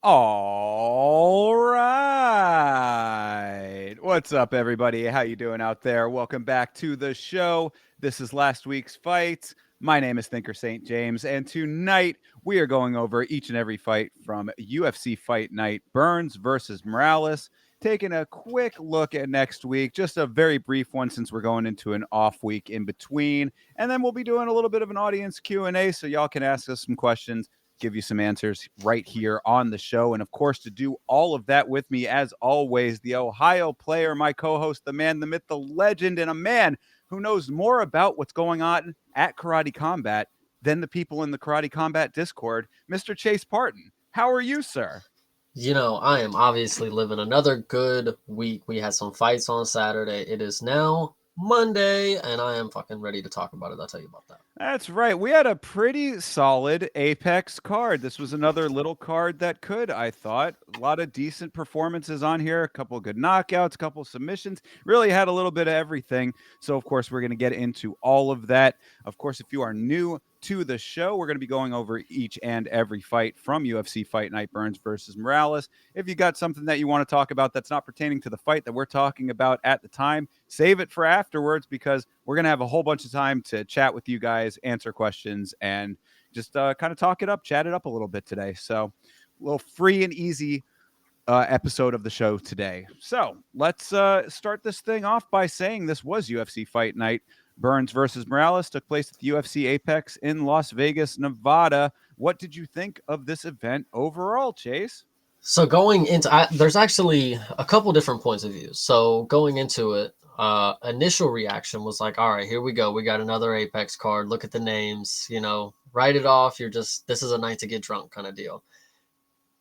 All right. What's up, everybody? How you doing out there? Welcome back to the show. This is last week's fight. My name is Thinker St. James, and tonight we are going over each and every fight from UFC Fight Night, Burns versus Morales. Taking a quick look at next week, just a very brief one since we're going into an off week in between, and then we'll be doing a little bit of an audience Q&A so y'all can ask us some questions, give you some answers right here on the show. And of course, to do all of that with me, as always, the Ohio player, my co-host, the man, the myth, the legend, and a man who knows more about what's going on at Karate Combat than the people in the Karate Combat Discord, Mr. Chase Parton. How are you, sir? I am obviously living another good week. We had some fights on Saturday. It is now Monday, and I am fucking ready to talk about it. I'll tell you about that. That's right. We had a pretty solid Apex card. This was another little card that could, I thought. A lot of decent performances on here, a couple of good knockouts, a couple of submissions. Really had a little bit of everything. So, of course, we're going to get into all of that. Of course, if you are new to the show, we're going to be going over each and every fight from UFC Fight Night, Burns versus Morales. If you got something that you want to talk about that's not pertaining to the fight that we're talking about at the time, save it for afterwards, because we're going to have a whole bunch of time to chat with you guys, answer questions, and just kind of talk it up, chat it up a little bit today. So a little free and easy episode of the show today. So let's start this thing off by saying this was UFC Fight Night. Burns versus Morales took place at the UFC Apex in Las Vegas, Nevada. What did you think of this event overall, Chase? So going into, there's actually a couple different points of view. So going into it, initial reaction was like, all right, here we go. We got another Apex card. Look at the names, write it off. This is a night to get drunk kind of deal.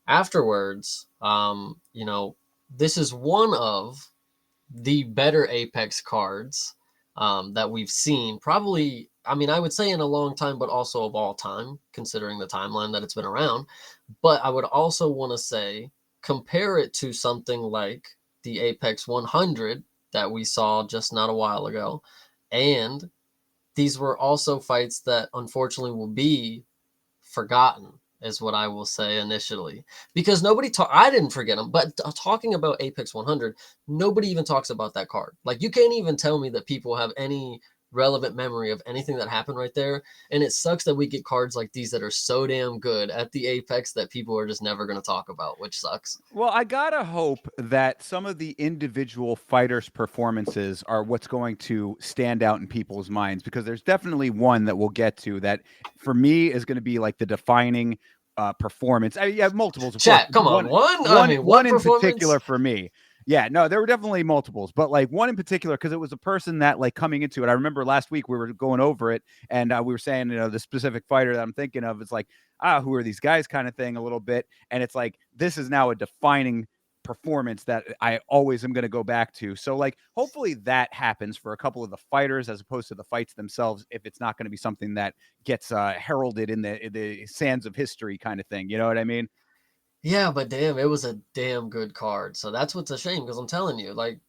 Afterwards, this is one of the better Apex cards that we've seen. Probably, I would say in a long time, but also of all time, considering the timeline that it's been around. But I would also want to say, compare it to something like the Apex 100 that we saw just not a while ago. And these were also fights that unfortunately will be forgotten, is what I will say initially, because I didn't forget them, but talking about Apex 100, nobody even talks about that card. Like, you can't even tell me that people have any relevant memory of anything that happened right there. And it sucks that we get cards like these that are so damn good at the Apex that people are just never going to talk about, which sucks. Well, I gotta hope that some of the individual fighters' performances are what's going to stand out in people's minds, because there's definitely one that we'll get to that, for me, is going to be like the defining performance. You have multiples, of course. Chat, come on, One one in particular performance. for me. Yeah, no, there were definitely multiples, but like one in particular, because it was a person that, like, coming into it. I remember last week we were going over it, and we were saying, the specific fighter that I'm thinking of is like, who are these guys, kind of thing, a little bit, and it's like this is now a defining performance that I always am going to go back to. So, like, hopefully that happens for a couple of the fighters as opposed to the fights themselves, if it's not going to be something that gets heralded in the sands of history, kind of thing. You know what I mean? Yeah, but damn, it was a damn good card. So that's what's a shame, because I'm telling you, like,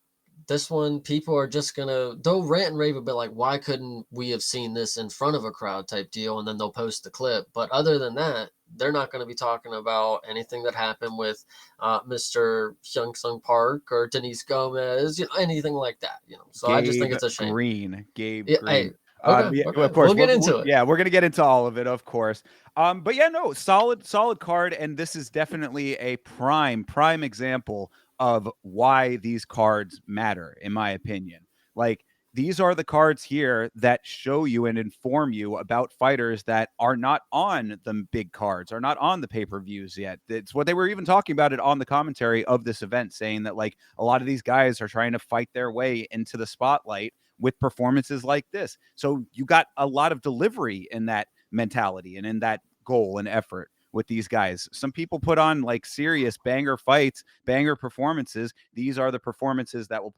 this one, people are just gonna, they'll rant and rave a bit like, why couldn't we have seen this in front of a crowd type deal, and then they'll post the clip. But other than that, they're not going to be talking about anything that happened with Mr. Hyung Sung Park or Denise Gomez, anything like that. So I just think Gabe it's a shame. Green. Gabe Yeah, Green. hey, okay, Yeah, okay, of we'll course. get into it. Yeah, we're gonna get into all of it, of course. But yeah, no, solid card, and this is definitely a prime example of why these cards matter, in my opinion. Like, these are the cards here that show you and inform you about fighters that are not on the big cards, are not on the pay-per-views yet. It's what they were even talking about it on the commentary of this event, saying that, like, a lot of these guys are trying to fight their way into the spotlight with performances like this. So you got a lot of delivery in that mentality and in that goal and effort with these guys. Some people put on like serious banger fights, banger performances. These are the performances that will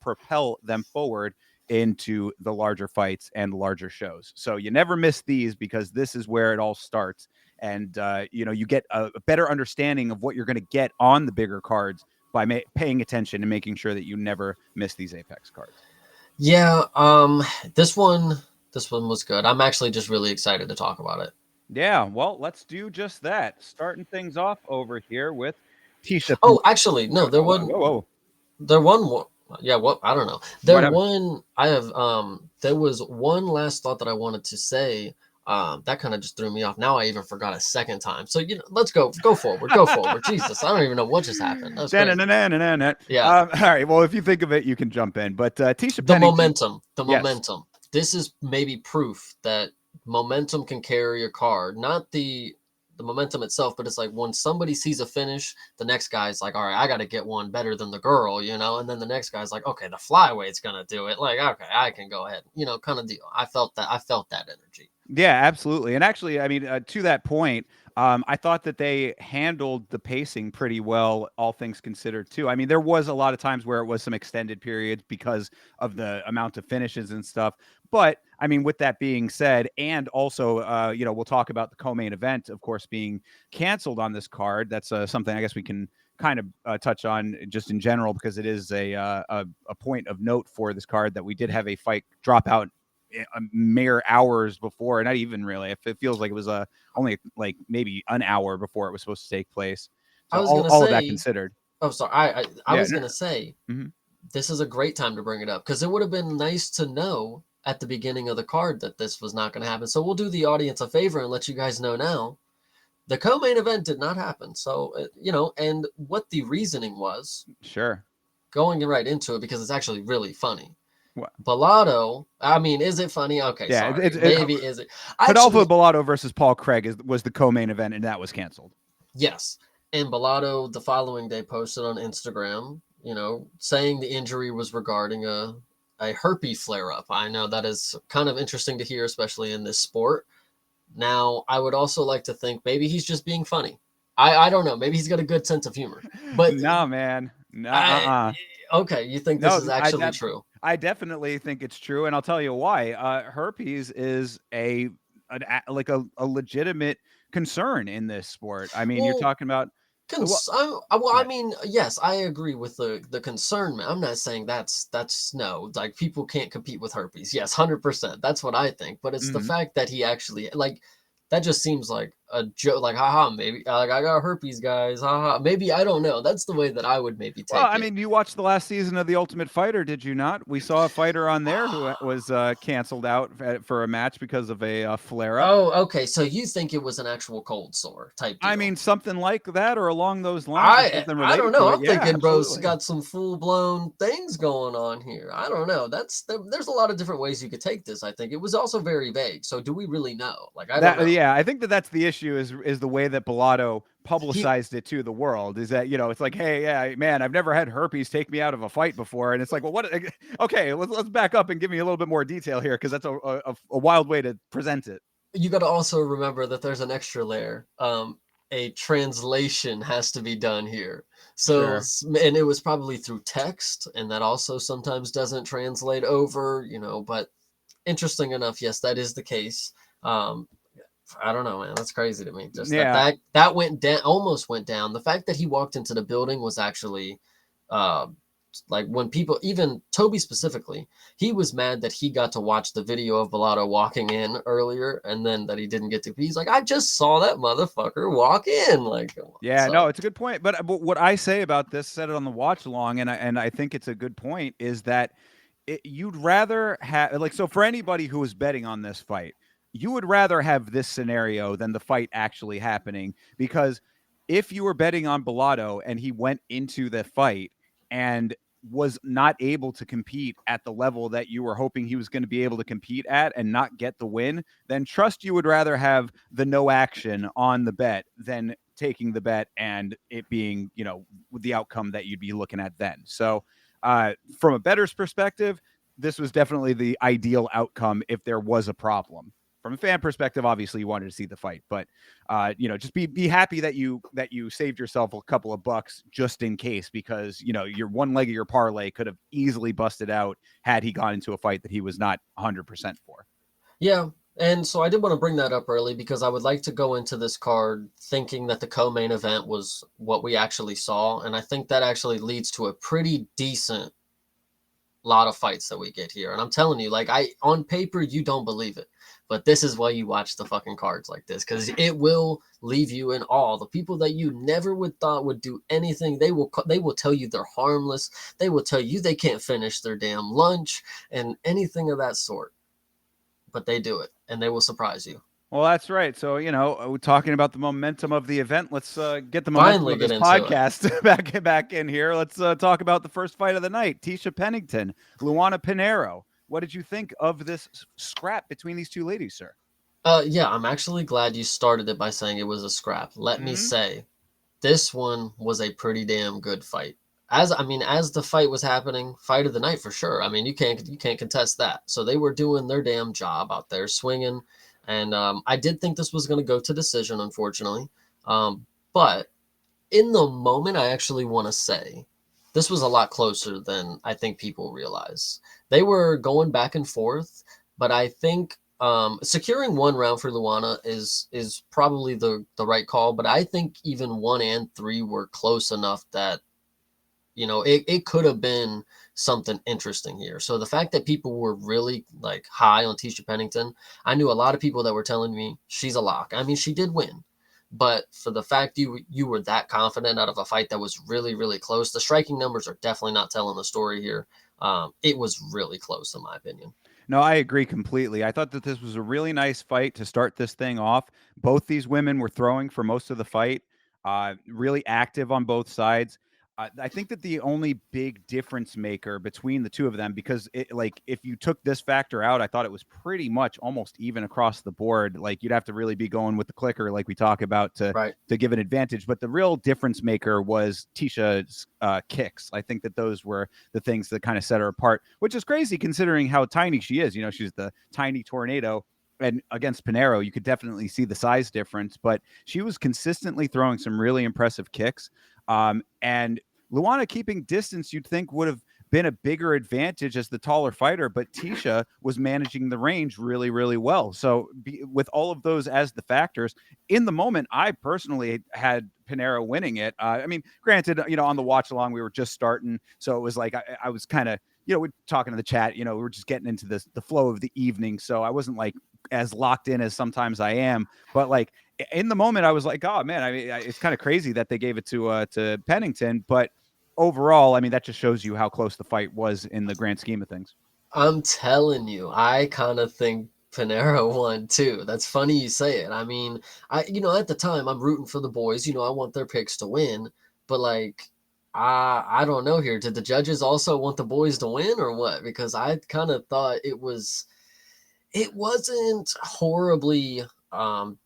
propel them forward into the larger fights and larger shows. So you never miss these, because this is where it all starts. And, you get a better understanding of what you're going to get on the bigger cards by paying attention and making sure that you never miss these Apex cards. Yeah, this one was good. I'm actually just really excited to talk about it. Yeah, well, let's do just that. Starting things off over here with Tisha. Oh, actually, no, Whoa, whoa, whoa. there one more. Yeah, what I don't know. There Whatever. one I have there was one last thought that I wanted to say. That kind of just threw me off. Now I even forgot a second time. So let's go forward. Go forward. Jesus, I don't even know what just happened. That was crazy. Da-na-na-na-na-na. Yeah. All right. Well, if you think of it, you can jump in. But Tisha The Pennington, momentum. The yes, momentum. This is maybe proof that momentum can carry a card. Not the momentum itself, but it's like when somebody sees a finish, the next guy's like, all right, I got to get one better than the girl, and then the next guy's like, okay, the flyweight's gonna do it. Like, okay, I can go ahead, kind of deal. I felt that. I felt that energy. yeah, absolutely. And actually, I mean, to that point, I thought that they handled the pacing pretty well, all things considered, too. I mean, there was a lot of times where it was some extended periods because of the amount of finishes and stuff. But I mean, with that being said, and also, we'll talk about the co-main event, of course, being canceled on this card. That's something I guess we can kind of touch on just in general because it is a point of note for this card that we did have a fight drop out a mere hours before, not even really. It feels like it was only like maybe an hour before it was supposed to take place. I So was gonna all of that say, considered, oh, sorry, I yeah. was gonna say Mhm. this is a great time to bring it up because it would have been nice to know at the beginning of the card that this was not going to happen. So we'll do the audience a favor and let you guys know now. The co-main event did not happen. So, and what the reasoning was, Sure. going right into it because it's actually really funny. What? Bellotto, I mean, is it funny? Okay, Yeah. sorry. It, Maybe is it? Rodolfo Actually, Bellato versus Paul Craig was the co-main event, and that was canceled. yes. And Bellotto the following day posted on Instagram, saying the injury was regarding a herpes flare up. I know that is kind of interesting to hear, especially in this sport. Now, I would also like to think maybe he's just being funny. I don't know. Maybe he's got a good sense of humor. But No, man. No. I okay, you think this No. is actually true? I definitely think it's true, and I'll tell you why. Herpes is like a legitimate concern in this sport. I mean, you're Well, talking about. Well, I right. mean, yes, I agree with the concern. Man. I'm not saying that's no, like people can't compete with herpes. Yes, 100%. That's what I think. But it's the Mhm. fact that he actually like that just seems like a joke. Like, haha, maybe like I got herpes, guys. Haha, maybe I don't know. That's the way that I would maybe Well, take I it. mean, you watched the last season of The Ultimate Fighter, did you not? We saw a fighter on there who was canceled out for a match because of a flare up. Oh, okay. So you think it was an actual cold sore type I deal? mean, something like that or along those lines or I something I don't related know. to it. I'm Yeah, thinking bro's absolutely. got some full blown things going on here. I don't know. There's a lot of different ways you could take this. I think it was also very vague. So do we really know? Like I don't That know. yeah, I think that that's the issue is the way that Bellato He publicized it to the world. Is that it's like, hey, yeah, man, I've never had herpes take me out of a fight before, and it's like, well, what? Okay, let's back up and give me a little bit more detail here because that's a wild way to present it. you got to also remember that there's an extra layer. A translation has to be done here. So Sure. and it was probably through text, and that also sometimes doesn't translate over. But interesting enough, yes, that is the case. Um, I don't know, man. That's crazy to me. Just that Yeah. that that went down, almost went down. The fact that he walked into the building was actually, uh, like when people, even Toby specifically, he was mad that he got to watch the video of Bellotto walking in earlier, and then that he didn't get to. He's like, I just saw that motherfucker walk in, like Yeah, no, so. it's a good point. But what I say about this, said it on the watch along, and I think it's a good point, is that you'd rather have like so for anybody who is betting on this fight, you would rather have this scenario than the fight actually happening because if you were betting on Bellato and he went into the fight and was not able to compete at the level that you were hoping he was going to be able to compete at and not get the win, then trust you would rather have the no action on the bet than taking the bet and it being, the outcome that you'd be looking at then. So, from a bettor's perspective, this was definitely the ideal outcome if there was a problem. From a fan perspective, obviously you wanted to see the fight, but just be happy that you saved yourself a couple of bucks just in case because your one leg of your parlay could have easily busted out had he gone into a fight that he was not 100% for. Yeah, and so I did want to bring that up early because I would like to go into this card thinking that the co-main event was what we actually saw, and I think that actually leads to a pretty decent lot of fights that we get here. And I'm telling you, like I on paper, you don't believe it. But this is why you watch the fucking cards like this, because it will leave you in awe. The people that you never would thought would do anything, they will tell you they're harmless. They will tell you they can't finish their damn lunch and anything of that sort. But they do it, and they will surprise you. Well, that's right. So, we're talking about the momentum of the event. Let's get the momentum Finally of this get into it. podcast back in here. Let's talk about the first fight of the night. Tisha Pennington, Luana Pinheiro. What did you think of this scrap between these two ladies, sir? Yeah, I'm actually glad you started it by saying it was a scrap. Let me Hmm. say, this one was a pretty damn good fight. As the fight was happening, fight of the night for sure. I mean, you can't contest that. So they were doing their damn job out there, swinging, and I did think this was going to go to decision, unfortunately. But in the moment, I actually want to say this was a lot closer than I think people realize. They were going back and forth, but I think securing one round for Luana is probably the right call. But I think even 1 and 3 were close enough that it could have been something interesting here. So the fact that people were really like high on Tisha Pennington, I knew a lot of people that were telling me she's a lock. I mean, she did win, but for the fact you were that confident out of a fight that was really really close, the striking numbers are definitely not telling the story here. It was really close in my opinion. No, I agree completely. I thought that this was a really nice fight to start this thing off. Both these women were throwing for most of the fight, really active on both sides. I think that the only big difference maker between the two of them, because if you took this factor out, I thought it was pretty much almost even across the board. Like you'd have to really be going with the clicker, like we talk about, to Right. give an advantage. But the real difference maker was Tisha's kicks. I think that those were the things that kind of set her apart, which is crazy considering how tiny she is. She's the tiny tornado. And against Pinheiro, you could definitely see the size difference, but she was consistently throwing some really impressive kicks. And Luana keeping distance, you'd think would have been a bigger advantage as the taller fighter, but Tisha was managing the range really, really well. So, with all of those as the factors, in the moment, I personally had Pinheiro winning it. I mean, granted, on the watch along, we were just starting, so it was like I was kind of, we're talking to the chat. We were just getting into the flow of the evening, so I wasn't like as locked in as sometimes I am. But like in the moment, I was like, oh man, I mean, it's kind of crazy that they gave it to Pennington, but overall, I mean, that just shows you how close the fight was in the grand scheme of things. I'm telling you, I kind of think Panera won too. That's funny you say it. I mean, at the time I'm rooting for the boys. I want their picks to win, but like, I don't know here. Did the judges also want the boys to win or what? Because I kind of thought it wasn't horribly um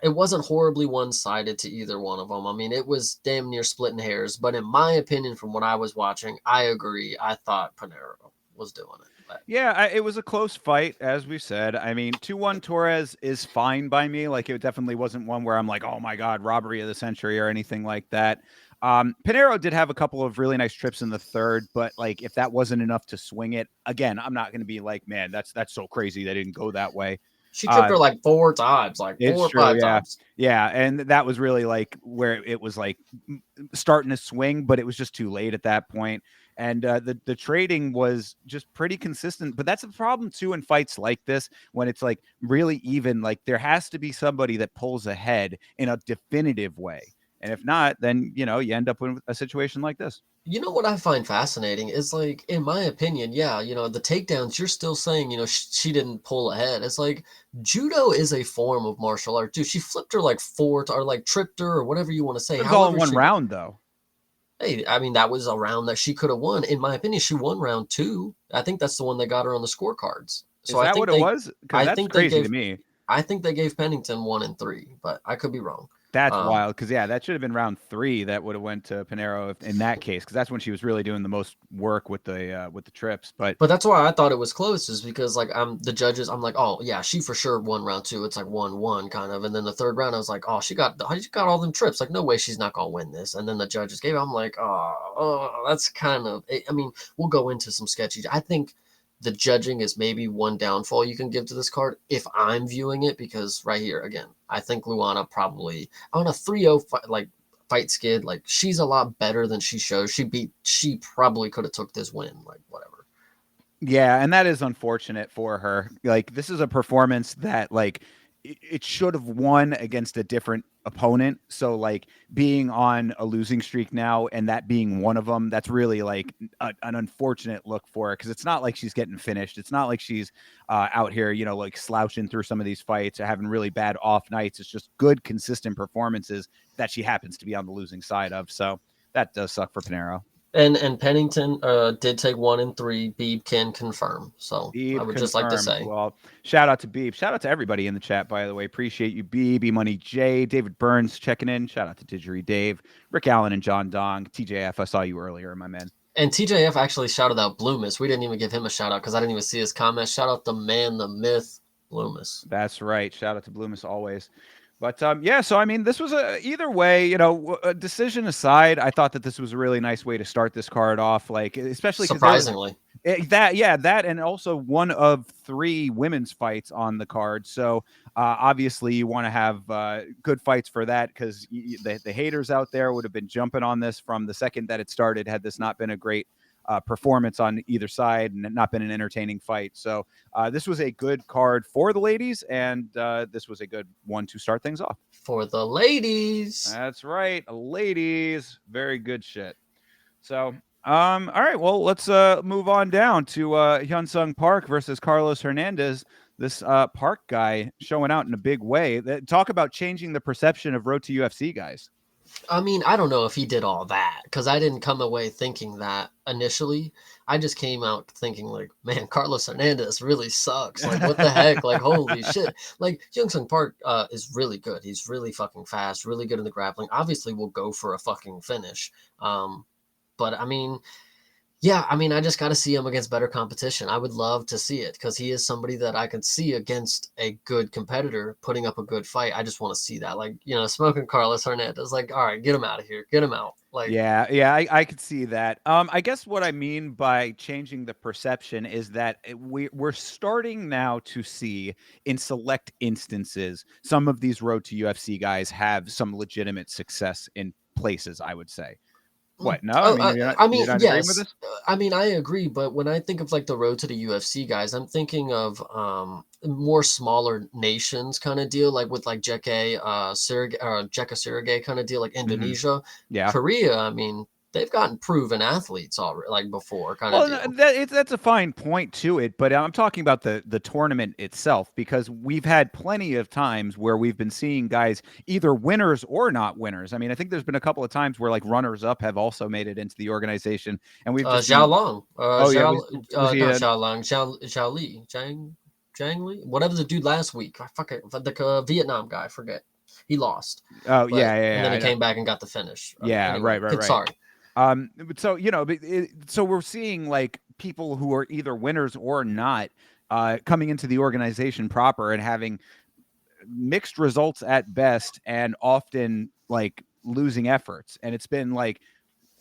it wasn't horribly one-sided to either one of them. I mean, it was damn near splitting hairs, but in my opinion, from what I was watching, I agree. I thought Panero was doing it. But Yeah, it was a close fight, as we said. I mean, 2-1 Torres is fine by me. Like, it definitely wasn't one where I'm like, oh my God, robbery of the century or anything like that. Pinheiro did have a couple of really nice trips in the third, but like, if that wasn't enough to swing it, again, I'm not going to be like, man, that's so crazy they didn't go that way. she tripped Uh, her like 4 times, like It's four or true, five yeah. times. Yeah, and that was really, like, where it was, like, starting to swing, but it was just too late at that point, and, the trading was just pretty consistent, but that's a problem too in fights like this when it's, like, really even, like, there has to be somebody that pulls ahead in a definitive way, and if not, then, you end up with a situation like this. You know what I find fascinating is like, in my opinion, yeah, the takedowns, you're still saying, she didn't pull ahead. It's like judo is a form of martial art, dude. She flipped her like or like tripped her or whatever you want to say. It was all in However, one round, though. hey, I mean, that was a round that she could have won. In my opinion, she won round 2. I think that's the one that got her on the scorecards. So Is that what it was? Because I that's think they crazy to gave, me. I think they gave Pennington 1 and 3, but I could be wrong. That's Um, wild because yeah, that should have been round 3 that would have went to Pinheiro in that case because that's when she was really doing the most work with the trips. But But that's why I thought it was close, is because like I'm the judges, I'm like, oh yeah, she for sure won round 2. It's like 1-1 kind of, and then the third round, I was like, oh, she got all them trips. Like no way she's not gonna win this. And then the judges gave. I'm like, that's kind of. I mean, we'll go into some sketchy. I think the judging is maybe one downfall you can give to this card if I'm viewing it, because right here again, I think Luana probably on a 3-0 fight, like fight skid, like she's a lot better than she shows. She probably could have took this win, like whatever. Yeah, and that is unfortunate for her. Like, this is a performance that, like, it should have won against a different opponent. So, like, being on a losing streak now and that being one of them, that's really like an unfortunate look for her, because it's not like she's getting finished. It's not like she's out here, like slouching through some of these fights or having really bad off nights. It's just good, consistent performances that she happens to be on the losing side of. So that does suck for Pinero. And Pennington did take 1-3. Beeb can confirm. So I Beeb would just like to confirmed. say. Well, shout out to Beeb. Shout out to everybody in the chat, by the way. Appreciate you, Beeb, E-Money J, David Burns checking in. Shout out to Didgery Dave, Rick Allen and John Dong. TJF, I saw you earlier, my man. And TJF actually shouted out Bloomis. We didn't even give him a shout out because I didn't even see his comment. Shout out the man, the myth, Bloomis. That's right. Shout out to Bloomis always. But yeah, so I mean, this was either way, a decision aside, I thought that this was a really nice way to start this card off, like especially because there was Surprisingly. that and also one of 3 women's fights on the card. So obviously you want to have good fights for that, because the haters out there would have been jumping on this from the second that it started, had this not been a great performance on either side and not been an entertaining fight. So this was a good card for the ladies, and this was a good one to start things off. For the ladies. That's right, ladies. Very good shit. So all right, well, let's move on down to Hyun-Sung Park versus Carlos Hernandez. This Park guy showing out in a big way. Talk about changing the perception of Road to UFC, guys. I mean, I don't know if he did all that because I didn't come away thinking that initially. I just came out thinking like, man, Carlos Hernandez really sucks. Like, what the heck? Like, holy shit. Like, Hyun-Sung Park is really good. He's really fucking fast, really good in the grappling. Obviously, will go for a fucking finish. But I mean, yeah, I mean, I just got to see him against better competition. I would love to see it because he is somebody that I could see against a good competitor putting up a good fight. I just want to see that. Like, smoking Carlos Hernandez, like, all right, get him out of here. Get him out. Like, yeah, I could see that. I guess what I mean by changing the perception is that we're starting now to see, in select instances, some of these Road to UFC guys have some legitimate success in places, I would say. What? No, I mean, I mean, you're not agreeing with yes. this? I mean, I agree, but when I think of like the road to the UFC guys, I'm thinking of more smaller nations kind of deal, like with like Jeka Sirige kind of deal, like Indonesia, Yeah. Korea. I mean, they've gotten proven athletes already, like before, kind of Well, deal. that's a fine point to it, but I'm talking about the tournament itself, because we've had plenty of times where we've been seeing guys either winners or not winners. I mean, I think there's been a couple of times where like runners up have also made it into the organization, and we've just Xiao seen. Long, Oh yeah, was he? not Xiao Long, Xiao Li, Zhang Li, whatever the dude last week. I fuck it, the Vietnam guy. I forget. He lost, Oh but yeah, and then he I know. came back and got the finish. Yeah, Anyway, right. sorry. So so we're seeing like people who are either winners or not coming into the organization proper and having mixed results at best, and often like losing efforts. And it's been like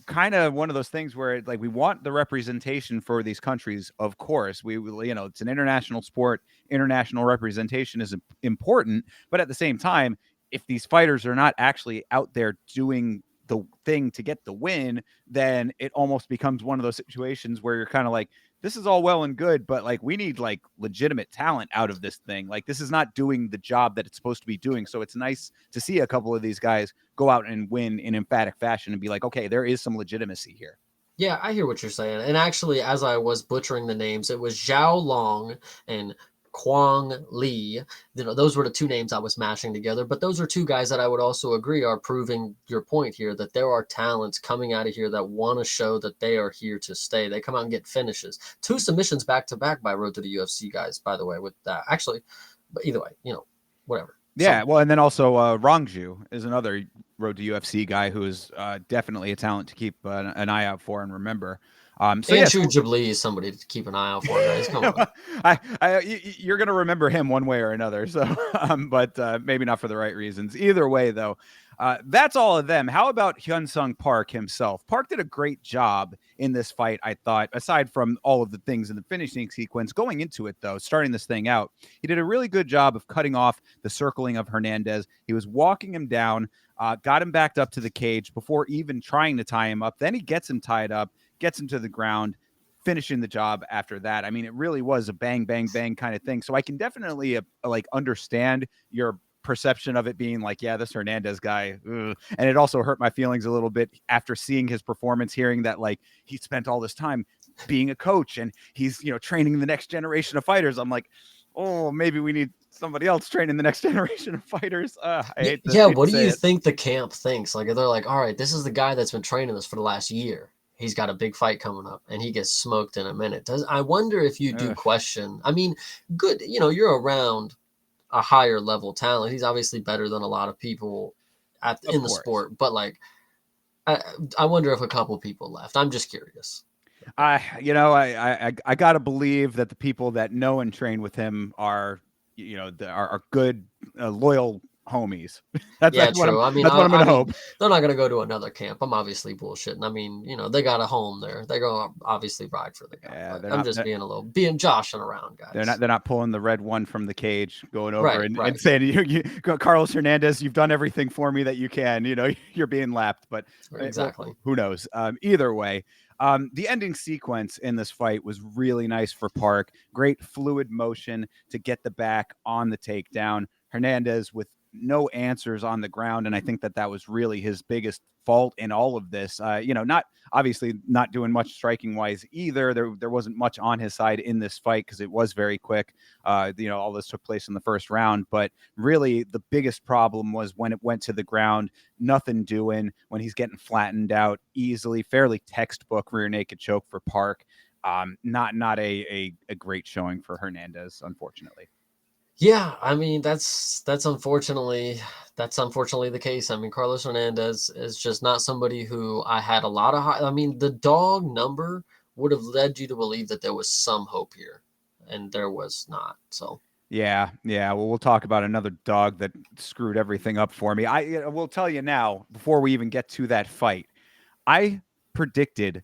kind of one of those things where like we want the representation for these countries. Of course, it's an international sport. International representation is important, but at the same time, if these fighters are not actually out there doing the thing to get the win, then it almost becomes one of those situations where you're kind of like, this is all well and good, but like we need like legitimate talent out of this thing. Like this is not doing the job that it's supposed to be doing. So it's nice to see a couple of these guys go out and win in emphatic fashion and be like, okay, there is some legitimacy here. Yeah, I hear what you're saying. And actually, as I was butchering the names, it was Zhao Long and Kwang Li. Those were the 2 names I was mashing together. But those are 2 guys that I would also agree are proving your point here, that there are talents coming out of here that want to show that they are here to stay. They come out and get finishes. 2 submissions back to back by Road to the UFC guys, by the way, with that. Actually, but either way, whatever. Yeah, well, and then also Rongju is another Road to UFC guy who is definitely a talent to keep an eye out for and remember. So and yeah, Shu Jabli is somebody to keep an eye out for, guys. Come on. You're gonna remember him one way or another. So, but maybe not for the right reasons. Either way, though, that's all of them. How about Hyun-Sung Park himself? Park did a great job in this fight, I thought, aside from all of the things in the finishing sequence. Going into it, though, starting this thing out, he did a really good job of cutting off the circling of Hernandez. He was walking him down, got him backed up to the cage before even trying to tie him up. Then he gets him tied up, gets him to the ground, finishing the job after that. I mean, it really was a bang, bang, bang kind of thing. So I can definitely like understand your perception of it being like, yeah, this Hernandez guy. Ugh. And it also hurt my feelings a little bit after seeing his performance, hearing that like he spent all this time being a coach and he's, training the next generation of fighters. I'm like, oh, maybe we need somebody else training the next generation of fighters. I hate Yeah, hate to what do say you it. think the camp thinks? Like, they're like, all right, this is the guy that's been training this for the last year. He's got a big fight coming up, and he gets smoked in a minute. I wonder if you do Ugh, question? I mean, good, you're around a higher level talent. He's obviously better than a lot of people of in the course. sport, but like, I, I wonder if a couple people left. I'm just curious. I gotta believe that the people that know and train with him are, are good, loyal homies. that's Yeah, that's what I'm true. I mean, that's what I'm I gonna mean, hope. they're not gonna go to another camp. I'm obviously bullshitting. I mean, they got a home there. They're gonna obviously ride for the guy. Yeah, But I'm just being joshing around, guys. they're not pulling the red one from the cage, going over Right, and right, saying, Carlos Hernandez, you've done everything for me that you can. You're being lapped, but well, exactly. who knows? Either way, the ending sequence in this fight was really nice for Park. Great fluid motion to get the back on the takedown. Hernandez with no answers on the ground, and I think that was really his biggest fault in all of this. Not obviously not doing much striking wise either. There wasn't much on his side in this fight because it was very quick. All this took place in the first round, but really the biggest problem was when it went to the ground, nothing doing, when he's getting flattened out easily, fairly textbook rear naked choke for Park. Not a great showing for Hernandez, unfortunately. Yeah, I mean that's unfortunately the case. I mean, Carlos Hernandez is just not somebody who I had a lot of high. I mean, the dog number would have led you to believe that there was some hope here, and there was not. So Yeah, yeah. Well, we'll talk about another dog that screwed everything up for me. I will tell you now, before we even get to that fight, I predicted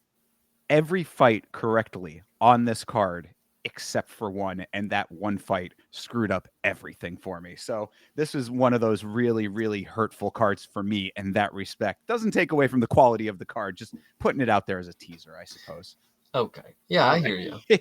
every fight correctly on this card except for one, and that one fight screwed up everything for me. So this is one of those really, really hurtful cards for me in that respect. Doesn't take away from the quality of the card, just putting it out there as a teaser, I suppose. okay, yeah, I Um, hear you.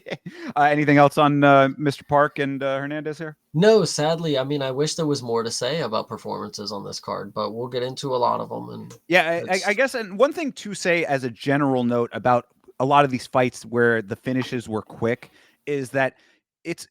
anything else on Mr. Park and Hernandez here? No, sadly, I mean, I wish there was more to say about performances on this card, but we'll get into a lot of them, and Yeah, I it's guess, and one thing to say as a general note about a lot of these fights where the finishes were quick is that it's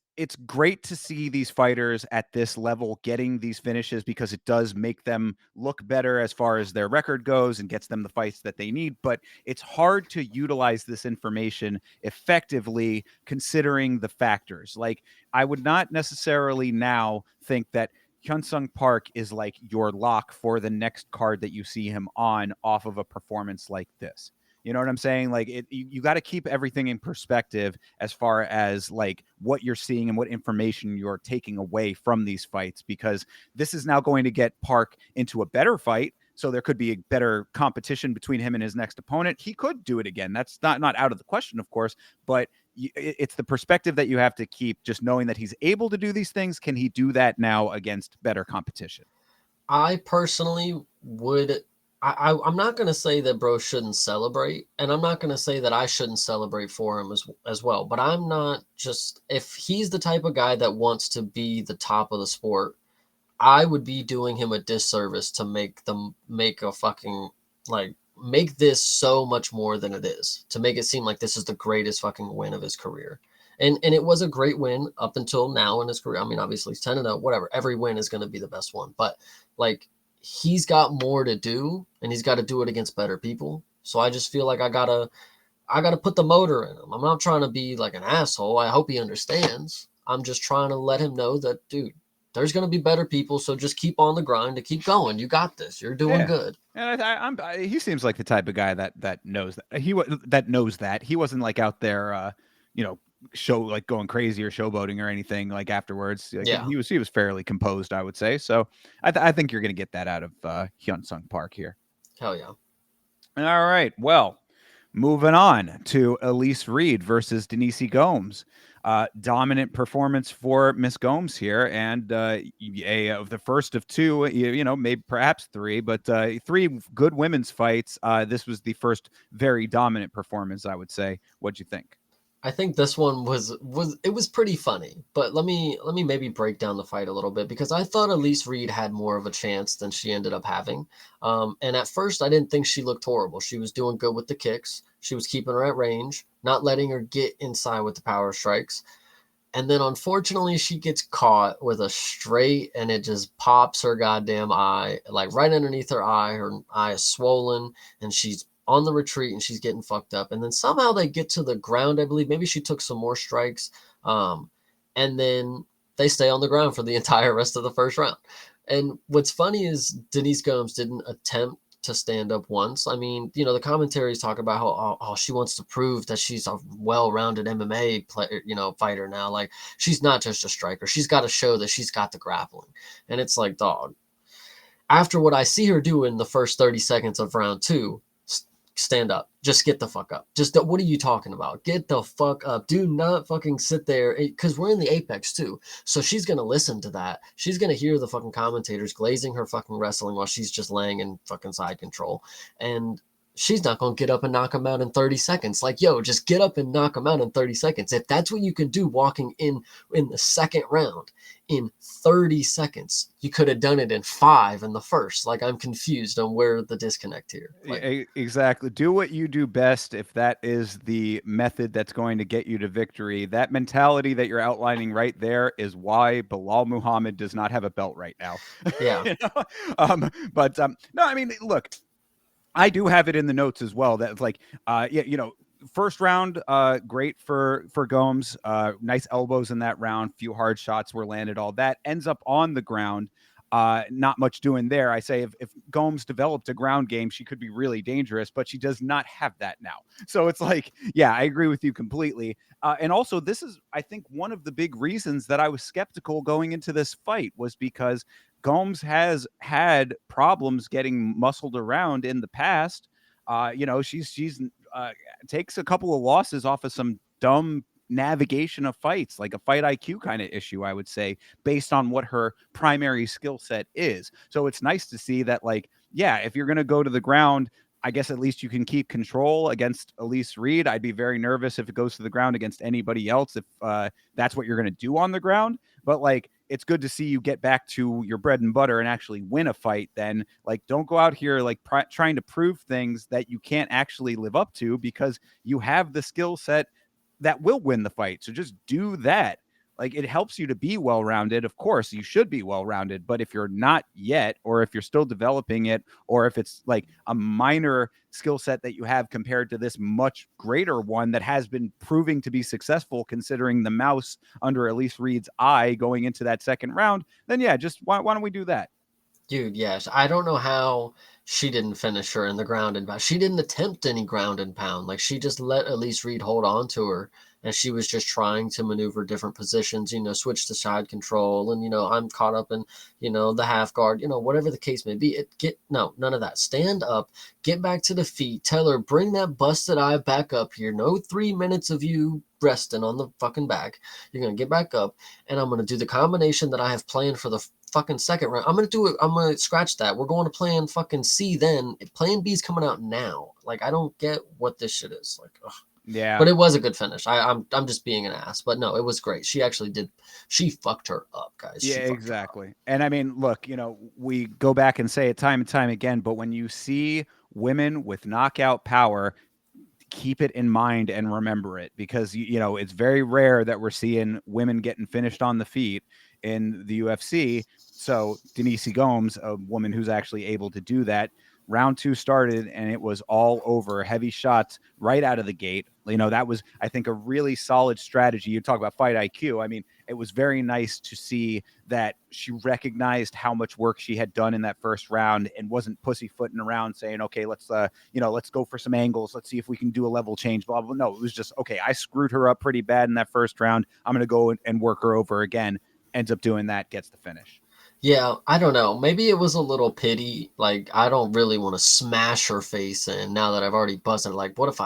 great to see these fighters at this level getting these finishes because it does make them look better as far as their record goes and gets them the fights that they need. But it's hard to utilize this information effectively considering the factors. Like, I would not necessarily now think that Hyunsung Park is like your lock for the next card that you see him on off of a performance like this. You know what I'm saying? Like, you got to keep everything in perspective as far as like what you're seeing and what information you're taking away from these fights, because this is now going to get Park into a better fight. So there could be a better competition between him and his next opponent. He could do it again. That's not out of the question, of course, but it's the perspective that you have to keep, just knowing that he's able to do these things. Can he do that now against better competition? I personally would. I'm not going to say that bro shouldn't celebrate, and I'm not going to say that I shouldn't celebrate for him as well. But I'm not just if he's the type of guy that wants to be the top of the sport, I would be doing him a disservice to make a fucking like make this so much more than it is, to make it seem like this is the greatest fucking win of his career. And it was a great win up until now in his career. I mean, obviously he's 10-0, whatever. Every win is going to be the best one, but like he's got more to do and he's got to do it against better people. So I just feel like I gotta put the motor in him. I'm not trying to be like an asshole. I hope he understands. I'm just trying to let him know that, dude, there's gonna be better people. So just keep on the grind to keep going. You got this. You're doing Yeah. good. And he seems like the type of guy that knows that knows that he wasn't like out there, show like going crazy or showboating or anything like afterwards. Like, Yeah. he was fairly composed, I would say. So I think you're going to get that out of Hyun Sung Park here. Hell yeah. All right. Well, moving on to Elise Reed versus Denise Gomes. Dominant performance for Miss Gomes here, and of the first of two, maybe perhaps three, but three good women's fights. This was the first very dominant performance, I would say. What'd you think? I think this one was pretty funny, but let me maybe break down the fight a little bit because I thought Elise Reed had more of a chance than she ended up having. And at first, I didn't think she looked horrible. She was doing good with the kicks. She was keeping her at range, not letting her get inside with the power strikes. And then unfortunately, she gets caught with a straight, and it just pops her goddamn eye, like right underneath her eye. Her eye is swollen, and she's on the retreat, and she's getting fucked up. And then somehow they get to the ground. I believe maybe she took some more strikes, and then they stay on the ground for the entire rest of the first round. And what's funny is Denise Gomes didn't attempt to stand up once. I mean, the commentaries talk about how she wants to prove that she's a well-rounded MMA player, fighter now. Like she's not just a striker. She's got to show that she's got the grappling. And it's like, dog, after what I see her do in the first 30 seconds of round two, stand up. Just get the fuck up. Just what are you talking about? Get the fuck up. Do not fucking sit there because we're in the apex too. So she's gonna listen to that. She's gonna hear the fucking commentators glazing her fucking wrestling while she's just laying in fucking side control. And she's not gonna get up and knock him out in 30 seconds. Like, yo, just get up and knock him out in 30 seconds. If that's what you can do walking in the second round in 30 seconds, you could have done it in 5 in the first. Like, I'm confused on where the disconnect here. Like, Exactly. Do what you do best if that is the method that's going to get you to victory. That mentality that you're outlining right there is why Bilal Muhammad does not have a belt right now. yeah. No, I mean, look, I do have it in the notes as well. That like, first round, great for Gomes. Nice elbows in that round. Few hard shots were landed. All that ends up on the ground. Not much doing there. I say if Gomes developed a ground game, she could be really dangerous, but she does not have that now. So it's like, yeah, I agree with you completely. And also, this is, I think, one of the big reasons that I was skeptical going into this fight was because Gomes has had problems getting muscled around in the past. She's takes a couple of losses off of some dumb navigation of fights, like a fight IQ kind of issue, I would say, based on what her primary skill set is. So it's nice to see that, like, yeah, if you're going to go to the ground, I guess at least you can keep control against Elise Reed. I'd be very nervous if it goes to the ground against anybody else, if that's what you're going to do on the ground. But like, it's good to see you get back to your bread and butter and actually win a fight. Then, like, don't go out here like trying to prove things that you can't actually live up to, because you have the skill set that will win the fight. So just do that. Like, it helps you to be well-rounded. Of course, you should be well-rounded, but if you're not yet, or if you're still developing it, or if it's like a minor skill set that you have compared to this much greater one that has been proving to be successful, considering the mouse under Elise Reed's eye going into that second round, then yeah, just why don't we do that? Dude, yes. I don't know how she didn't finish her in the ground and pound. She didn't attempt any ground and pound. Like, she just let Elise Reed hold on to her, and she was just trying to maneuver different positions, switch to side control, and I'm caught up in, the half guard, whatever the case may be. None of that. Stand up, get back to the feet, tell her, bring that busted eye back up here. No 3 minutes of you resting on the fucking back. You're gonna get back up, and I'm gonna do the combination that I have planned for the fucking second round. I'm gonna do it. I'm gonna scratch that. We're going to plan fucking C then. Plan B's coming out now. Like, I don't get what this shit is. Like, ugh. Yeah. But it was a good finish. I'm just being an ass. But no, it was great. She actually did. She fucked her up, guys. Yeah, exactly. And I mean, look, we go back and say it time and time again, but when you see women with knockout power, keep it in mind and remember it, because it's very rare that we're seeing women getting finished on the feet in the UFC. So Denise Gomes, a woman who's actually able to do that. Round 2 started and it was all over. Heavy shots right out of the gate. That was, I think, a really solid strategy. You talk about fight IQ. I mean, it was very nice to see that she recognized how much work she had done in that first round and wasn't pussyfooting around saying, okay, let's go for some angles. Let's see if we can do a level change, blah, blah. No, it was just, okay, I screwed her up pretty bad in that first round. I'm going to go and work her over again. Ends up doing that, gets the finish. Yeah, I don't know. Maybe it was a little pity. Like, I don't really want to smash her face in now that I've already busted. Like, what if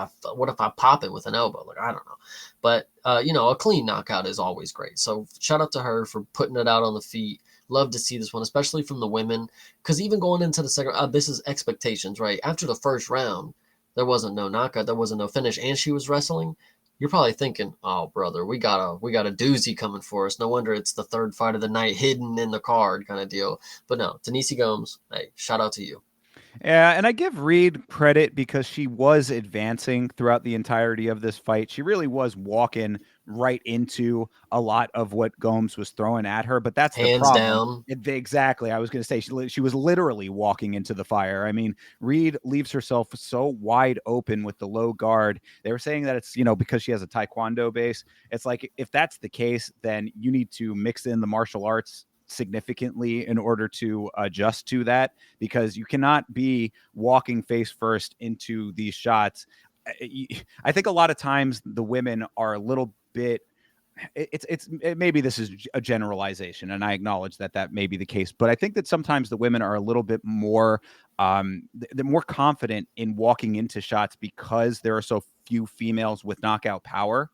I pop it with an elbow? Like, I don't know. But a clean knockout is always great. So shout out to her for putting it out on the feet. Love to see this one, especially from the women, because even going into the second, this is expectations, right? After the first round, there wasn't no knockout, there wasn't no finish, and she was wrestling. You're probably thinking, "Oh, brother, we got a doozy coming for us. No wonder it's the third fight of the night, hidden in the card, kind of deal." But no, Denise Gomes, hey, shout out to you. Yeah, and I give Reed credit because she was advancing throughout the entirety of this fight. She really was walking right into a lot of what Gomes was throwing at her, but that's the Hands problem. down. Exactly. I was going to say she was literally walking into the fire. I mean, Reed leaves herself so wide open with the low guard. They were saying that it's, because she has a taekwondo base. It's like if that's the case, then you need to mix in the martial arts significantly in order to adjust to that, because you cannot be walking face first into these shots. I think a lot of times the women are a little bit, maybe this is a generalization, and I acknowledge that that may be the case, but I think that sometimes the women are a little bit more they're more confident in walking into shots because there are so few females with knockout power.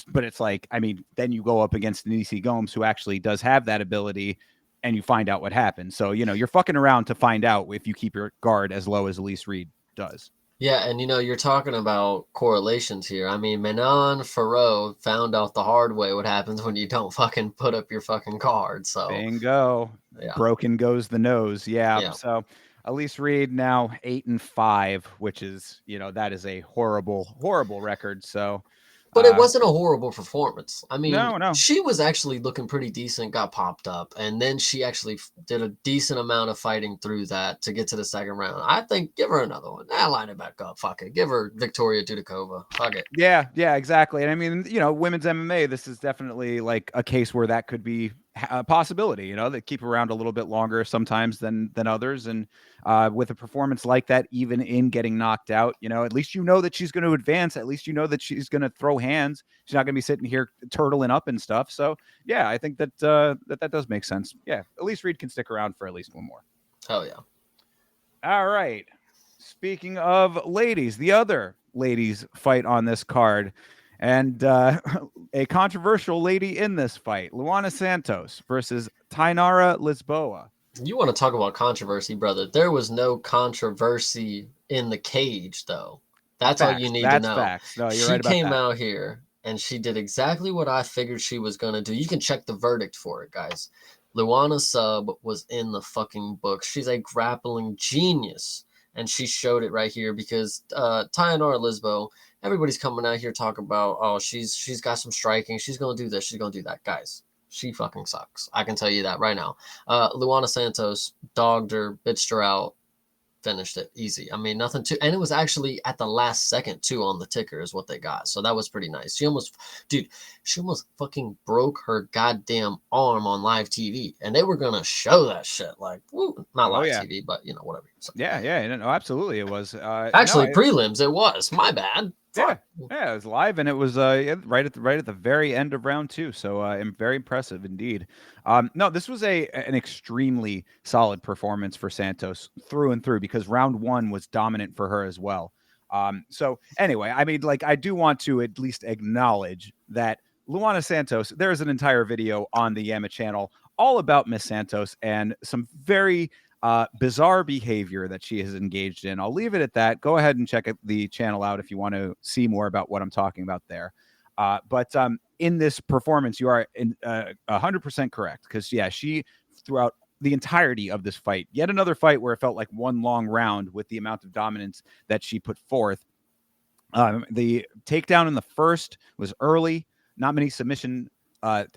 But it's like, I mean, then you go up against Denise Gomes, who actually does have that ability, and you find out what happens. So, you're fucking around to find out if you keep your guard as low as Elise Reed does. Yeah, and you're talking about correlations here. I mean, Manon Farrow found out the hard way what happens when you don't fucking put up your fucking card. So, Bingo. yeah, Broken goes the nose. Yeah. yeah. So Elise Reed now 8-5, which is, that is a horrible, horrible record. So, But it uh, wasn't a horrible performance. I mean, no, no. she was actually looking pretty decent, got popped up, and then she actually did a decent amount of fighting through that to get to the second round. I think give her another one. Line it back up. Fuck it. Give her Victoria Dudikova. Fuck it. Yeah, exactly. And I mean, women's MMA, this is definitely like a case where that could be a possibility. They keep around a little bit longer sometimes than others, and with a performance like that, even in getting knocked out, at least that she's going to advance. At least that she's going to throw hands. She's not going to be sitting here turtling up and stuff. So yeah, I think that that does make sense. Yeah, Elise Reed can stick around for at least one more. Hell yeah. All right. Speaking of ladies, the other ladies fight on this card, and a controversial lady in this fight, Luana Santos versus Tainara Lisboa. You want to talk about controversy, brother? There was no controversy in the cage, though. That's all you Facts. need to That's know. facts. No, you're She right about came that. out here and she did exactly what I figured she was going to do. You can check the verdict for it, guys. Luana Sub was in the fucking book. She's a grappling genius. And she showed it right here because Tayanara Lisbo, everybody's coming out here talking about, oh, she's got some striking. She's going to do this. She's going to do that. Guys, she fucking sucks. I can tell you that right now. Luana Santos dogged her, bitched her out, finished it easy. I mean, nothing too, and it was actually at the last second too on the ticker is what they got. So that was pretty nice. She almost fucking broke her goddamn arm on live TV, and they were gonna show that shit like, woo, not Oh live yeah, TV, but whatever. So, yeah. No, absolutely, it was. No, actually, prelims, it was my bad. yeah, Fuck. yeah, it was live, and it was right at the very end of round two. So very impressive indeed. No, this was an extremely solid performance for Santos through and through, because round one was dominant for her as well. So anyway, I mean, like, I do want to at least acknowledge that Luana Santos, there's an entire video on the Yama channel all about Miss Santos and some very bizarre behavior that she has engaged in. I'll leave it at that. Go ahead and check the channel out if you want to see more about what I'm talking about there. But in this performance, you are 100% correct, because yeah, she throughout the entirety of this fight, yet another fight where it felt like one long round with the amount of dominance that she put forth. The takedown in the first was early, not many submission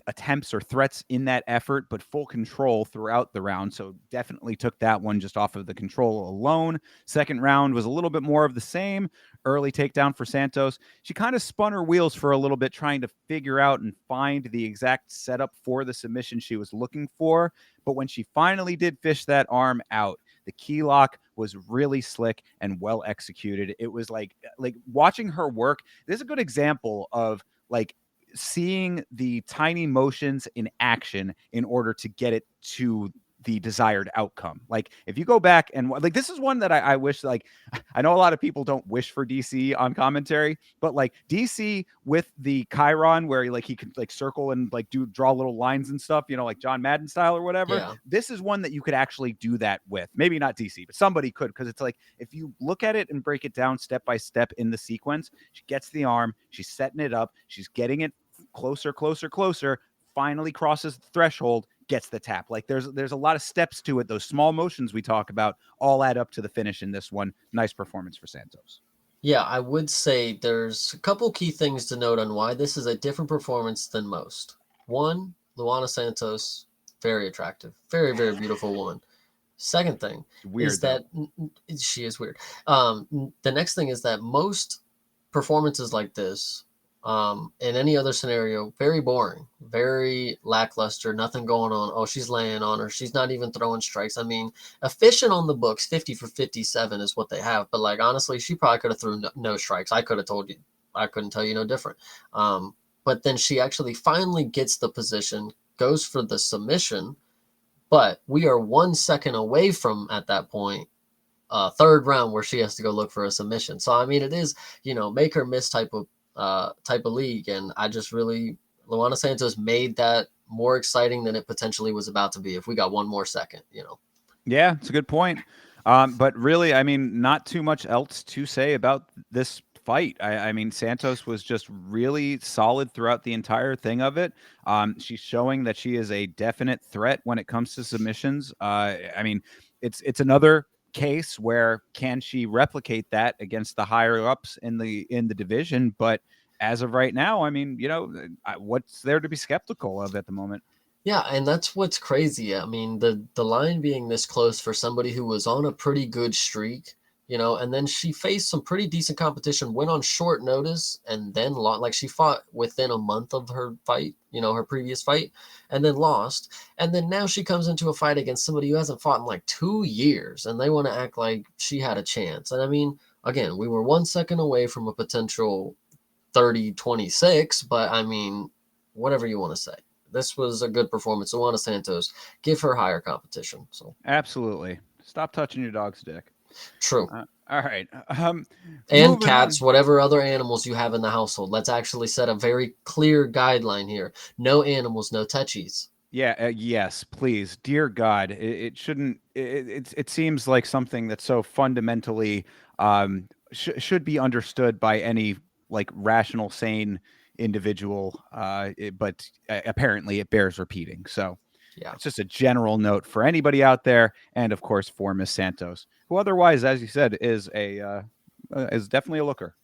attempts or threats in that effort, but full control throughout the round. So definitely took that one just off of the control alone. Second round was a little bit more of the same. Early takedown for Santos. She kind of spun her wheels for a little bit, trying to figure out and find the exact setup for the submission she was looking for. But when she finally did fish that arm out, the key lock was really slick and well executed. It was like watching her work. This is a good example of like seeing the tiny motions in action in order to get it to the desired outcome. Like if you go back and like this is one that I wish, like I know a lot of people don't wish for DC on commentary, but like DC with the Chiron where he could like circle and like draw little lines and stuff, like John Madden style or whatever. Yeah. This is one that you could actually do that with. Maybe not DC, but somebody could, because it's like if you look at it and break it down step by step in the sequence, she gets the arm, she's setting it up, she's getting it closer, finally crosses the threshold, gets the tap. Like there's a lot of steps to it. Those small motions we talk about all add up to the finish in this one. Nice performance for Santos. Yeah, I would say there's a couple key things to note on why this is a different performance than most. One, Luana Santos, very attractive, very, very beautiful woman. Second thing weird, is that she is weird. The next thing is that most performances like this, in any other scenario, very boring, very lackluster, nothing going on. Oh, she's laying on her. She's not even throwing strikes. I mean, efficient on the books, 50 for 57 is what they have. But like, honestly, she probably could have threw no strikes. I could have told you. I couldn't tell you no different. But then she actually finally gets the position, goes for the submission. But we are 1 second away from, at that point, third round where she has to go look for a submission. So, I mean, it is, make or miss type of league. And I just really, Luana Santos made that more exciting than it potentially was about to be if we got one more second. Yeah, it's a good point. But really, I mean, not too much else to say about this fight. I mean, Santos was just really solid throughout the entire thing of it. She's showing that she is a definite threat when it comes to submissions. I mean, it's another case where can she replicate that against the higher ups in the division? But as of right now, I mean, what's there to be skeptical of at the moment? Yeah, and that's what's crazy. I mean, the line being this close for somebody who was on a pretty good streak, and then she faced some pretty decent competition, went on short notice, and then lost. Like she fought within a month of her fight, her previous fight, and then lost. And then now she comes into a fight against somebody who hasn't fought in like 2 years, and they want to act like she had a chance. And I mean, again, we were 1 second away from a potential 30-26, but I mean, whatever you want to say. This was a good performance. Luana Santos, give her higher competition. So absolutely, stop touching your dog's dick. True. All right. And cats, whatever other animals you have in the household. Let's actually set a very clear guideline here. No animals, no touchies. Yeah. Yes, please, dear God. It shouldn't. It seems like something that's so fundamentally should be understood by any like rational, sane individual, but apparently it bears repeating. So yeah, it's just a general note for anybody out there, and of course for Miss Santos, who otherwise, as you said, is definitely a looker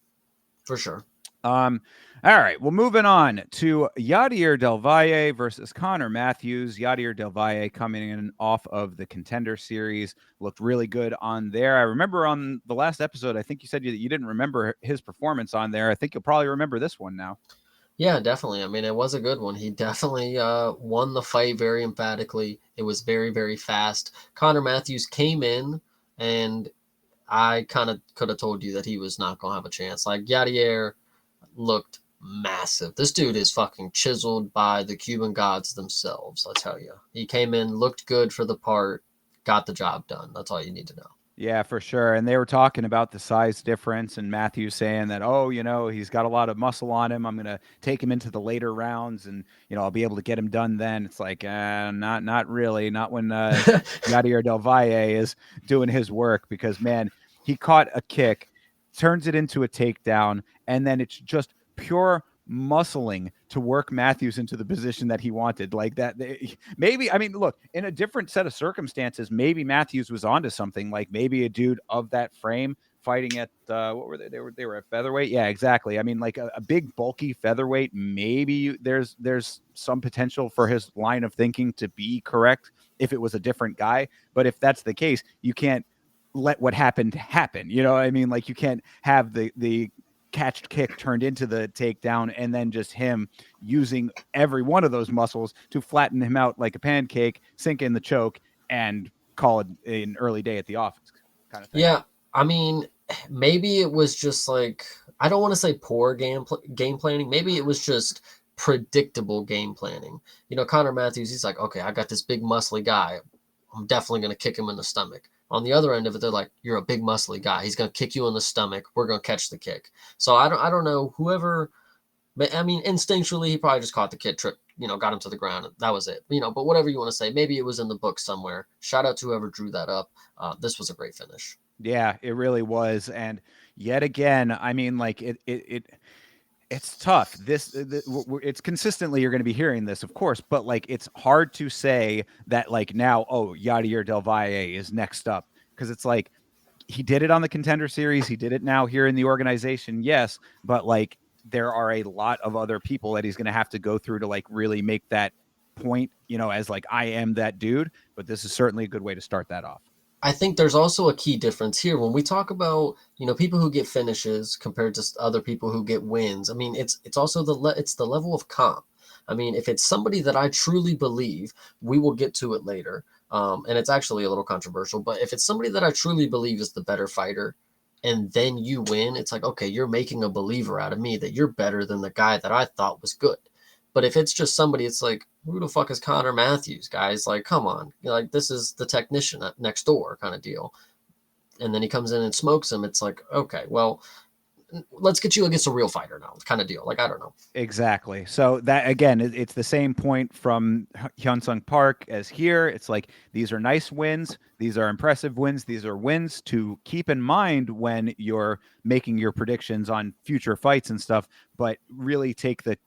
for sure. All right, well, moving on to Yadier Del Valle versus Connor Matthews. Yadier Del Valle coming in off of the Contender Series, looked really good on there. I remember on the last episode, I think you said you didn't remember his performance on there. I think you'll probably remember this one now. Yeah, definitely. I mean, it was a good one. He definitely won the fight very emphatically. It was very, very fast. Connor Matthews came in, and I kind of could have told you that he was not going to have a chance. Like, Yadier looked massive. This dude is fucking chiseled by the Cuban gods themselves, I tell you. He came in, looked good for the part, got the job done. That's all you need to know. Yeah, for sure. And they were talking about the size difference, and Matthews saying that, oh, he's got a lot of muscle on him. I'm going to take him into the later rounds, and I'll be able to get him done then. It's like, not really, not when Yadier Del Valle is doing his work, because man, he caught a kick, turns it into a takedown, and then it's just pure muscling to work Matthews into the position that he wanted. Like that, maybe, I mean, look, in a different set of circumstances, maybe Matthews was onto something. Like maybe a dude of that frame fighting at what were they? They were at featherweight. Yeah, exactly. I mean, like a big bulky featherweight. Maybe there's some potential for his line of thinking to be correct if it was a different guy. But if that's the case, you can't let what happened happen. You know what I mean? Like you can't have the catched kick turned into the takedown and then just him using every one of those muscles to flatten him out like a pancake, sink in the choke, and call it an early day at the office kind of thing. Yeah, I mean, maybe it was just like, I don't want to say poor game planning. Maybe it was just predictable game planning. Connor Matthews, he's like, okay, I got this big muscly guy. I'm definitely going to kick him in the stomach. On the other end of it, they're like, you're a big muscly guy. He's going to kick you in the stomach. We're going to catch the kick. So I don't know whoever, but I mean, instinctually, he probably just caught the kid, trip, got him to the ground. That was it. But whatever you want to say, maybe it was in the book somewhere. Shout out to whoever drew that up. This was a great finish. Yeah, it really was. And yet again, I mean, like it's tough. It's consistently you're going to be hearing this, of course, but like it's hard to say that like now, oh, Yadier Del Valle is next up, because it's like he did it on the Contender Series, he did it now here in the organization, yes, but like there are a lot of other people that he's going to have to go through to like really make that point, as like I am that dude. But this is certainly a good way to start that off. I think there's also a key difference here when we talk about people who get finishes compared to other people who get wins. I mean, it's also it's the level of comp. I mean, if it's somebody that I truly believe, we will get to it later, and it's actually a little controversial. But if it's somebody that I truly believe is the better fighter, and then you win, it's like, okay, you're making a believer out of me that you're better than the guy that I thought was good. But if it's just somebody, it's like, who the fuck is Connor Matthews, guys? Like, come on. Like, this is the technician next door kind of deal. And then he comes in and smokes him. It's like, okay, well, let's get you against a real fighter now kind of deal. Like, I don't know. Exactly. So that, again, it's the same point from Hyunsung Park as here. It's like, these are nice wins. These are impressive wins. These are wins to keep in mind when you're making your predictions on future fights and stuff, but really take the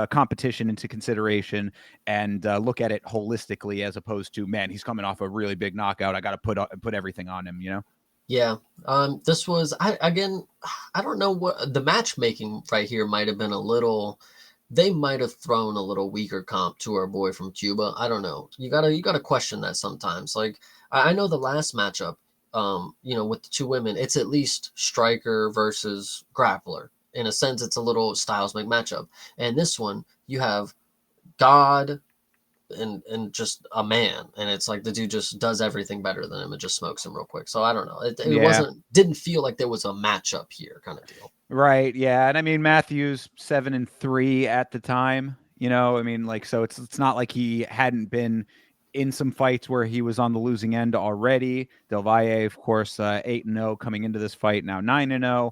competition into consideration and look at it holistically, as opposed to, man, he's coming off a really big knockout, I got to put everything on him. Yeah. This was, I don't know what the matchmaking right here might have been a little. They might have thrown a little weaker comp to our boy from Cuba. I don't know. You gotta question that sometimes. Like, I know the last matchup, with the two women, it's at least striker versus grappler. In a sense, it's a little styles make matchup. And this one, you have God and just a man, and it's like the dude just does everything better than him and just smokes him real quick. So I don't know. It Yeah. didn't feel like there was a matchup here, kind of deal. Right. Yeah. And I mean, Matthews 7-3 at the time. I mean, like, so it's not like he hadn't been in some fights where he was on the losing end already. Del Valle, of course, 8-0 coming into this fight, now 9-0.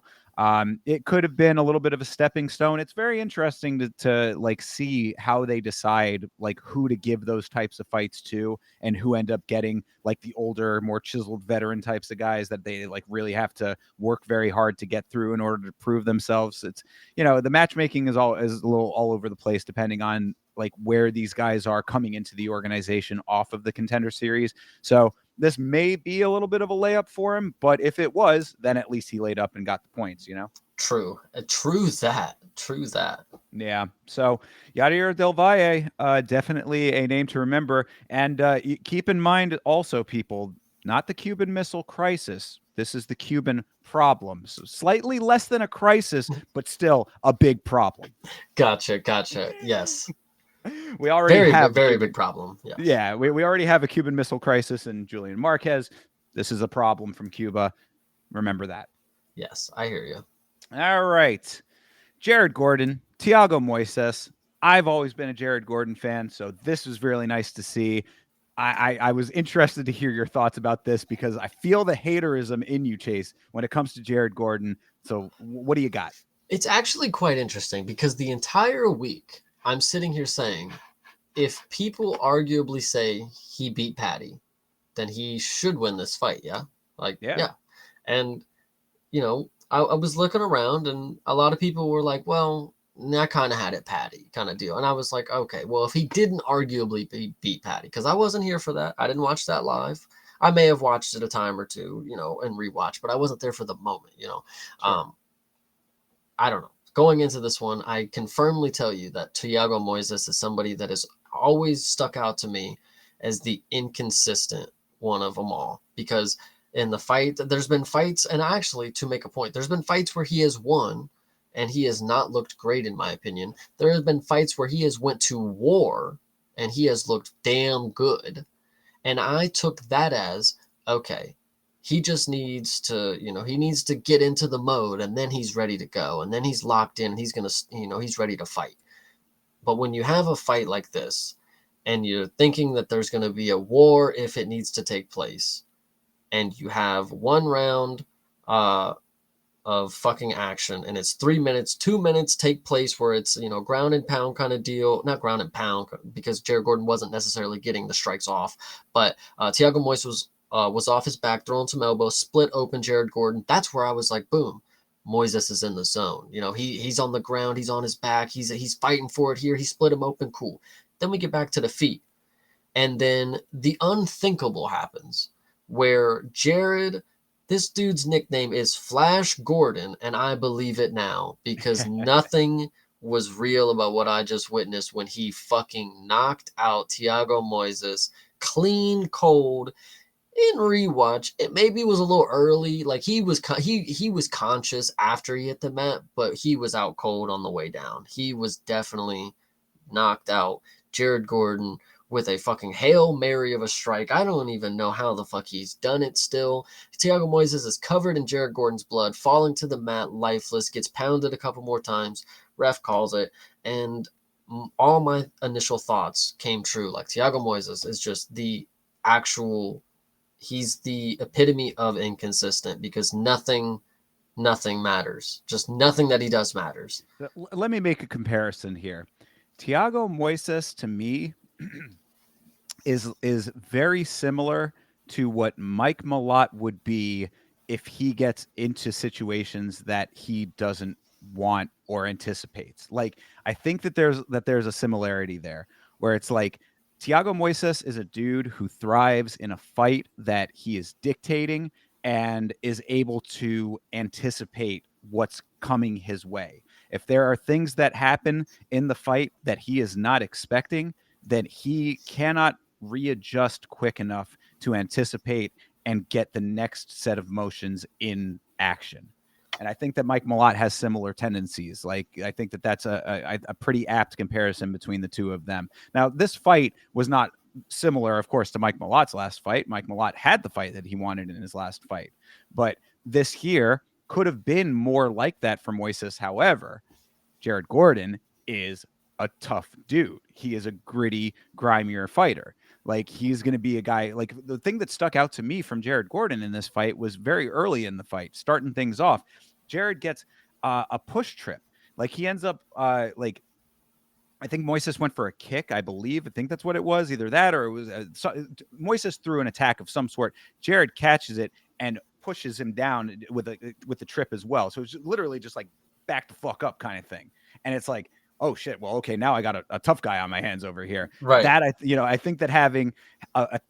It could have been a little bit of a stepping stone. It's very interesting to like see how they decide like who to give those types of fights to, and who end up getting like the older, more chiseled veteran types of guys that they like really have to work very hard to get through in order to prove themselves. It's, the matchmaking is a little all over the place depending on like where these guys are coming into the organization off of the Contender Series. So this may be a little bit of a layup for him, but if it was, then at least he laid up and got the points, True that. Yeah. So Yadier Del Valle, definitely a name to remember. And keep in mind also, people, not the Cuban Missile Crisis. This is the Cuban problem. So slightly less than a crisis, but still a big problem. Gotcha. Yes. We already have very big problem. Yes. Yeah, we already have a Cuban Missile Crisis in Julian Marquez. This is a problem from Cuba. Remember that. Yes, I hear you. All right. Jared Gordon, Thiago Moises. I've always been a Jared Gordon fan, so this was really nice to see. I was interested to hear your thoughts about this because I feel the haterism in you, Chase, when it comes to Jared Gordon. So what do you got? It's actually quite interesting because the entire week I'm sitting here saying, if people arguably say he beat Patty, then he should win this fight. Yeah. Like, yeah. And, I was looking around and a lot of people were like, well, I kind of had it Patty kind of deal. And I was like, okay, well, if he didn't arguably beat Patty, because I wasn't here for that. I didn't watch that live. I may have watched it a time or two, and rewatch, but I wasn't there for the moment, Sure. I don't know. Going into this one, I can firmly tell you that Thiago Moises is somebody that has always stuck out to me as the inconsistent one of them all. Because in the fight, there's been fights, and actually, to make a point, there's been fights where he has won, and he has not looked great, in my opinion. There have been fights where he has went to war, and he has looked damn good. And I took that as, okay, he just needs to, he needs to get into the mode and then he's ready to go. And then he's locked in and he's going to, he's ready to fight. But when you have a fight like this, and you're thinking that there's going to be a war if it needs to take place, and you have one round uh, of fucking action, and it's 3 minutes. 2 minutes take place where it's, you know, ground and pound kind of deal. Not ground and pound, because Jared Gordon wasn't necessarily getting the strikes off, but Thiago Moises was off his back, throwing some elbows, split open Jared Gordon. That's where I was like, boom. Moises is in the zone. You know, he's on the ground, he's on his back, he's fighting for it here. He split him open, cool. Then we get back to the feet. And then the unthinkable happens where Jared, this dude's nickname is Flash Gordon, and I believe it now because nothing was real about what I just witnessed when he fucking knocked out Thiago Moises clean cold in rewatch. It maybe was a little early. Like he was conscious after he hit the mat, but he was out cold on the way down. He was definitely knocked out. Jared Gordon with a fucking Hail Mary of a strike. I don't even know how the fuck he's done it still. Thiago Moises is covered in Jared Gordon's blood, falling to the mat lifeless, gets pounded a couple more times. Ref calls it, and all my initial thoughts came true. Like Thiago Moises is just the actual, he's the epitome of inconsistent because nothing matters. Just nothing that he does matters. Let me make a comparison here. Thiago Moises to me is very similar to what Mike Malott would be if he gets into situations that he doesn't want or anticipates. Like I think that there's a similarity there where it's like Thiago Moises is a dude who thrives in a fight that he is dictating and is able to anticipate what's coming his way. If there are things that happen in the fight that he is not expecting, then he cannot readjust quick enough to anticipate and get the next set of motions in action. And I think that Mike Malott has similar tendencies. Like I think that that's a pretty apt comparison between the two of them. Now, this fight was not similar, of course, to Mike Malott's last fight. Mike Malott had the fight that he wanted in his last fight, but this here could have been more like that for Moises. However, Jared Gordon is a tough dude. He is a gritty, grimier fighter. Like he's going to be a guy. Like the thing that stuck out to me from Jared Gordon in this fight was very early in the fight, starting things off. Jared gets a push trip. Like he ends up like I think Moises went for a kick, I believe. I think that's what it was. Either that or it was Moises threw an attack of some sort. Jared catches it and pushes him down with the trip as well. So it's literally just like back the fuck up kind of thing. And it's like, oh shit, well, okay, now I got a tough guy on my hands over here. Right. That I think that having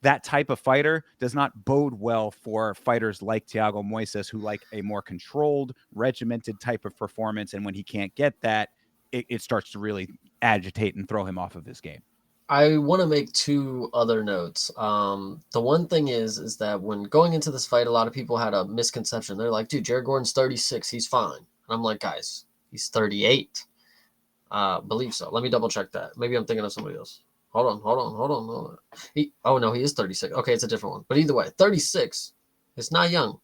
that type of fighter does not bode well for fighters like Thiago Moises, who like a more controlled, regimented type of performance. And when he can't get that, it starts to really agitate and throw him off of his game. I want to make two other notes. The one thing is that when going into this fight, a lot of people had a misconception. They're like, dude, Jared Gordon's 36, he's fine. And I'm like, guys, he's 38. Believe so. Let me double check that. Maybe I'm thinking of somebody else. Hold on. Oh no, he is 36. Okay, it's a different one. But either way, 36. It's not young.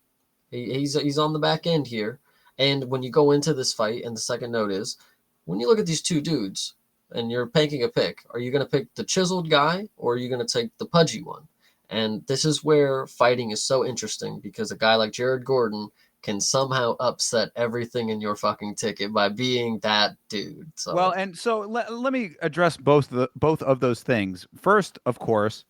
He's on the back end here. And when you go into this fight, and the second note is, when you look at these two dudes, and you're making a pick, are you going to pick the chiseled guy or are you going to take the pudgy one? And this is where fighting is so interesting because a guy like Jared Gordon can somehow upset everything in your fucking ticket by being that dude. So Well, and so let me address both of those things. First, of course,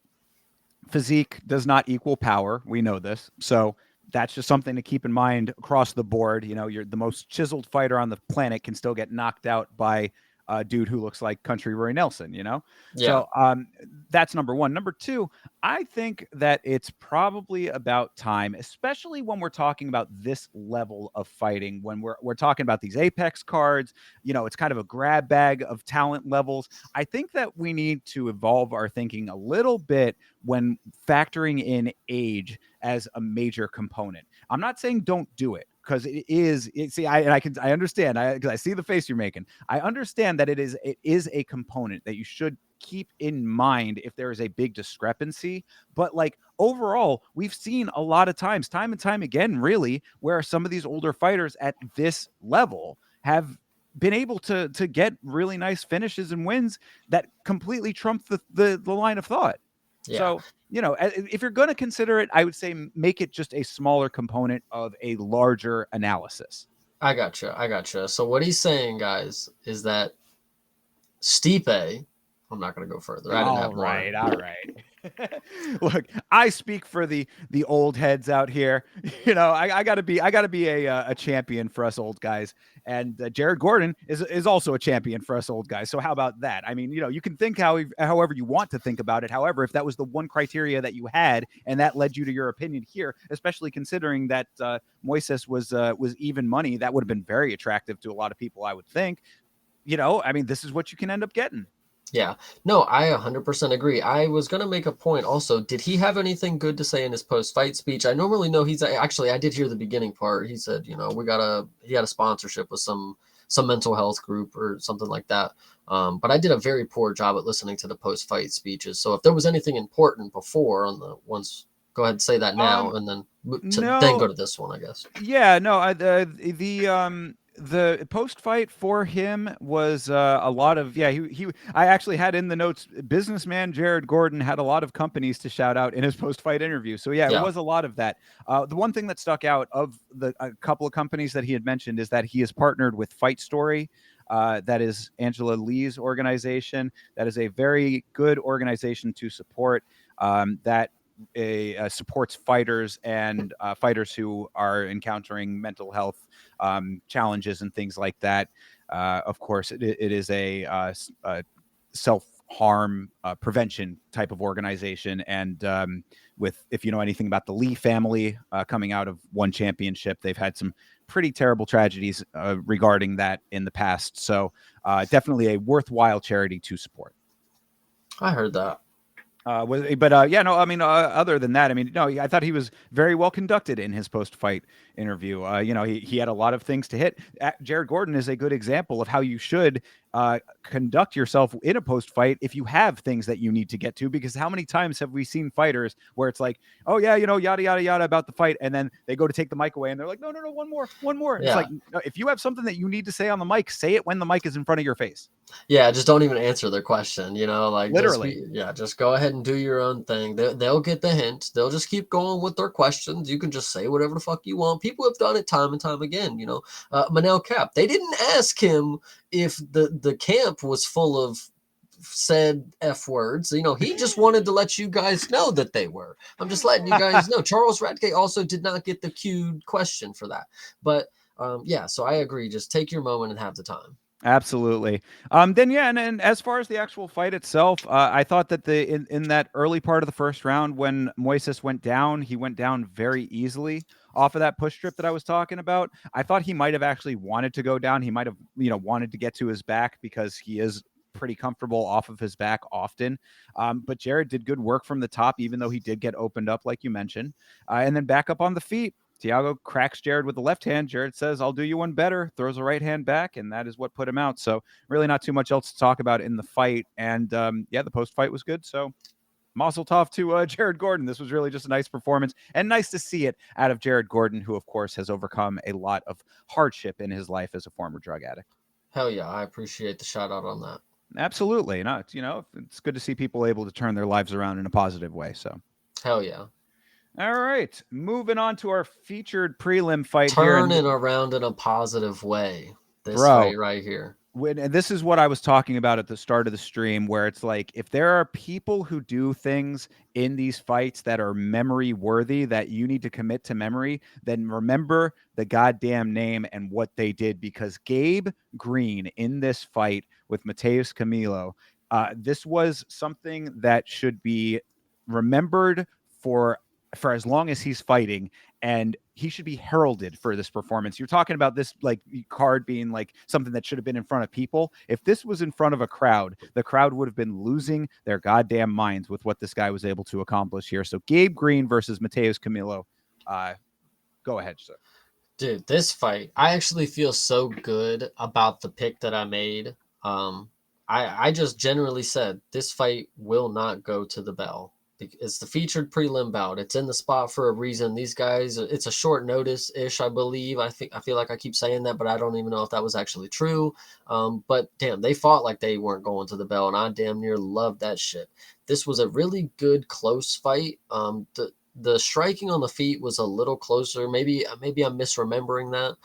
physique does not equal power. We know this. So that's just something to keep in mind across the board. You know, you're the most chiseled fighter on the planet can still get knocked out by a dude who looks like Country Roy Nelson, you know? yeah, So that's number one. Number two, I think that it's probably about time, especially when we're talking about this level of fighting, when we're talking about these Apex cards, you know, it's kind of a grab bag of talent levels. I think that we need to evolve our thinking a little bit when factoring in age as a major component. I'm not saying don't do it, because I understand. I see the face you're making. I understand that it is a component that you should keep in mind if there is a big discrepancy. But like overall, we've seen a lot of times, time and time again, really, where some of these older fighters at this level have been able to get really nice finishes and wins that completely trump the line of thought. Yeah, So, if you're going to consider it, I would say make it just a smaller component of a larger analysis. I gotcha. I gotcha. So what he's saying, guys, is that Stipe. I'm not going to go further. I didn't have All more. right, all right. Look, I speak for the old heads out here. I gotta be a champion for us old guys, and Jared Gordon is also a champion for us old guys. So how about that? I mean, you can think however you want to think about it. However, if that was the one criteria that you had, and that led you to your opinion here, especially considering that Moises was even money, that would have been very attractive to a lot of people, I would think. I mean, this is what you can end up getting. Yeah. No, I 100% agree. I was going to make a point also. Did he have anything good to say in his post-fight speech? I normally know he's actually, I did hear the beginning part. He said, he had a sponsorship with some mental health group or something like that. But I did a very poor job at listening to the post-fight speeches. So if there was anything important before on the ones, go ahead and say that now, and then then No, go to this one, I guess. yeah, no, the post fight for him was a lot of, yeah, he I actually had in the notes, businessman Jared Gordon had a lot of companies to shout out in his post fight interview. So yeah, it Yeah. was a lot of that. The one thing that stuck out of a couple of companies that he had mentioned is that he has partnered with Fight Story. That is Angela Lee's organization. That is a very good organization to support. That supports fighters and fighters who are encountering mental health challenges and things like that. Of course, it is a self harm prevention type of organization. And if you know anything about the Lee family coming out of one championship, they've had some pretty terrible tragedies regarding that in the past. So definitely a worthwhile charity to support. I heard that. Yeah, no, I mean, other than that, I mean, no, I thought he was very well conducted in his post-fight interview. He had a lot of things to hit. Jared Gordon is a good example of how you should conduct yourself in a post-fight if you have things that you need to get to. Because how many times have we seen fighters where it's like, oh yeah, yada yada yada about the fight, and then they go to take the mic away, and they're like, no, no, no, one more, one more. It's Yeah. like, if you have something that you need to say on the mic, say it when the mic is in front of your face. Yeah, just don't even answer their question, like Literally. just go ahead and do your own thing. They'll get the hint. They'll just keep going with their questions. You can just say whatever the fuck you want. People have done it time and time again, Manel Cap, they didn't ask him if the camp was full of said F words. He just wanted to let you guys know that they were. I'm just letting you guys know. Charles Radke also did not get the cued question for that. But yeah, so I agree. Just take your moment and have the time. Absolutely. Then yeah, and as far as the actual fight itself, I thought that in that early part of the first round when Moises went down, he went down very easily off of that push trip that I was talking about. I thought he might have actually wanted to go down. He might have, wanted to get to his back because he is pretty comfortable off of his back often. But Jared did good work from the top, even though he did get opened up, like you mentioned, and then back up on the feet. Thiago cracks Jared with the left hand. Jared says, I'll do you one better, throws a right hand back, and that is what put him out. So, really, not too much else to talk about in the fight. And yeah, the post fight was good. So, mazel tov to Jared Gordon. This was really just a nice performance and nice to see it out of Jared Gordon, who, of course, has overcome a lot of hardship in his life as a former drug addict. Hell yeah, I appreciate the shout out on that. Absolutely. No, it's good to see people able to turn their lives around in a positive way. So, Hell yeah. all right, moving on to our featured prelim fight here. Turn And it around in a positive way. This bro, fight right here. and this is what I was talking about at the start of the stream, where it's like, if there are people who do things in these fights that are memory worthy, that you need to commit to memory, then remember the goddamn name and what they did. Because Gabe Green in this fight with Mateus Camilo, this was something that should be remembered for as long as he's fighting, and he should be heralded for this performance. You're talking about this like card being like something that should have been in front of people. If this was in front of a crowd, the crowd would have been losing their goddamn minds with what this guy was able to accomplish here. So Gabe Green versus Mateus Camilo. Go ahead, sir. Dude, this fight, I actually feel so good about the pick that I made. I just generally said this fight will not go to the bell It's the featured prelim bout. It's in the spot for a reason. These guys, it's a short notice ish, I believe. I feel like I keep saying that, but I don't even know if that was actually true. But damn, they fought like they weren't going to the bell, and I damn near loved that shit. This was a really good close fight. The striking on the feet was a little closer. Maybe I'm misremembering that.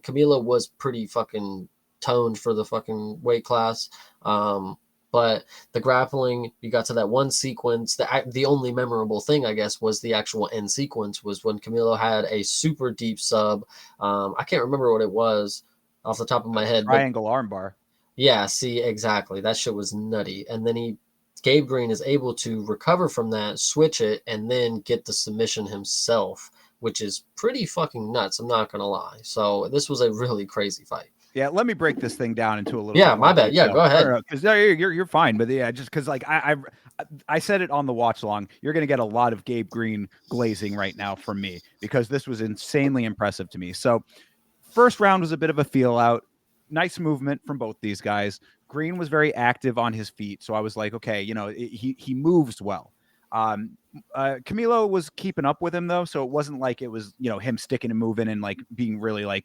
Camilo was pretty fucking toned for the fucking weight class. But the grappling, you got to that one sequence. The only memorable thing, I guess, was the actual end sequence. Was when Camilo had a super deep sub. I can't remember what it was off the top of my head, but Triangle armbar. yeah, see, exactly. That shit was nutty. And then Gabe Green is able to recover from that, switch it, and then get the submission himself, which is pretty fucking nuts. I'm not gonna lie. So this was a really crazy fight. Yeah, let me break this thing down into a little Yeah, bit more my bad. Yeah, detail. go ahead. Because you're fine, but yeah, just because like I said it on the watch long, you're gonna get a lot of Gabe Green glazing right now from me because this was insanely impressive to me. So first round was a bit of a feel out. Nice movement from both these guys. Green was very active on his feet, so I was like, okay, he moves well. Camilo was keeping up with him though, so it wasn't like it was him sticking and moving and like being really like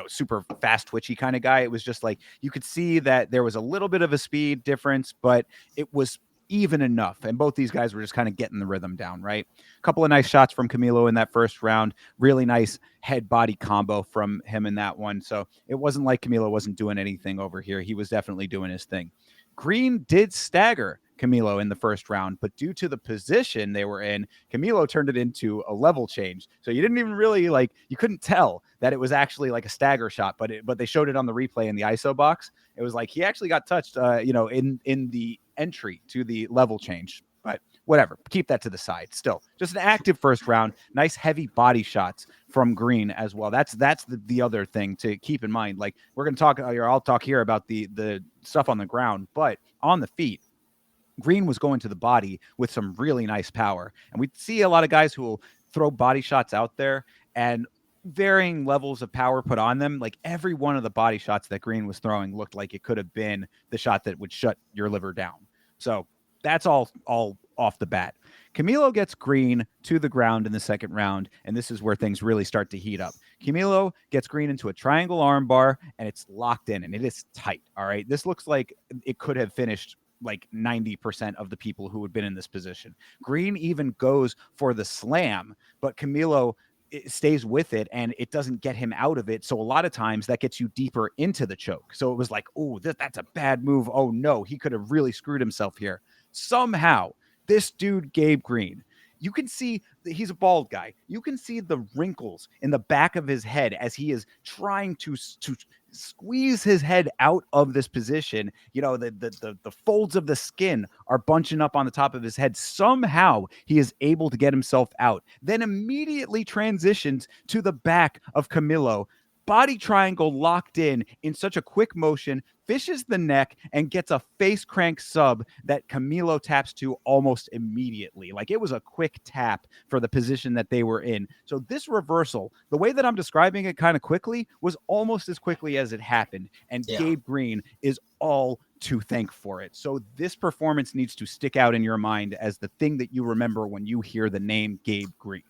super fast twitchy kind of guy. It was just like you could see that there was a little bit of a speed difference, but it was even enough. And both these guys were just kind of getting the rhythm down, right? A couple of nice shots from Camilo in that first round. Really nice head body combo from him in that one. So it wasn't like Camilo wasn't doing anything over here. He was definitely doing his thing. Green did stagger Camilo in the first round, but due to the position they were in, Camilo turned it into a level change. So you didn't even really you couldn't tell that it was actually like a stagger shot, but they showed it on the replay in the ISO box. It was like he actually got touched, in the entry to the level change. But whatever, keep that to the side. Still, just an active first round. Nice heavy body shots from Green as well. That's the other thing to keep in mind. Like we're gonna talk, or I'll talk here about the stuff on the ground, but on the feet, Green was going to the body with some really nice power. And we see a lot of guys who will throw body shots out there and varying levels of power put on them. Like every one of the body shots that Green was throwing looked like it could have been the shot that would shut your liver down. So that's all off the bat. Camilo gets Green to the ground in the second round, and this is where things really start to heat up. Camilo gets Green into a triangle armbar, and it's locked in, and it is tight. All right, this looks like it could have finished like 90% of the people who had been in this position. Green even goes for the slam, but Camilo stays with it and it doesn't get him out of it. So a lot of times that gets you deeper into the choke. So it was like, oh, that's a bad move. Oh no, he could have really screwed himself here. Somehow, this dude, Gabe Green, you can see he's a bald guy. You can see the wrinkles in the back of his head as he is trying to squeeze his head out of this position. The folds of the skin are bunching up on the top of his head. Somehow he is able to get himself out, then immediately transitions to the back of Camilo. Body triangle locked in such a quick motion, fishes the neck, and gets a face crank sub that Camilo taps to almost immediately. Like it was a quick tap for the position that they were in. So this reversal, the way that I'm describing it kind of quickly, was almost as quickly as it happened. And Yeah. Gabe Green is all to thank for it. So this performance needs to stick out in your mind as the thing that you remember when you hear the name Gabe Green.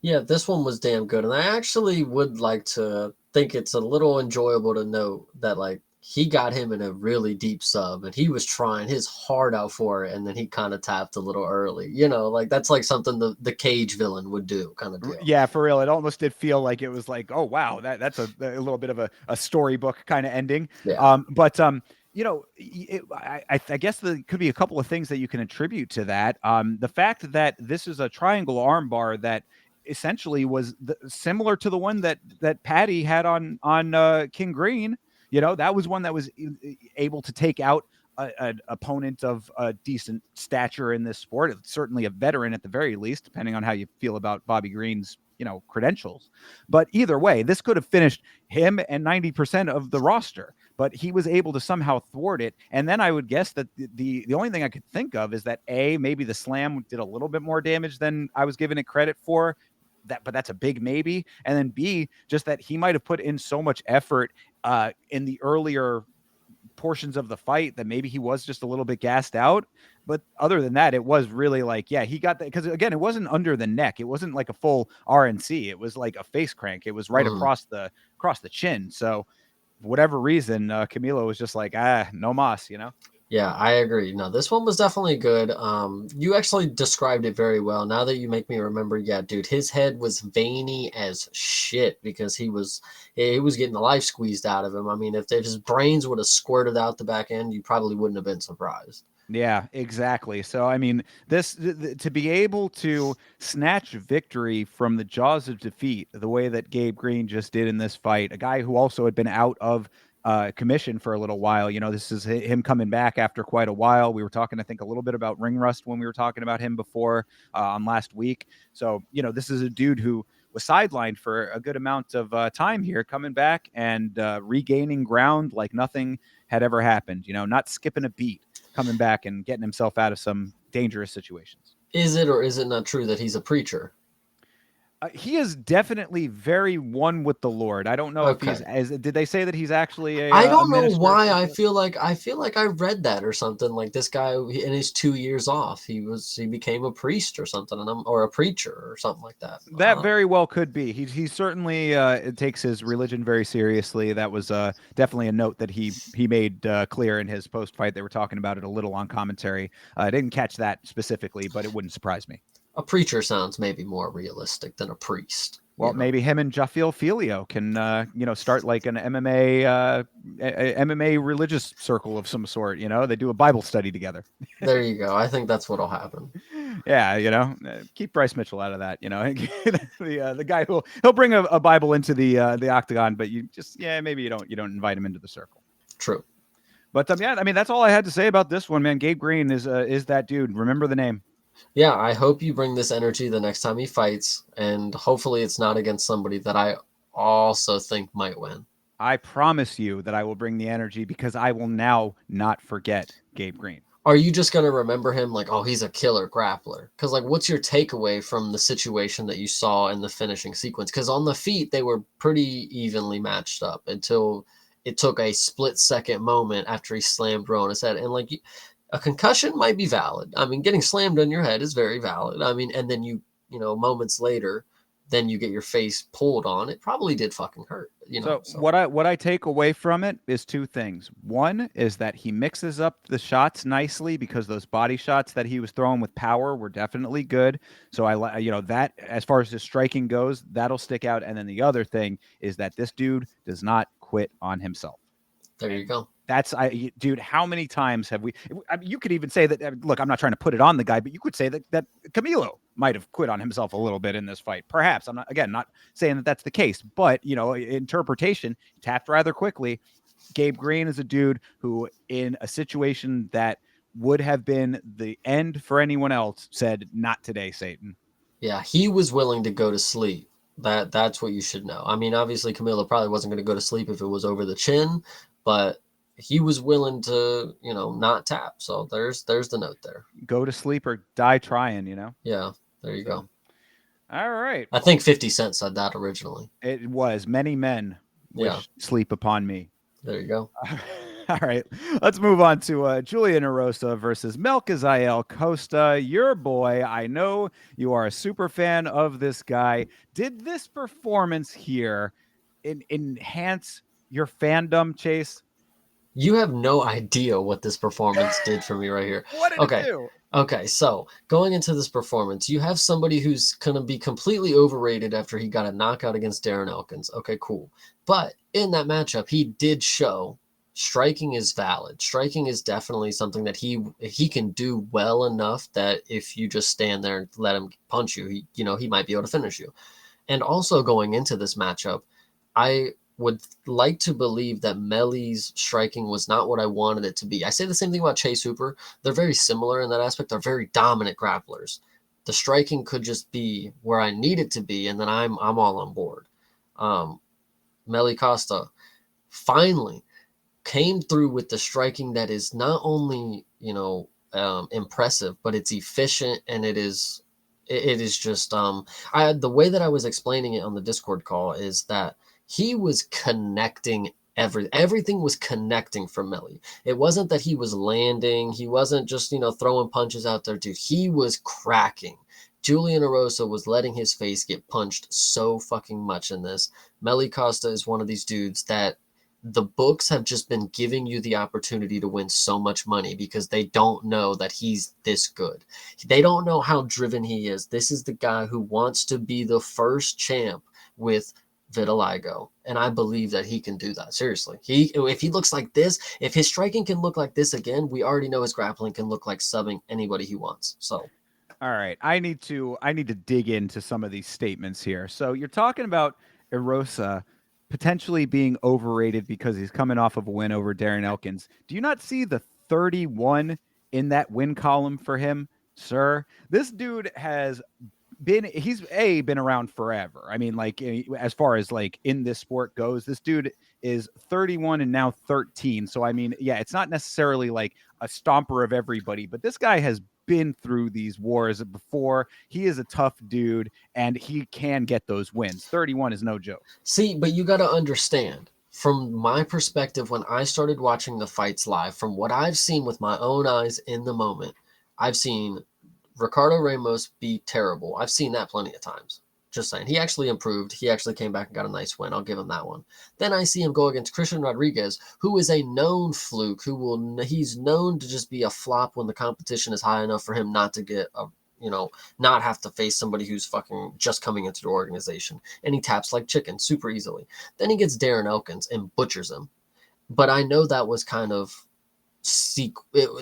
Yeah, this one was damn good. And I actually would like to think it's a little enjoyable to note that like he got him in a really deep sub and he was trying his heart out for it and then he kind of tapped a little early. Like that's like something the Cage villain would do kind of deal. Yeah, for real. It almost did feel like it was like, oh wow, that's a little bit of a storybook kind of ending. Yeah. I guess there could be a couple of things that you can attribute to that. The fact that this is a triangle armbar that essentially was similar to the one that Patty had on King Green. That was one that was able to take out an opponent of a decent stature in this sport. It's certainly a veteran at the very least, depending on how you feel about Bobby Green's credentials. But either way, this could have finished him and 90% of the roster, but he was able to somehow thwart it. And then I would guess that the only thing I could think of is that maybe the slam did a little bit more damage than I was giving it credit for. But that's a big maybe. And then B, just that he might have put in so much effort in the earlier portions of the fight that maybe he was just a little bit gassed out. But other than that, it was really like, yeah, he got that because again, it wasn't under the neck. It wasn't like a full RNC. It was like a face crank. It was right Mhm. across the chin. So for whatever reason, Camilo was just like, no mas, Yeah, I agree. No, this one was definitely good. You actually described it very well. Now that you make me remember, yeah, dude, his head was veiny as shit because he was getting the life squeezed out of him. I mean, if his brains would have squirted out the back end, you probably wouldn't have been surprised. Yeah, exactly. So, I mean, to be able to snatch victory from the jaws of defeat, the way that Gabe Green just did in this fight, a guy who also had been out of commission for a little while. This is him coming back after quite a while. We were talking, I think, a little bit about ring rust when we were talking about him before on last week. So, this is a dude who was sidelined for a good amount of time here, coming back and regaining ground like nothing had ever happened. Not skipping a beat, coming back and getting himself out of some dangerous situations. Is it or is it not true that he's a preacher? He is definitely very one with the Lord. I don't know if Okay. did they say that he's actually I a don't know minister of why some I sort? feel like I read that or something like this guy in his 2 years off he became a priest or something or a preacher or something like that. That very well could be. He certainly takes his religion very seriously. That was definitely a note that he made clear in his post fight. They were talking about it a little on commentary. I didn't catch that specifically, but it wouldn't surprise me. A preacher sounds maybe more realistic than a priest, Well, you know. maybe him and Jafil Filio can, start like an MMA religious circle of some sort. They do a Bible study together. There you go. I think that's what'll happen. Yeah, keep Bryce Mitchell out of that. The guy who he'll bring a Bible into the octagon, but maybe you don't invite him into the circle. True. But yeah, I mean that's all I had to say about this one, man. Gabe Green is that dude. Remember the name. Yeah, I hope you bring this energy the next time he fights, and hopefully it's not against somebody that I also think might win. I promise you that I will bring the energy because I will now not forget Gabe Green. Are you just going to remember him like, oh, he's a killer grappler? Because, like, what's your takeaway from the situation that you saw in the finishing sequence? Because on the feet, they were pretty evenly matched up until it took a split-second moment after he slammed Rona's head. And, like, a concussion might be valid. I mean, getting slammed on your head is very valid. I mean, and then moments later, then you get your face pulled on. It probably did fucking hurt, So So, what I take away from it is two things. One is that he mixes up the shots nicely because those body shots that he was throwing with power were definitely good. So that as far as his striking goes, that'll stick out. And then the other thing is that this dude does not quit on himself. there you go. Dude, how many times have we? I mean, you could even say that. Look, I'm not trying to put it on the guy, but you could say that Camilo might have quit on himself a little bit in this fight. Perhaps I'm not saying that that's the case, but interpretation tapped rather quickly. Gabe Green is a dude who, in a situation that would have been the end for anyone else, said, "Not today, Satan." Yeah, he was willing to go to sleep. That's what you should know. I mean, obviously Camilo probably wasn't going to go to sleep if it was over the chin, but he was willing to, not tap. So there's the note there. Go to sleep or die trying. Yeah, there you So, go. all right. I think 50 Cent said that originally. It was many men Yeah, wish sleep upon me. there you go. All right, let's move on to Julian Erosa versus Melchizael Costa. Your boy, I know you are a super fan of this guy. Did this performance here enhance your fandom, Chase? You have no idea what this performance did for me right here. What did it Okay. do? Okay, so going into this performance, you have somebody who's going to be completely overrated after he got a knockout against Darren Elkins. Okay, cool. But in that matchup, he did show striking is valid. Striking is definitely something that he can do well enough that if you just stand there and let him punch you, he might be able to finish you. And also going into this matchup, I would like to believe that Melly's striking was not what I wanted it to be. I say the same thing about Chase Hooper. They're very similar in that aspect. They're very dominant grapplers. The striking could just be where I need it to be, and then I'm all on board. Melly Costa finally came through with the striking that is not only impressive, but it's efficient and it is just the way that I was explaining it on the Discord call is that he was connecting Everything was connecting for Melly. It wasn't that he was landing. He wasn't just, throwing punches out there, dude. He was cracking. Julian Erosa was letting his face get punched so fucking much in this. Melly Costa is one of these dudes that the books have just been giving you the opportunity to win so much money because they don't know that he's this good. They don't know how driven he is. This is the guy who wants to be the first champ with vitiligo, and I believe that he can do that. Seriously, if he looks like this, if his striking can look like this again, we already know his grappling can look like subbing anybody he wants. So All right, I need to dig into some of these statements here. So you're talking about Erosa potentially being overrated because he's coming off of a win over Darren Elkins. Do you not see the 31 in that win column for him, sir? This dude has been around forever. I mean, like as far as like in this sport goes, this dude is 31 and now 13. So I mean, yeah, it's not necessarily like a stomper of everybody, but this guy has been through these wars before. He is a tough dude and he can get those wins. 31 is no joke. see, but you got to understand. From my perspective, when I started watching the fights live, from what I've seen with my own eyes in the moment, I've seen Ricardo Ramos be terrible. I've seen that plenty of times. Just saying. He actually improved. He actually came back and got a nice win. I'll give him that one. Then I see him go against Christian Rodriguez, who is a known fluke, he's known to just be a flop when the competition is high enough for him not to get not have to face somebody who's fucking just coming into the organization. And he taps like chicken super easily. Then he gets Darren Elkins and butchers him. But I know that was kind of the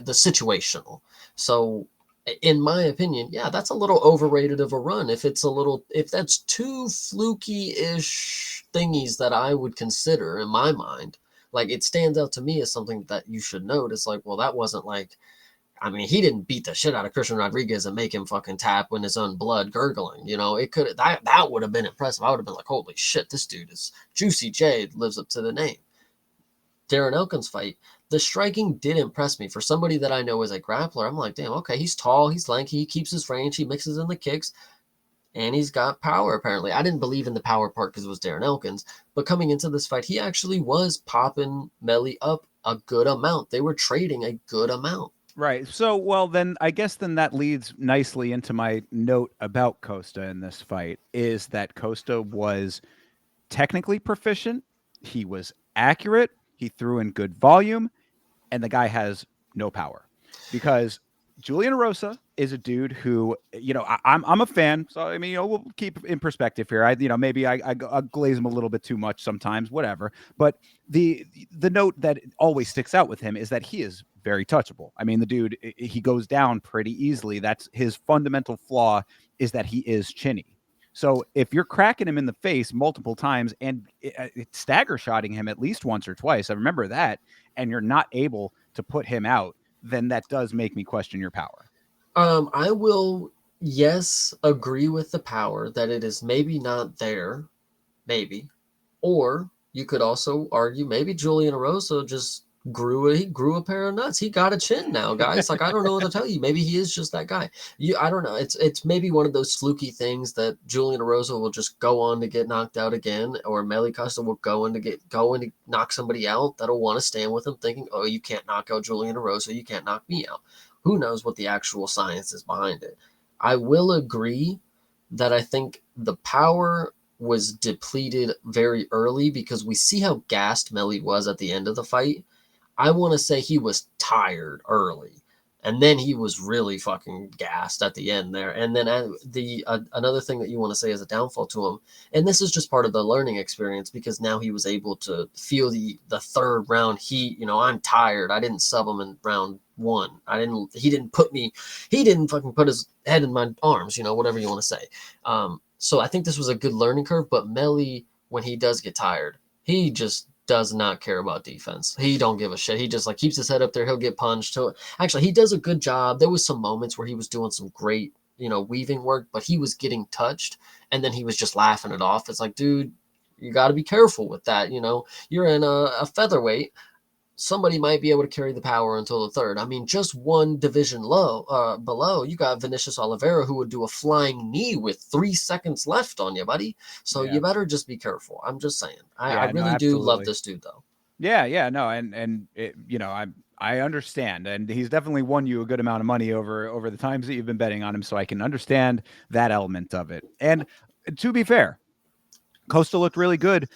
situational. So in my opinion, yeah, that's a little overrated of a run. If that's two fluky-ish thingies that I would consider in my mind, like it stands out to me as something that you should note. It's like, well, that wasn't like, I mean, he didn't beat the shit out of Christian Rodriguez and make him fucking tap when his own blood gurgling. It could that would have been impressive. I would have been like, holy shit, this dude is Juicy J, lives up to the name. Darren Elkins fight, the striking did impress me. For somebody that I know as a grappler, I'm like, damn, okay, he's tall, he's lanky, he keeps his range, he mixes in the kicks, and he's got power, apparently. I didn't believe in the power part because it was Darren Elkins, but coming into this fight, he actually was popping Melly up a good amount. They were trading a good amount. Right. So, well, then I guess then that leads nicely into my note about Costa in this fight is that Costa was technically proficient. He was accurate. He threw in good volume, and the guy has no power because Julian Erosa is a dude who, I'm a fan. So I mean, we'll keep in perspective here. Maybe I glaze him a little bit too much sometimes, whatever. But the note that always sticks out with him is that he is very touchable. I mean, the dude, he goes down pretty easily. That's his fundamental flaw, is that he is chinny. So if you're cracking him in the face multiple times and stagger shotting him at least once or twice, I remember that, and you're not able to put him out, then that does make me question your power. I will, yes, agree with the power that it is maybe not there, maybe, or you could also argue maybe Julian Erosa just he grew a pair of nuts. He got a chin now, guys. Like, I don't know what to tell you. Maybe he is just that guy. I don't know. It's maybe one of those fluky things that Julian Erosa will just go on to get knocked out again, or Melly Costa will go in to knock somebody out that'll want to stand with him, thinking, oh, you can't knock out Julian Erosa, you can't knock me out. Who knows what the actual science is behind it? I will agree that I think the power was depleted very early because we see how gassed Melly was at the end of the fight. I want to say he was tired early, and then he was really fucking gassed at the end there. And then another thing that you want to say is a downfall to him, and this is just part of the learning experience because now he was able to feel the third round heat. I'm tired. I didn't sub him in round one. He didn't fucking put his head in my arms. Whatever you want to say. So I think this was a good learning curve. But Melly, when he does get tired, he just does not care about defense. He don't give a shit. He just like keeps his head up there. He'll get punched. Actually, he does a good job. There was some moments where he was doing some great, weaving work, but he was getting touched and then he was just laughing it off. It's like, dude, you got to be careful with that. You're in a featherweight. Somebody might be able to carry the power until the third. I mean, just one division below, you got Vinicius Oliveira, who would do a flying knee with 3 seconds left on you, buddy. So Yeah. you better just be careful. I'm just saying. I No, really do love absolutely. this dude, though. Yeah, no, and it, I understand, and he's definitely won you a good amount of money over the times that you've been betting on him, so I can understand that element of it. And to be fair, Costa looked really good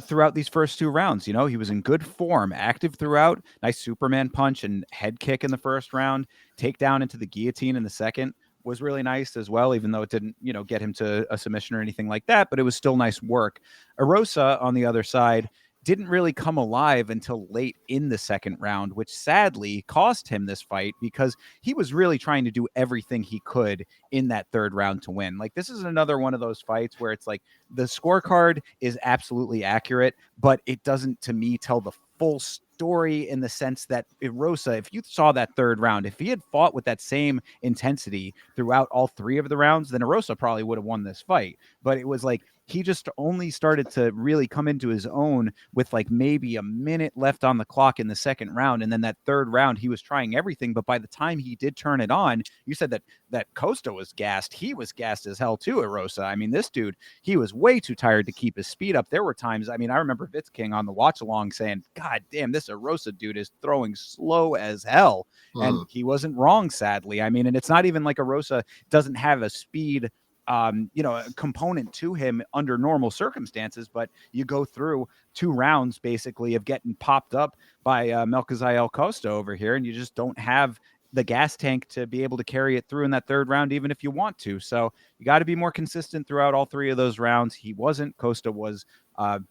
throughout these first two rounds. He was in good form, active throughout. Nice Superman punch and head kick in the first round. Takedown into the guillotine in the second was really nice as well, even though it didn't, get him to a submission or anything like that. But it was still nice work. Arosa on the other side didn't really come alive until late in the second round, which sadly cost him this fight because he was really trying to do everything he could in that third round to win. Like, this is another one of those fights where it's like the scorecard is absolutely accurate, but it doesn't, to me, tell the full story in the sense that Rosa, if you saw that third round, if he had fought with that same intensity throughout all three of the rounds, then Rosa probably would have won this fight. But it was like he just only started to really come into his own with like maybe a minute left on the clock in the second round. And then that third round, he was trying everything. But by the time he did turn it on, you said that Costa was gassed. He was gassed as hell too, Erosa. I mean, this dude, he was way too tired to keep his speed up. There were times, I mean, I remember Vitz King on the watch along saying, God damn, this Erosa dude is throwing slow as hell. And he wasn't wrong, sadly. I mean, and it's not even like Erosa doesn't have a speed a component to him under normal circumstances, but you go through two rounds basically of getting popped up by Melchizael Costa over here, and you just don't have the gas tank to be able to carry it through in that third round, even if you want to. So you got to be more consistent throughout all three of those rounds. He wasn't. Costa was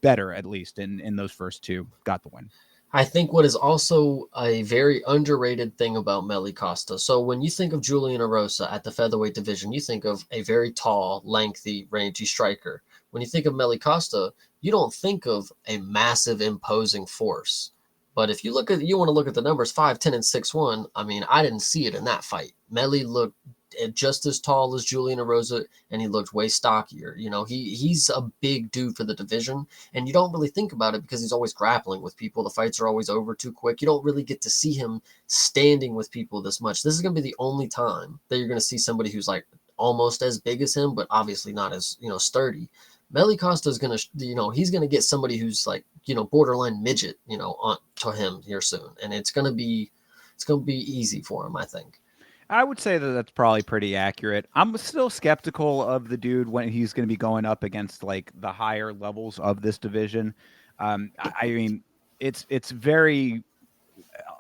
better, at least in those first two. Got the win. I think what is also a very underrated thing about Meli Costa. So when you think of Julian Erosa at the featherweight division, you think of a very tall, lengthy, rangy striker. When you think of Meli Costa, you don't think of a massive, imposing force. But if you want to look at the numbers 5'10" and 6'1", I mean, I didn't see it in that fight. Meli looked just as tall as Julian Erosa, and he looked way stockier. He's a big dude for the division, and you don't really think about it because he's always grappling with people. The fights are always over too quick. You don't really get to see him standing with people this much. This is going to be the only time that you're going to see somebody who's like almost as big as him, but obviously not as, sturdy. Meli Costa is going to, he's going to get somebody who's like, borderline midget, on to him here soon. And it's going to be easy for him, I think. I would say that that's probably pretty accurate. I'm still skeptical of the dude when he's going to be going up against like the higher levels of this division. I mean, it's very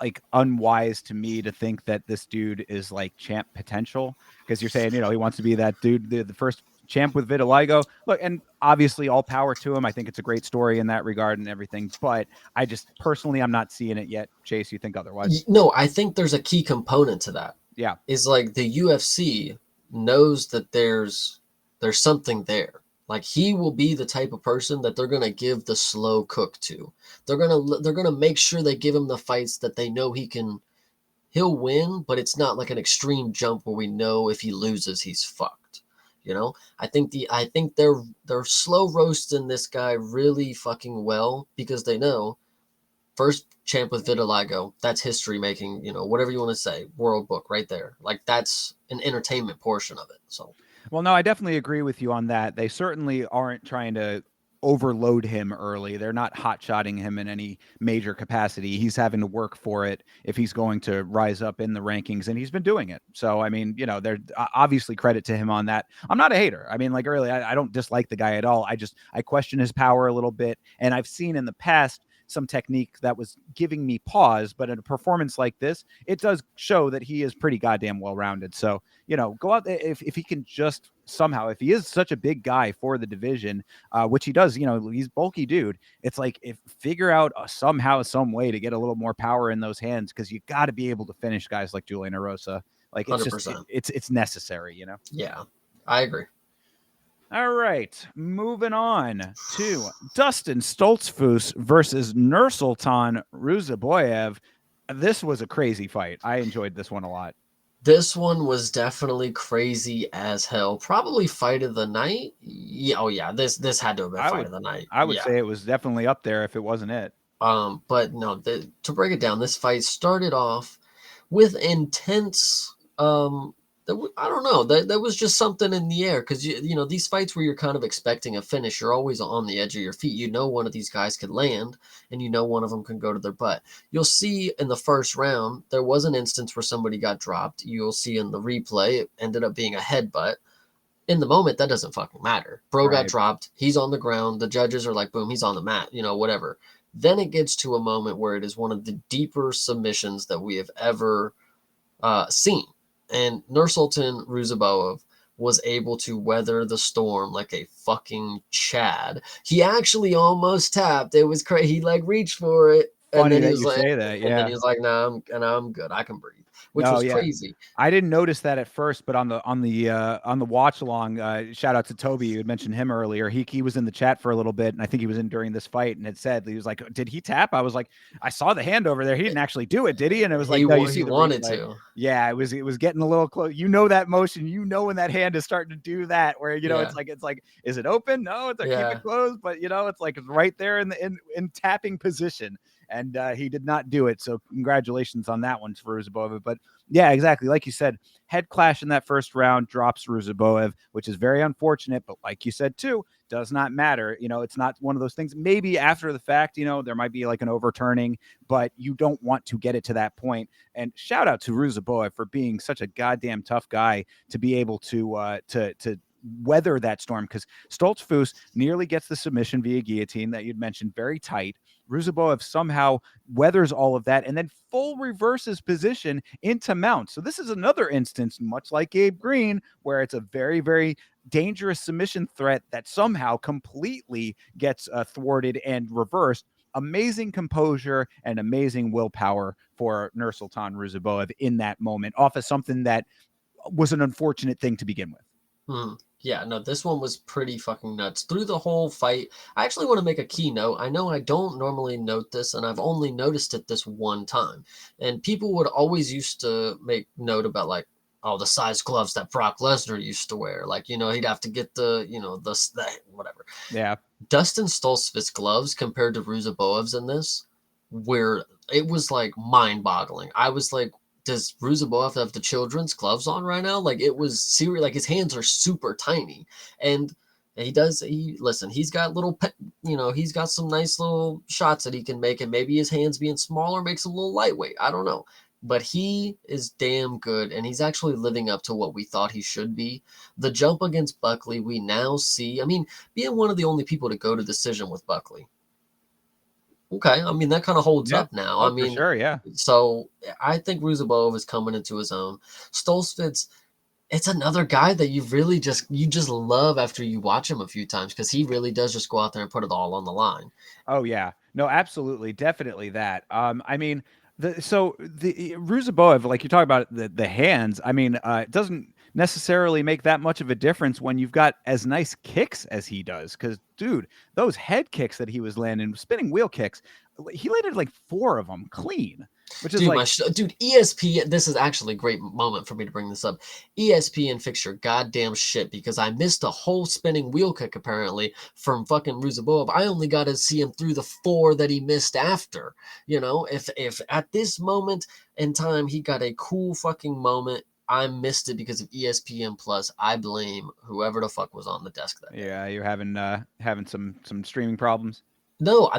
like unwise to me to think that this dude is like champ potential because you're saying he wants to be that dude, the first champ with vitiligo. Look, and obviously all power to him. I think it's a great story in that regard and everything. But I just personally, I'm not seeing it yet. Chase, you think otherwise? No, I think there's a key component to that. Yeah. Is like the UFC knows that there's something there. Like he will be the type of person that they're gonna give the slow cook to. They're gonna make sure they give him the fights that they know he'll win, but it's not like an extreme jump where we know if he loses he's fucked. I think they're slow roasting this guy really fucking well because they know first champ with vitiligo, that's history making, whatever you want to say, world book right there. Like that's an entertainment portion of it. So, well, no, I definitely agree with you on that. They certainly aren't trying to overload him early. They're not hot-shotting him in any major capacity. He's having to work for it if he's going to rise up in the rankings, and he's been doing it. So, I mean, they're obviously credit to him on that. I'm not a hater. I mean, like really, I don't dislike the guy at all. I question his power a little bit, and I've seen in the past some technique that was giving me pause, but in a performance like this, it does show that he is pretty goddamn well-rounded. So, go out there if he can just somehow, if he is such a big guy for the division, which he does, he's bulky dude. It's like if figure out somehow, some way to get a little more power in those hands because you got to be able to finish guys like Julian Erosa. Like it's 100%. it's necessary, Yeah, I agree. All right, moving on to Dustin Stoltzfus versus Nursultan Ruzaboyev. This was a crazy fight. I enjoyed this one a lot. This one was definitely crazy as hell. Probably fight of the night. Yeah, oh yeah, this had to have been fight of the night. I would say it was definitely up there if it wasn't it. But no, to break it down, this fight started off with intense I don't know. That was just something in the air because you know these fights where you're kind of expecting a finish, you're always on the edge of your feet. You know one of these guys could land, and you know one of them can go to their butt. You'll see in the first round there was an instance where somebody got dropped. You'll see in the replay it ended up being a headbutt. In the moment, that doesn't fucking matter. Bro got Right. dropped. He's on the ground. The judges are like, boom, he's on the mat. You know, whatever. Then it gets to a moment where it is one of the deeper submissions that we have ever seen. And Nursultan Ruzaboev was able to weather the storm like a fucking Chad. He actually almost tapped. It was crazy. He like reached for it, and Funny then he that was you like, say that. and then Yeah. he was like, "Nah, I'm good. I can breathe," which No, was yeah. crazy. I didn't notice that at first, but on the watch along, shout out to Toby. You had mentioned him earlier. He was in the chat for a little bit, and I think he was in during this fight, and it said he was like, "Did he tap?" I was like, "I saw the hand over there. He didn't actually do it, did he?" And it was like, "No, you see He the wanted replay." to. Yeah, it was getting a little close. You know that motion. You know when that hand is starting to do that, where Yeah, it's like, is it open? No, it's like keep it yeah. closed, but it's like it's right there in the in tapping position. And he did not do it. So congratulations on that one for Ruzaboev. But yeah, exactly. Like you said, head clash in that first round drops Ruzaboev, which is very unfortunate. But like you said, too, does not matter. It's not one of those things. Maybe after the fact, there might be like an overturning, but you don't want to get it to that point. And shout out to Ruzaboev for being such a goddamn tough guy to be able to weather that storm, because Stoltzfus nearly gets the submission via guillotine that you'd mentioned, very tight. Ruzaboev somehow weathers all of that and then full reverses position into mount. So this is another instance, much like Gabe Green, where it's a very, very dangerous submission threat that somehow completely gets thwarted and reversed. Amazing composure and amazing willpower for Nursultan Ruzaboev in that moment, off of something that was an unfortunate thing to begin with. Yeah, no, this one was pretty fucking nuts. Through the whole fight, I actually want to make a key note. I know I don't normally note this, and I've only noticed it this one time. And people would always used to make note about like, oh, the size gloves that Brock Lesnar used to wear. Like, he'd have to get the whatever. Yeah. Dustin Stoltzfus gloves compared to Ruzaboev's in this, where it was like mind-boggling. I was like, does Ruzaboev have the children's gloves on right now? Like it was serious. Like his hands are super tiny, and he's got he's got some nice little shots that he can make, and maybe his hands being smaller makes him a little lightweight. I don't know. But he is damn good, and he's actually living up to what we thought he should be. The jump against Buckley, we now see. I mean, being one of the only people to go to decision with Buckley. Okay, I mean that kind of holds Yeah. up now. I Oh, for mean, sure. Yeah. so I think Ruzabov is coming into his own. Stolzfus, it's another guy that you just love after you watch him a few times because he really does just go out there and put it all on the line. Oh yeah, no, absolutely, definitely that. I mean, the Ruzaboev, like you talk about the hands. I mean, it doesn't necessarily make that much of a difference when you've got as nice kicks as he does. Because, dude, those head kicks that he was landing, spinning wheel kicks, he landed like 4 of them clean, which is Dude, like, dude, ESPN. This is actually a great moment for me to bring this up. ESPN fix your goddamn shit because I missed a whole spinning wheel kick apparently from fucking Ruzabov. I only got to see him through the 4 that he missed after. If at this moment in time he got a cool fucking moment, I missed it because of ESPN Plus. I blame whoever the fuck was on the desk that day. yeah, you're having some streaming problems. No,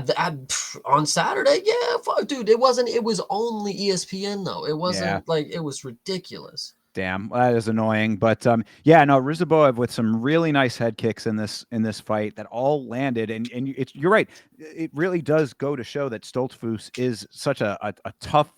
on Saturday, yeah, fuck, dude, it wasn't. It was only ESPN though. It Yeah. wasn't like it was ridiculous. Damn, well, that is annoying. But yeah, no, Ruzaboev with some really nice head kicks in this fight that all landed, and you're right. It really does go to show that Stoltzfus is such a tough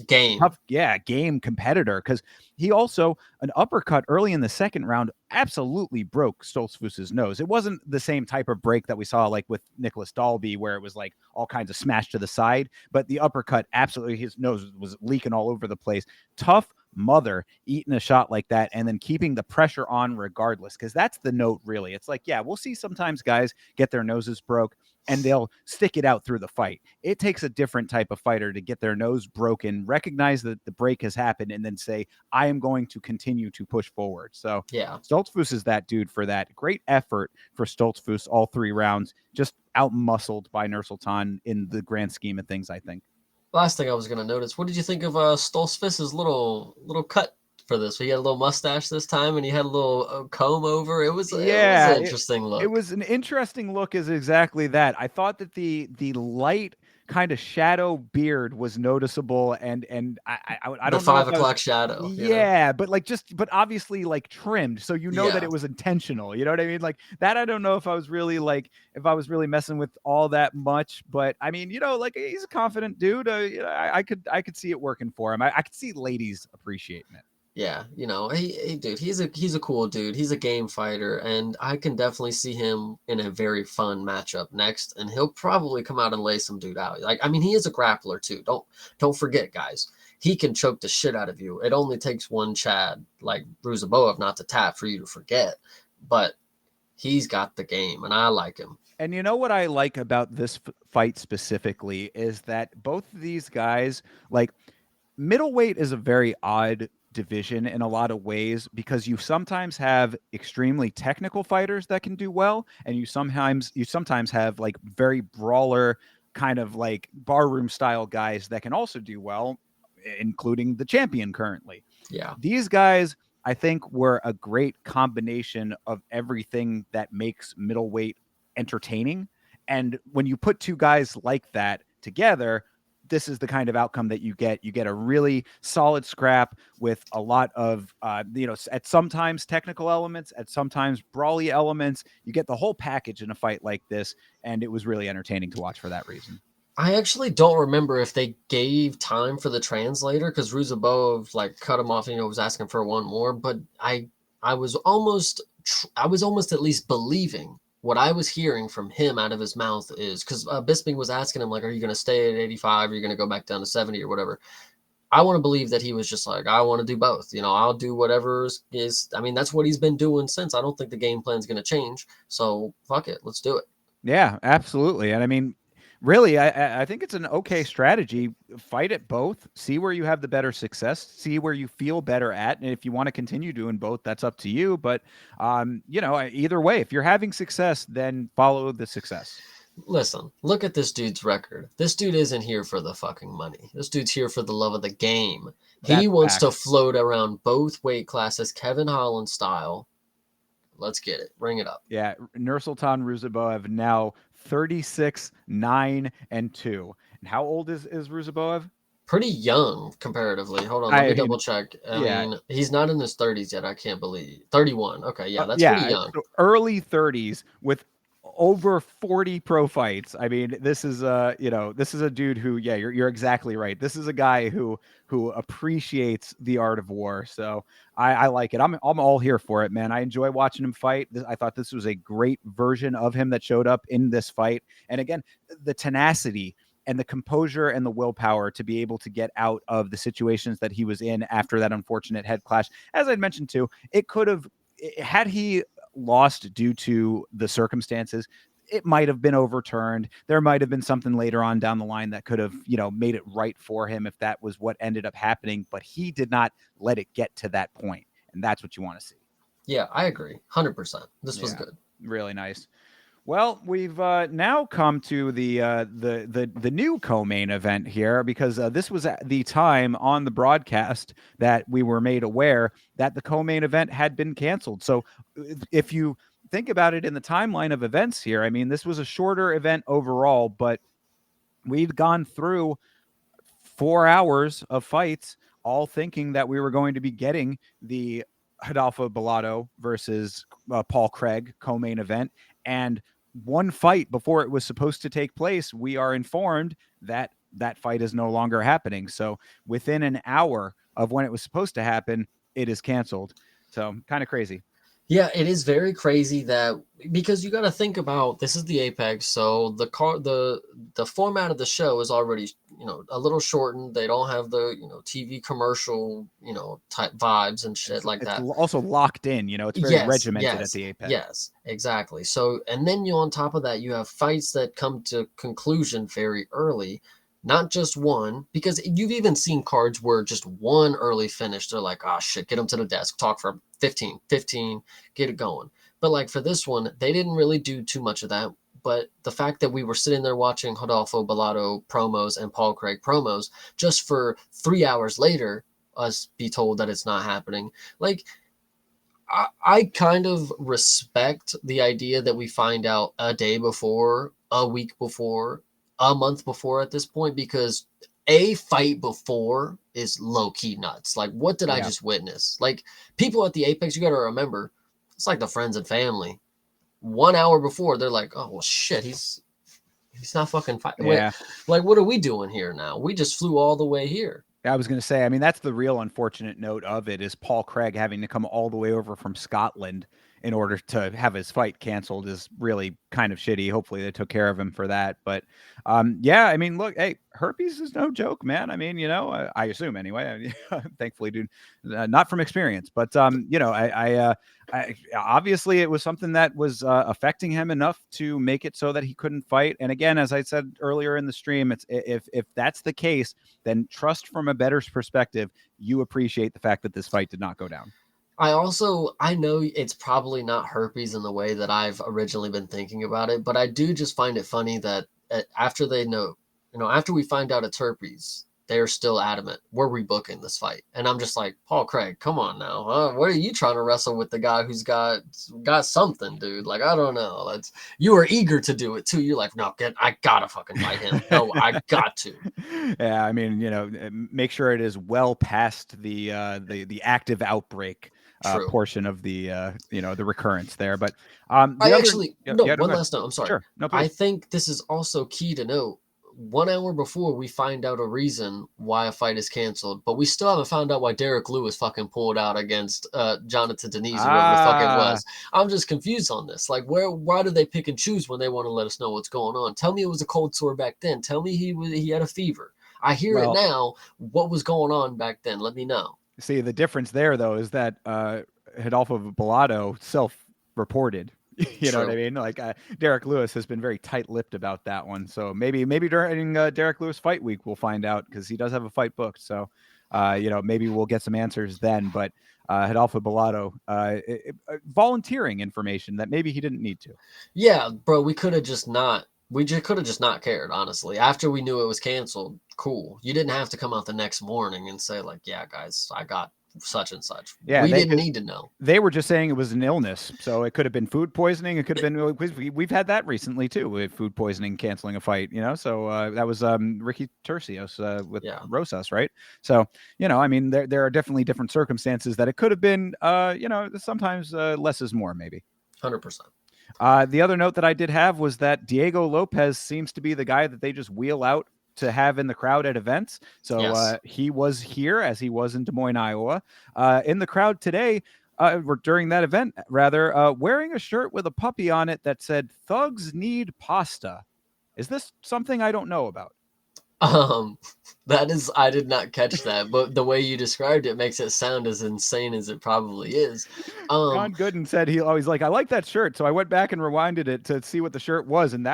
Game. tough, yeah, game competitor, because he also an uppercut early in the second round absolutely broke Stoltzfus's nose. It wasn't the same type of break that we saw like with Nicholas Dalby, where it was like all kinds of smash to the side, but the uppercut absolutely, his nose was leaking all over the place. Tough mother eating a shot like that and then keeping the pressure on regardless, because that's the note really. It's like, yeah, we'll see sometimes guys get their noses broke and they'll stick it out through the fight. It takes a different type of fighter to get their nose broken, recognize that the break has happened, and then say, I am going to continue to push forward. So Yeah. Stoltzfus is that dude for that. Great effort for Stoltzfus all 3 rounds. Just out-muscled by Nursultan in the grand scheme of things, I think. Last thing I was gonna notice. What did you think of Stoltzfus's little for this. He had a little mustache this time, and he had a little comb over. It was Yeah, an interesting it look. was an interesting look is exactly that. I thought that the light kind of shadow beard was noticeable and I The don't know if five I was o'clock shadow, you know. yeah, but like just but obviously like trimmed so you know that Yeah, it was intentional. You know what I mean? Like that I don't know if I was really like if I was really messing with all that much, but I mean, like he's a confident dude. I could see it working for him. I could see ladies appreciating it. yeah, dude, he's a cool dude. He's a game fighter, and I can definitely see him in a very fun matchup next. And he'll probably come out and lay some dude out. Like, I mean, he is a grappler too. Don't forget, guys. He can choke the shit out of you. It only takes one Chad like Ruzaboev not to tap for you to forget, but he's got the game, and I like him. And you know what I like about this fight specifically is that both of these guys, like middleweight is a very odd division in a lot of ways because you sometimes have extremely technical fighters that can do well and you sometimes have like very brawler kind of like barroom style guys that can also do well, including the champion currently. Yeah, These guys, I think, were a great combination of everything that makes middleweight entertaining. And when you put two guys like that together, this is the kind of outcome that you get. You get a really solid scrap with a lot of, at sometimes technical elements, at sometimes brawly elements. You get the whole package in a fight like this, and it was really entertaining to watch for that reason. I actually don't remember if they gave time for the translator because Ruzaboev like cut him off and was asking for one more. But I was almost I was almost at least believing what I was hearing from him out of his mouth is because Bisping was asking him like, "Are you going to stay at 85? Are you going to go back down to 70 or whatever?" I want to believe that he was just like, "I want to do both. I'll do whatever is." I mean, that's what he's been doing since. I don't think the game plan's going to change. So fuck it, let's do it. Yeah, absolutely. And I mean, really, I think it's an okay strategy. Fight it both. See where you have the better success. See where you feel better at. And if you want to continue doing both, that's up to you. But either way, if you're having success, then follow the success. Listen, look at this dude's record. This dude isn't here for the fucking money. This dude's here for the love of the game. He That's wants to facts. float around both weight classes, Kevin Holland style. Let's get it. Bring it up. Yeah, Nursultan Ruzaboev now 36, 9, and 2. And how old is Ruzaboev? Pretty young comparatively. Hold on, let I me mean, double check. I yeah, mean, he's not in his 30s yet. I can't believe 31. Okay, yeah, that's pretty yeah, young. so early 30s with over 40 pro fights. I mean, this is this is a dude who, yeah, you're exactly right. This is a guy who appreciates the art of war. So I like it. I'm all here for it, man. I enjoy watching him fight. I thought this was a great version of him that showed up in this fight. And again, the tenacity and the composure and the willpower to be able to get out of the situations that he was in after that unfortunate head clash. As I'd mentioned too, it could have had he lost due to the circumstances, it might have been overturned. There might have been something later on down the line that could have, made it right for him if that was what ended up happening. But he did not let it get to that point, and that's what you want to see. Yeah, I agree. 100%. This was Yeah, good. really nice. Well, we've now come to the new co-main event here because this was at the time on the broadcast that we were made aware that the co-main event had been canceled. So if you think about it in the timeline of events here, I mean, this was a shorter event overall, but we'd gone through 4 hours of fights, all thinking that we were going to be getting the Adolfo Bellato versus Paul Craig co-main event. And one fight before it was supposed to take place, we are informed that that fight is no longer happening. So within an hour of when it was supposed to happen, it is canceled. So kind of crazy. Yeah, it is very crazy that because you got to think about this is the Apex, so the format of the show is already a little shortened. They don't have the TV commercial type vibes and shit like It's that. also locked in. It's very Yes, regimented at yes, the Apex. yes, exactly. So and then you on top of that you have fights that come to conclusion very early. Not just one, because you've even seen cards where just one early finish, they're like, oh shit, get them to the desk, talk for 15, get it going. But like for this one, they didn't really do too much of that. But the fact that we were sitting there watching Rodolfo Bellato promos and Paul Craig promos just for 3 hours later, us be told that it's not happening. Like, I kind of respect the idea that we find out a day before, a week before, a month before at this point, because a fight before is low key nuts. Like, what did I Yeah. just witness? Like, people at the Apex, you got to remember, it's like the friends and family. 1 hour before, they're like, oh, well, shit, he's not fucking fighting. Wait, Yeah. like, what are we doing here now? We just flew all the way here. I was going to say, I mean, that's the real unfortunate note of it is Paul Craig having to come all the way over from Scotland in order to have his fight canceled is really kind of shitty. Hopefully they took care of him for that. But yeah, I mean, look, hey, herpes is no joke, man. I mean, I assume anyway, thankfully, dude, not from experience, but I obviously it was something that was affecting him enough to make it so that he couldn't fight. And again, as I said earlier in the stream, it's if that's the case, then trust from a bettor's perspective, you appreciate the fact that this fight did not go down. I know it's probably not herpes in the way that I've originally been thinking about it, but I do just find it funny that after they know, after we find out it's herpes, they're still adamant we're rebooking this fight, and I'm just like, Paul Craig, come on now, huh? What are you trying to wrestle with the guy who's got something, dude? Like, I don't know. You are eager to do it too. You're like, no, I gotta fucking fight him. No, I got to. Yeah, I mean, make sure it is well past the active outbreak portion of the the recurrence there. But one last note. I'm sorry. Sure, no, I please. think this is also key to note. 1 hour before we find out a reason why a fight is canceled, but we still haven't found out why Derek Lewis fucking pulled out against Jonathan Denise or whatever the fuck it was. I'm just confused on this. Like, why do they pick and choose when they want to let us know what's going on? Tell me it was a cold sore back then. Tell me he had a fever. I hear it now. What was going on back then? Let me know. See, the difference there though is that Hidalgo Bellotto self-reported. You know what I mean? Like Derek Lewis has been very tight-lipped about that one. So maybe during Derek Lewis fight week we'll find out because he does have a fight booked. So maybe we'll get some answers then. But Hidalgo Bellotto volunteering information that maybe he didn't need to. Yeah, bro, we could have just not. We just could have just not cared, honestly. After we knew it was canceled, cool. You didn't have to come out the next morning and say, like, yeah, guys, I got such and such. Yeah, we didn't need to know. They were just saying it was an illness. So it could have been food poisoning. It could have been, we've had that recently too with food poisoning canceling a fight, So that was Ricky Tercios with Rosas, right? So, I mean, there are definitely different circumstances that it could have been, sometimes less is more, maybe. 100%. The other note that I did have was that Diego Lopez seems to be the guy that they just wheel out to have in the crowd at events. So he was here as he was in Des Moines, Iowa, in the crowd today, or during that event, rather, wearing a shirt with a puppy on it that said "Thugs Need Pasta." Is this something I don't know about? That is, I did not catch that, but the way you described it makes it sound as insane as it probably is. John Gooden said he always I like that shirt, so I went back and rewinded it to see what the shirt was, and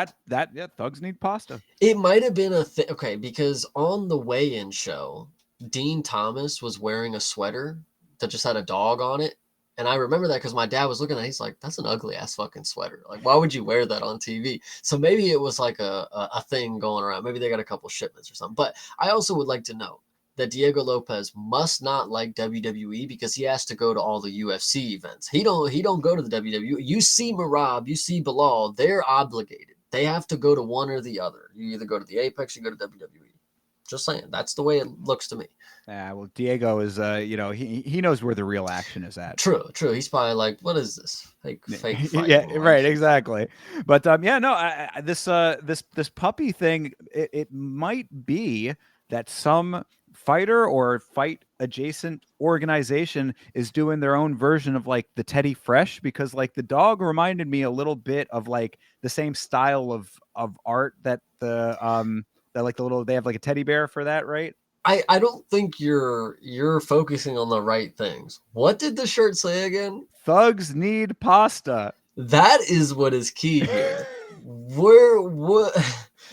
Thugs Need Pasta. It might have been okay, because on the weigh-in show, Dean Thomas was wearing a sweater that just had a dog on it. And I remember that because my dad was looking at it. He's like, that's an ugly ass fucking sweater. Like, why would you wear that on TV? So maybe it was like a thing going around. Maybe they got a couple shipments or something. But I also would like to note that Diego Lopez must not like WWE because he has to go to all the UFC events. He don't go to the WWE. You see Marab, you see Bilal, they're obligated. They have to go to one or the other. You either go to the Apex, you go to WWE. Just saying, that's the way it looks to me. Yeah, well, Diego is, he knows where the real action is at. True. He's probably like, what is this? Fake yeah, right, exactly. But this puppy thing, it might be that some fighter or fight adjacent organization is doing their own version of like the Teddy Fresh, because like the dog reminded me a little bit of like the same style of art that they have like a teddy bear for that, right? I don't think you're focusing on the right things. What did the shirt say again? Thugs need pasta. That is what is key here. What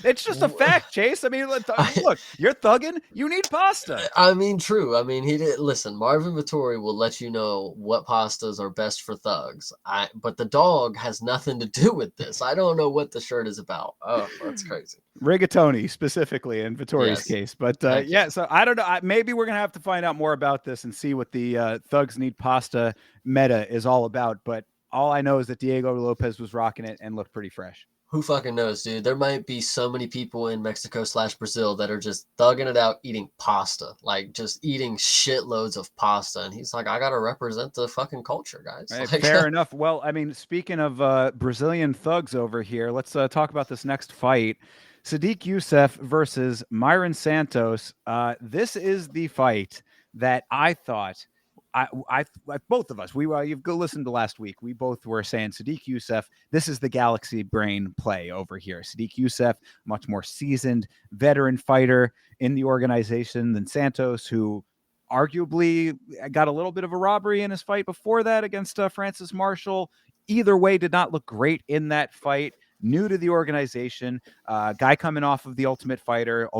It's just a fact, Chase. I mean, look, you're thugging. You need pasta. I mean, true. I mean, he did listen. Marvin Vittori will let you know what pastas are best for thugs. But the dog has nothing to do with this. I don't know what the shirt is about. Oh, that's crazy. Rigatoni specifically in Vittori's Yes. case, but Heck yeah. yeah. So I don't know. Maybe we're gonna have to find out more about this and see what the thugs need pasta meta is all about. But all I know is that Diego Lopez was rocking it and looked pretty fresh. Who fucking knows, dude? There might be so many people in Mexico/Brazil that are just thugging it out eating pasta, like just eating shitloads of pasta. And he's like, I gotta represent the fucking culture, guys. Right, Like, fair enough. Well, I mean, speaking of Brazilian thugs over here, let's talk about this next fight. Sadiq Youssef versus Myron Santos. This is the fight that I thought both of us, you've go listen to last week. We both were saying Sadiq Youssef, this is the Galaxy brain play over here. Sadiq Youssef, much more seasoned veteran fighter in the organization than Santos, who arguably got a little bit of a robbery in his fight before that against Francis Marshall. Either way, did not look great in that fight. New to the organization, guy coming off of the Ultimate Fighter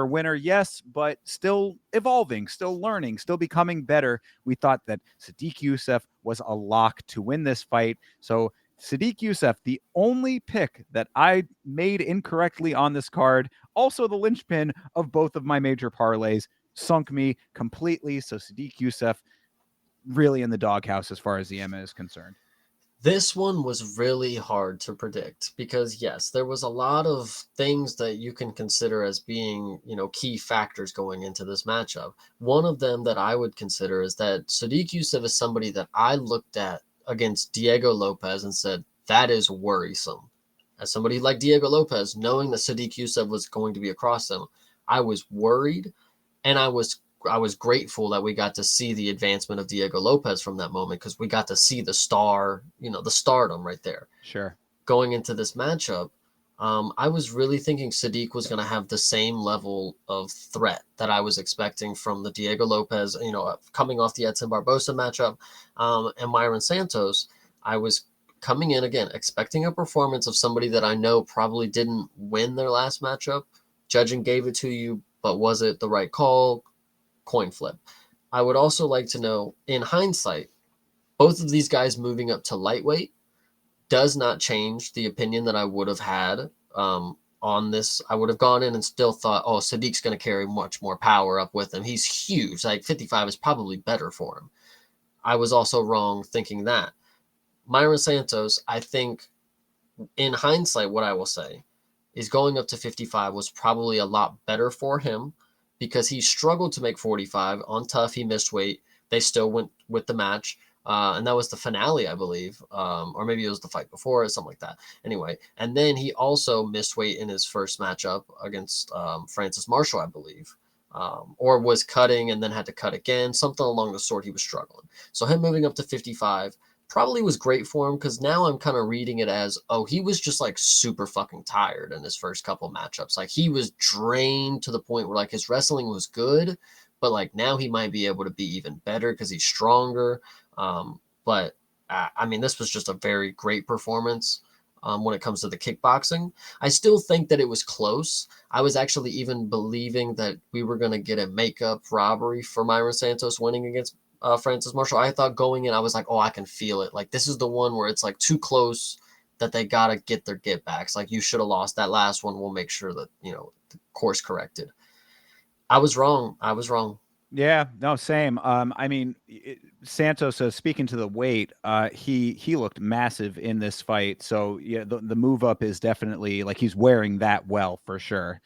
winner, yes, but still evolving, still learning, still becoming better. We thought that Sadiq Youssef was a lock to win this fight. So Sadiq Youssef, the only pick that I made incorrectly on this card, also the linchpin of both of my major parlays, sunk me completely. So Sadiq Youssef really in the doghouse as far as the EMA is concerned. this one was really hard to predict because yes, there was a lot of things that you can consider as being, key factors going into this matchup. One of them that I would consider is that Sadiq Youssef is somebody that I looked at against Diego Lopez and said, that is worrisome. As somebody like Diego Lopez, knowing that Sadiq Youssef was going to be across him, I was worried, and I was grateful that we got to see the advancement of Diego Lopez from that moment because we got to see the star, the stardom right there. Sure. Going into this matchup, I was really thinking Sadiq was going to have the same level of threat that I was expecting from the Diego Lopez, coming off the Edson Barbosa matchup, and Myron Santos. I was coming in again expecting a performance of somebody that I know probably didn't win their last matchup. Judging gave it to you, but was it the right call? Coin flip. I would also like to know, in hindsight, both of these guys moving up to lightweight does not change the opinion that I would have had on this. I would have gone in and still thought, oh, Sadiq's going to carry much more power up with him. He's huge. Like 55 is probably better for him. I was also wrong thinking that. Myron Santos, I think, in hindsight, what I will say is going up to 55 was probably a lot better for him because he struggled to make 45 on tough. He missed weight. They still went with the match. And that was the finale, I believe. Or maybe it was the fight before, something like that. Anyway, and then he also missed weight in his first matchup against Francis Marshall, I believe. Or was cutting and then had to cut again, something along the sort. He was struggling. So him moving up to 55 probably was great for him because now I'm kind of reading it as, oh, he was just like super fucking tired in his first couple matchups. Like he was drained to the point where like his wrestling was good, but like now he might be able to be even better because he's stronger. But I mean, this was just a very great performance when it comes to the kickboxing. I still think that it was close. I was actually even believing that we were going to get a makeup robbery for Myron Santos winning against Francis Marshall. I thought going in, I was like, oh, I can feel it. Like this is the one where it's like too close that they got to get their get backs. Like you should have lost that last one. We'll make sure that, the course corrected. I was wrong. Yeah, no, same. I mean, Santos, speaking to the weight, he looked massive in this fight. So yeah, the move up is definitely like he's wearing that well for sure.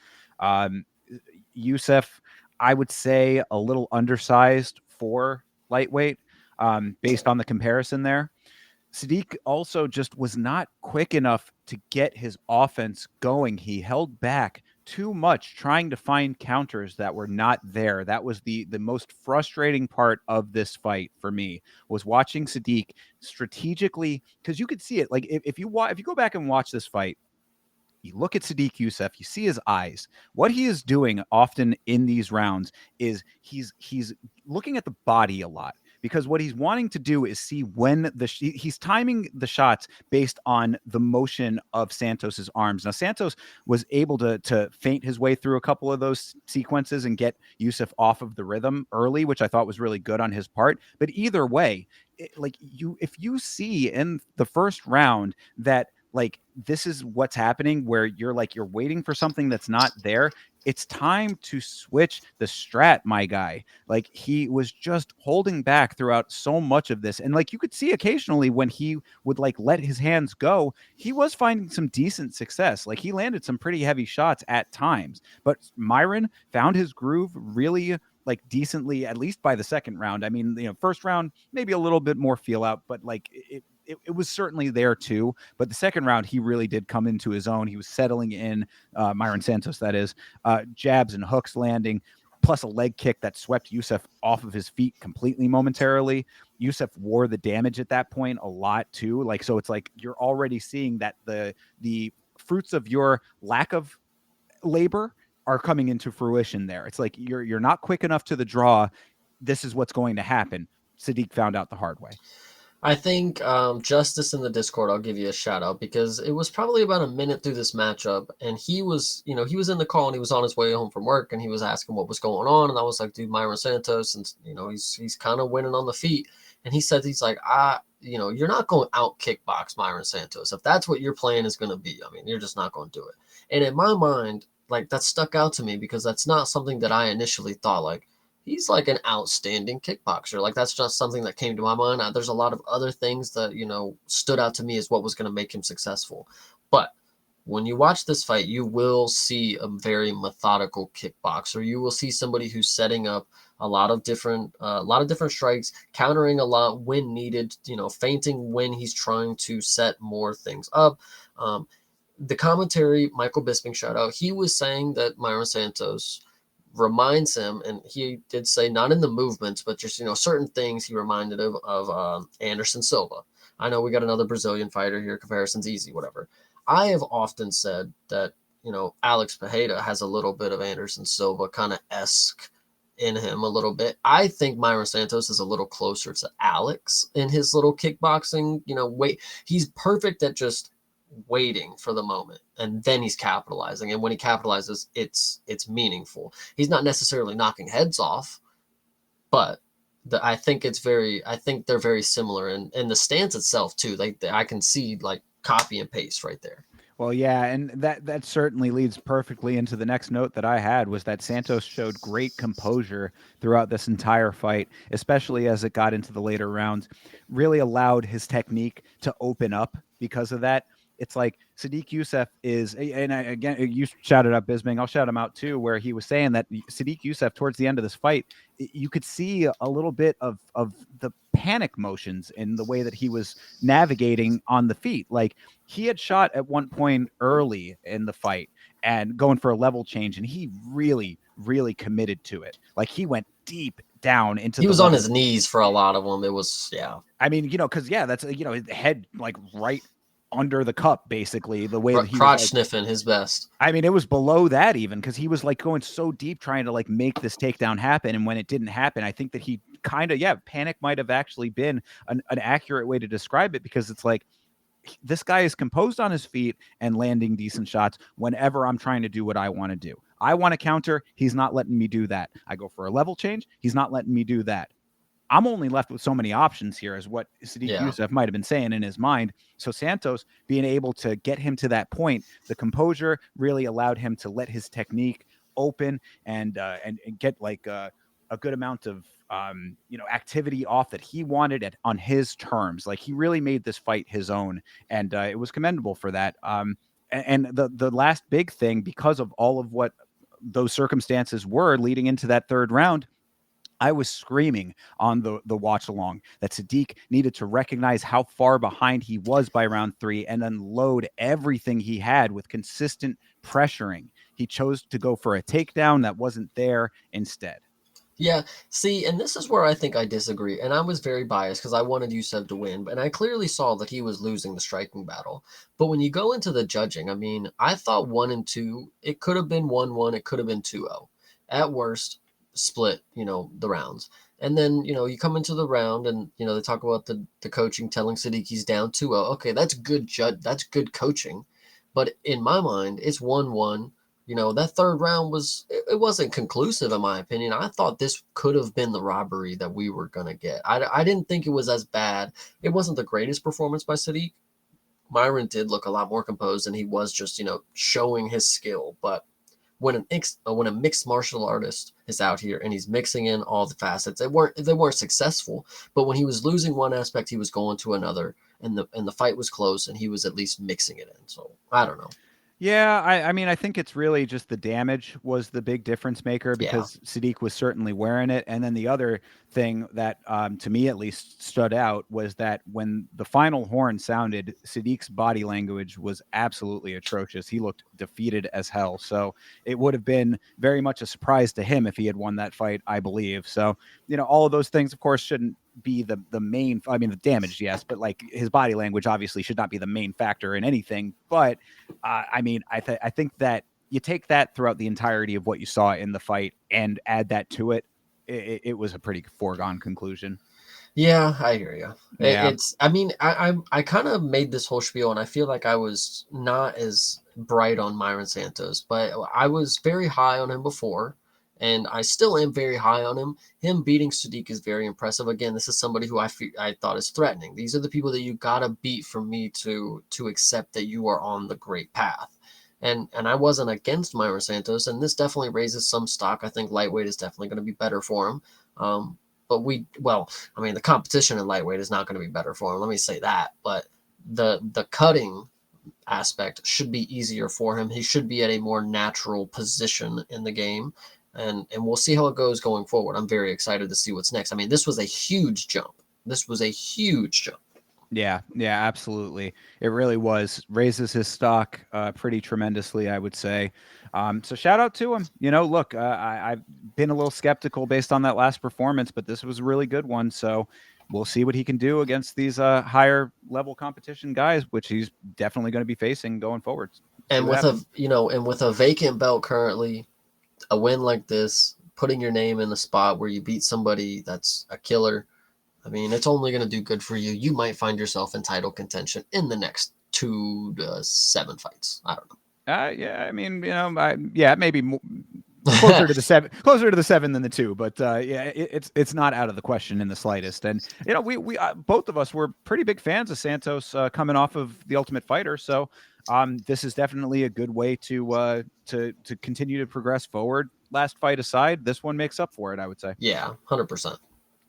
Youssef, I would say a little undersized for lightweight, based on the comparison there. Sadiq also just was not quick enough to get his offense going. He held back too much trying to find counters that were not there. That was the most frustrating part of this fight for me, was watching Sadiq strategically, because you could see it. Like if you go back and watch this fight, you look at Sadiq Youssef, you see his eyes. What he is doing often in these rounds is he's looking at the body a lot, because what he's wanting to do is see when he's timing the shots based on the motion of Santos's arms. Now Santos was able to feint his way through a couple of those sequences and get Yusuf off of the rhythm early, which I thought was really good on his part. But either way, if you see in the first round that like this is what's happening, where you're waiting for something that's not there, it's time to switch the strat, my guy. Like he was just holding back throughout so much of this. And like you could see occasionally when he would like let his hands go, he was finding some decent success. Like he landed some pretty heavy shots at times. But Myron found his groove really like decently, at least by the second round. I mean, first round, maybe a little bit more feel out, but like it was certainly there too. But the second round, he really did come into his own. He was settling in, Myron Santos, that is, jabs and hooks landing, plus a leg kick that swept Yusuf off of his feet completely momentarily. Yusuf wore the damage at that point a lot too. Like, so it's like you're already seeing that the fruits of your lack of labor are coming into fruition there. It's like you're not quick enough to the draw. This is what's going to happen. Sadiq found out the hard way. I think Justice in the Discord, I'll give you a shout out because it was probably about a minute through this matchup, and he was in the call and he was on his way home from work and he was asking what was going on, and I was like, dude, Myron Santos, and he's kind of winning on the feet, and he's like, you're not going out kickbox Myron Santos if that's what your plan is going to be. I mean, you're just not going to do it. And in my mind, like that stuck out to me because that's not something that I initially thought like. He's like an outstanding kickboxer. Like that's just something that came to my mind. There's a lot of other things that, stood out to me as what was going to make him successful. But when you watch this fight, you will see a very methodical kickboxer. You will see somebody who's setting up a lot of different strikes, countering a lot when needed, feinting when he's trying to set more things up. The commentary, Michael Bisping, shout out, he was saying that Myron Santos reminds him, and he did say not in the movements, but just certain things he reminded of Anderson Silva. I know we got another Brazilian fighter here. Comparison's easy, whatever. I have often said that Alex Pereira has a little bit of Anderson Silva kind of esque in him a little bit. I think Myron Santos is a little closer to Alex in his little kickboxing. He's perfect at just waiting for the moment and then he's capitalizing, and when he capitalizes it's meaningful. He's not necessarily knocking heads off, but I think they're very similar, and the stance itself too, like I can see like copy and paste right there. Well, yeah, and that certainly leads perfectly into the next note that I had, was that Santos showed great composure throughout this entire fight, especially as it got into the later rounds. Really allowed his technique to open up because of that. It's like Sadiq Yusuf is, and again, you shouted out Bisbing, I'll shout him out too, where he was saying that Sadiq Yusuf, towards the end of this fight, you could see a little bit of the panic motions in the way that he was navigating on the feet. Like he had shot at one point early in the fight and going for a level change, and he really, really committed to it. Like he went deep down into he was on his knees for a lot of them. It was, yeah. I mean, because that's his head like right under the cup, basically, the way that he crotch was, sniffing his best. I mean, it was below that even, because he was like going so deep trying to like make this takedown happen, and when it didn't happen, I think that he kind of panic might have actually been an accurate way to describe it, because it's like this guy is composed on his feet and landing decent shots whenever I'm trying to do what I want to do. I want to counter, he's not letting me do that. I go for a level change, he's not letting me do that. I'm only left with so many options here, is what Sadiq Yusuf might have been saying in his mind. So Santos being able to get him to that point, the composure really allowed him to let his technique open and get like a good amount of activity off that he wanted on his terms. Like he really made this fight his own, and it was commendable for that. And the last big thing, because of all of what those circumstances were leading into that third round, I was screaming on the watch along that Sadiq needed to recognize how far behind he was by round 3 and unload everything he had with consistent pressuring. He chose to go for a takedown that wasn't there instead. Yeah, see, and this is where I think I disagree. And I was very biased because I wanted Yusuf to win, and I clearly saw that he was losing the striking battle. But when you go into the judging, I mean, I thought 1 and 2, it could have been 1-1, it could have been 2-0. At worst, split, the rounds. And then, you come into the round and, they talk about the coaching telling Sadiq he's down 2-0. Okay, that's good that's good coaching. But in my mind, it's 1-1. That third round it wasn't conclusive in my opinion. I thought this could have been the robbery that we were going to get. I didn't think it was as bad. It wasn't the greatest performance by Sadiq. Myron did look a lot more composed and he was just, showing his skill. But when when a mixed martial artist is out here and he's mixing in all the facets, they weren't successful. But when he was losing one aspect, he was going to another, and the fight was close, and he was at least mixing it in. So I don't know. Yeah, I mean, I think it's really just the damage was the big difference maker Yeah. because Sadiq was certainly wearing it. And then the other thing that, to me at least, stood out was that when the final horn sounded, Sadiq's body language was absolutely atrocious. He looked defeated as hell. So it would have been very much a surprise to him if he had won that fight, I believe. So, all of those things, of course, shouldn't be the main. I mean, the damage, yes, but like his body language obviously should not be the main factor in anything. But I mean, I think that you take that throughout the entirety of what you saw in the fight and add that to it, it was a pretty foregone conclusion. Yeah, I hear you. Yeah. I mean, I kind of made this whole spiel, and I feel like I was not as bright on Myron Santos, but I was very high on him before, and I still am very high on him. Him beating Sadiq is very impressive. Again, this is somebody who I thought is threatening. These are the people that you gotta beat for me to accept that you are on the great path. And I wasn't against Myron Santos, and this definitely raises some stock. I think lightweight is definitely going to be better for him. But I mean, the competition in lightweight is not going to be better for him. Let me say that. But the cutting aspect should be easier for him. He should be at a more natural position in the game. And we'll see how it goes going forward. I'm very excited to see what's next. I mean, this was a huge jump. This was a huge jump. Yeah, absolutely. It really was raises his stock pretty tremendously, I would say. So shout out to him. Look, I've been a little skeptical based on that last performance, but this was a really good one. So we'll see what he can do against these higher level competition guys, which he's definitely going to be facing going forward. See And what with happens. a vacant belt currently, a win like this, putting your name in the spot where you beat somebody that's a killer, I mean, it's only going to do good for you. You might find yourself in title contention in the next 2 to 7 fights. I don't Yeah, I mean, maybe know. closer to the 7 than the 2, but yeah, it's not out of the question in the slightest. And we both of us were pretty big fans of Santos coming off of The Ultimate Fighter, so this is definitely a good way to continue to progress forward. Last fight aside, this one makes up for it, I would say. Yeah, 100%.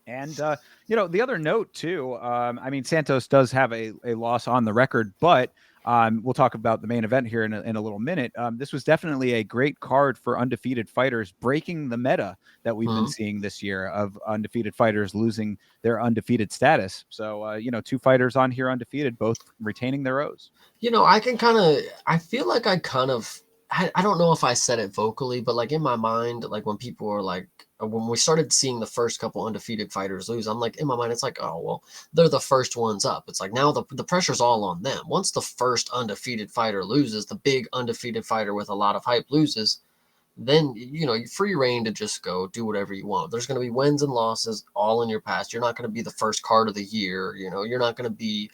And the other note too, I mean, Santos does have a loss on the record, but we'll talk about the main event here in a little minute. This was definitely a great card for undefeated fighters, breaking the meta that we've been Mm-hmm. seeing this year of undefeated fighters losing their undefeated status. So, 2 fighters on here undefeated, both retaining their O's. I feel like I don't know if I said it vocally, but like in my mind, like when people were like, when we started seeing the first couple undefeated fighters lose, I'm like, in my mind, it's like, oh, well, they're the first ones up. It's like now the pressure's all on them. Once the first undefeated fighter loses, the big undefeated fighter with a lot of hype loses, then you free reign to just go do whatever you want. There's going to be wins and losses all in your past. You're not going to be the first card of the year. You're not going to be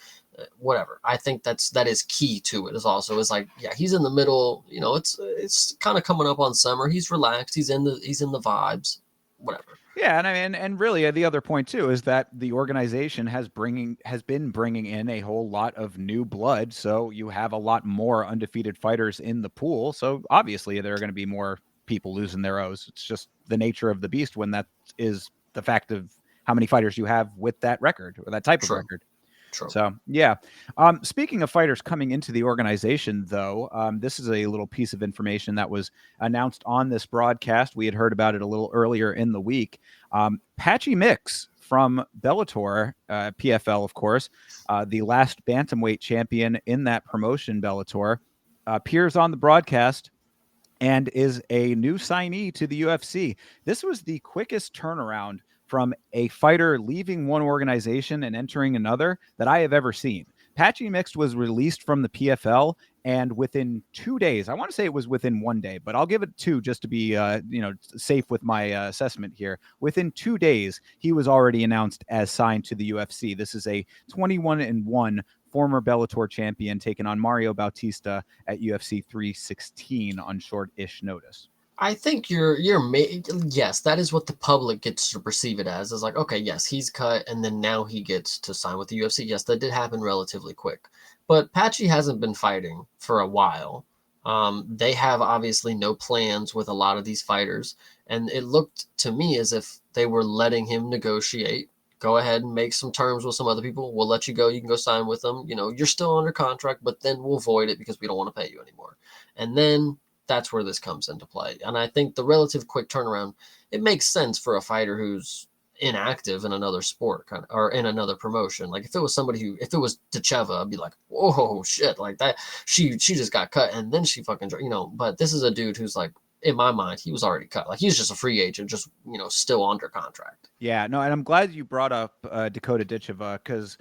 whatever. I think that is key to it. Is also is like, yeah, he's in the middle. It's kind of coming up on summer. He's relaxed. He's in the vibes. Whatever. Yeah, and I mean, and really, the other point too is that the organization has been bringing in a whole lot of new blood. So you have a lot more undefeated fighters in the pool. So obviously, there are going to be more people losing their O's. It's just the nature of the beast when that is the fact of how many fighters you have with that record or that type of True. record. True. So, yeah. Speaking of fighters coming into the organization, though, this is a little piece of information that was announced on this broadcast. We had heard about it a little earlier in the week. Patchy Mix from Bellator, PFL, of course, the last bantamweight champion in that promotion, Bellator, appears on the broadcast and is a new signee to the UFC. This was the quickest turnaround from a fighter leaving one organization and entering another that I have ever seen. Patchy Mixed was released from the PFL, and within 2 days, I want to say it was within 1 day, but I'll give it two just to be safe with my assessment here. Within 2 days, he was already announced as signed to the UFC. This is a 21-1 former Bellator champion taking on Mario Bautista at UFC 316 on short-ish notice. I think yes, that is what the public gets to perceive it as. Is like, okay, yes, he's cut, and then now he gets to sign with the UFC. Yes, that did happen relatively quick, but Patchy hasn't been fighting for a while. They have obviously no plans with a lot of these fighters, and it looked to me as if they were letting him negotiate. Go ahead and make some terms with some other people. We'll let you go. You can go sign with them. You know, you're still under contract, but then we'll void it because we don't want to pay you anymore. And then that's where this comes into play. And I think the relative quick turnaround, it makes sense for a fighter who's inactive in another sport or in another promotion. Like if it was somebody who, if it was Decheva, I'd be like, whoa, shit, like that. She just got cut and then she fucking, but this is a dude who's like, in my mind, he was already cut. Like he's just a free agent, just, still under contract. Yeah, no, and I'm glad you brought up Dakota Ditcheva because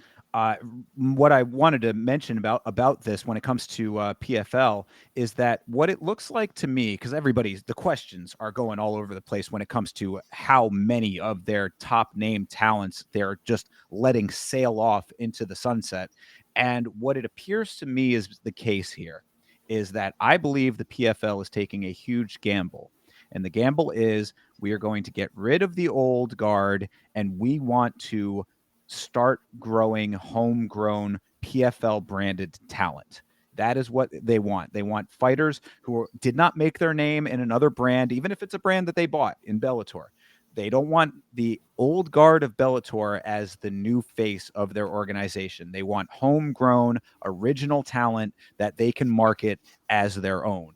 what I wanted to mention about this when it comes to PFL is that what it looks like to me, because the questions are going all over the place when it comes to how many of their top name talents they're just letting sail off into the sunset. And what it appears to me is the case here is that I believe the PFL is taking a huge gamble. And the gamble is we are going to get rid of the old guard and we want to start growing homegrown PFL branded talent. That is what they want. They want fighters who did not make their name in another brand, even if it's a brand that they bought in Bellator. They don't want the old guard of Bellator as the new face of their organization. They want homegrown, original talent that they can market as their own.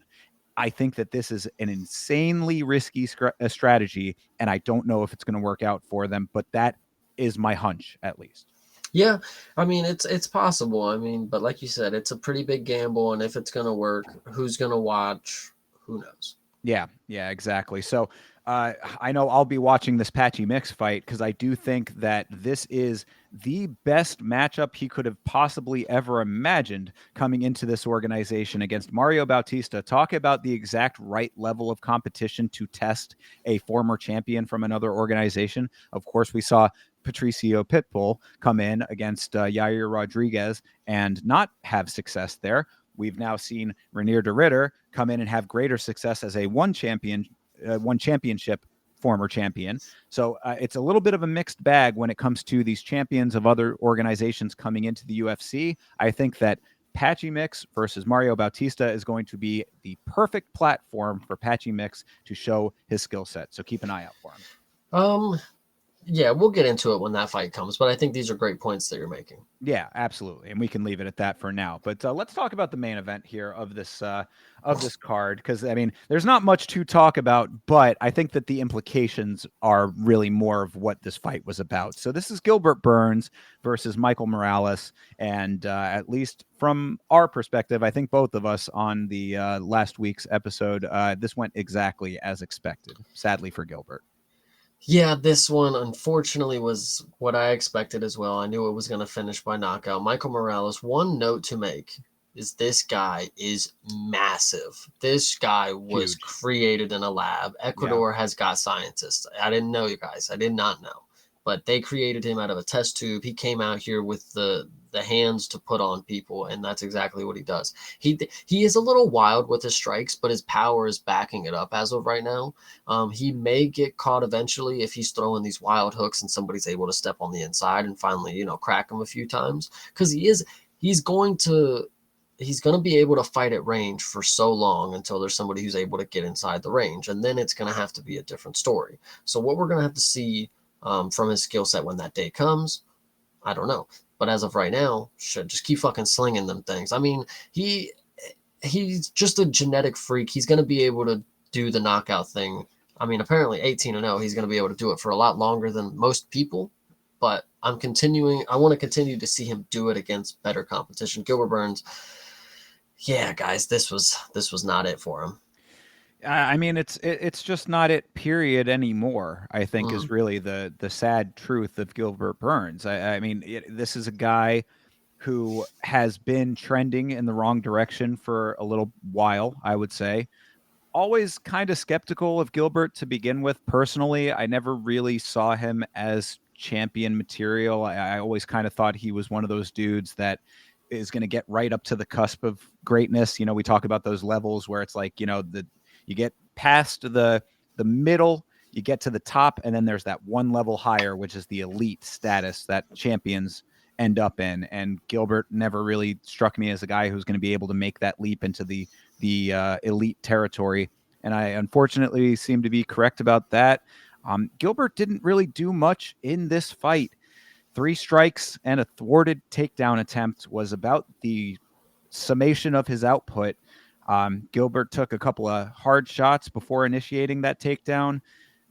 I think that this is an insanely risky strategy, and I don't know if it's going to work out for them, but that is my hunch, at least. Yeah, I mean it's possible. I mean, but like you said, it's a pretty big gamble, and if it's gonna work, who's gonna watch? Who knows? Yeah, exactly. So I know I'll be watching this Patchy Mix fight because I do think that this is the best matchup he could have possibly ever imagined coming into this organization against Mario Bautista. Talk about the exact right level of competition to test a former champion from another organization. Of course, we saw Patricio Pitbull come in against Yair Rodriguez and not have success there. We've now seen Renier de Ritter come in and have greater success as a one championship former champion. So it's a little bit of a mixed bag when it comes to these champions of other organizations coming into the UFC. I think that Patchy Mix versus Mario Bautista is going to be the perfect platform for Patchy Mix to show his skill set. So keep an eye out for him. Yeah, we'll get into it when that fight comes, but I think these are great points that you're making. Yeah, absolutely, and we can leave it at that for now. But let's talk about the main event here of this card, because I mean, there's not much to talk about, but I think that the implications are really more of what this fight was about. So this is Gilbert Burns versus Michael Morales, and at least from our perspective, I think both of us on the last week's episode, this went exactly as expected. Sadly for Gilbert. Yeah, this one unfortunately was what I expected as well. I knew it was going to finish by knockout. Michael Morales, one note to make is this guy is massive. This guy was Huge. created in a lab. Ecuador has got scientists. I didn't know, you guys. I did not know. But they created him out of a test tube. He came out here with the hands to put on people, and that's exactly what he does. He is a little wild with his strikes, but his power is backing it up as of right now. He may get caught eventually if he's throwing these wild hooks and somebody's able to step on the inside and finally, crack him a few times, because he's going to be able to fight at range for so long until there's somebody who's able to get inside the range, and then it's going to have to be a different story. So what we're going to have to see from his skill set when that day comes, I don't know. But as of right now, should just keep fucking slinging them things. I mean, he's just a genetic freak. He's going to be able to do the knockout thing. I mean, apparently 18-0, he's going to be able to do it for a lot longer than most people. But I want to continue to see him do it against better competition. Gilbert Burns, yeah, guys, this was not it for him. I mean, it's just not it. Period anymore. I think is really the sad truth of Gilbert Burns. I mean, this is a guy who has been trending in the wrong direction for a little while, I would say. Always kind of skeptical of Gilbert to begin with. Personally, I never really saw him as champion material. I always kind of thought he was one of those dudes that is going to get right up to the cusp of greatness. We talk about those levels where it's like, you get past the middle, you get to the top, and then there's that one level higher, which is the elite status that champions end up in. And Gilbert never really struck me as a guy who's going to be able to make that leap into the elite territory. And I unfortunately seem to be correct about that. Gilbert didn't really do much in this fight. 3 strikes and a thwarted takedown attempt was about the summation of his output. Gilbert took a couple of hard shots before initiating that takedown.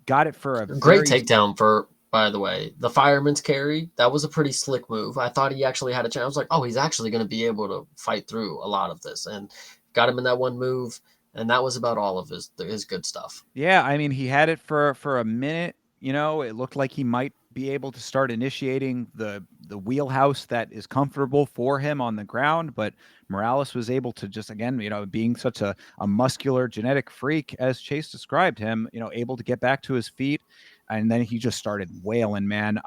Got it for a Great very takedown for, by the way, the fireman's carry. That was a pretty slick move. I thought he actually had a chance. I was like, oh, he's actually going to be able to fight through a lot of this, and got him in that one move. And that was about all of his good stuff. Yeah, I mean, he had it for a minute. It looked like he might be able to start initiating the wheelhouse that is comfortable for him on the ground, but Morales was able to just, again, being such a muscular genetic freak as Chase described him, able to get back to his feet, and then he just started wailing, man.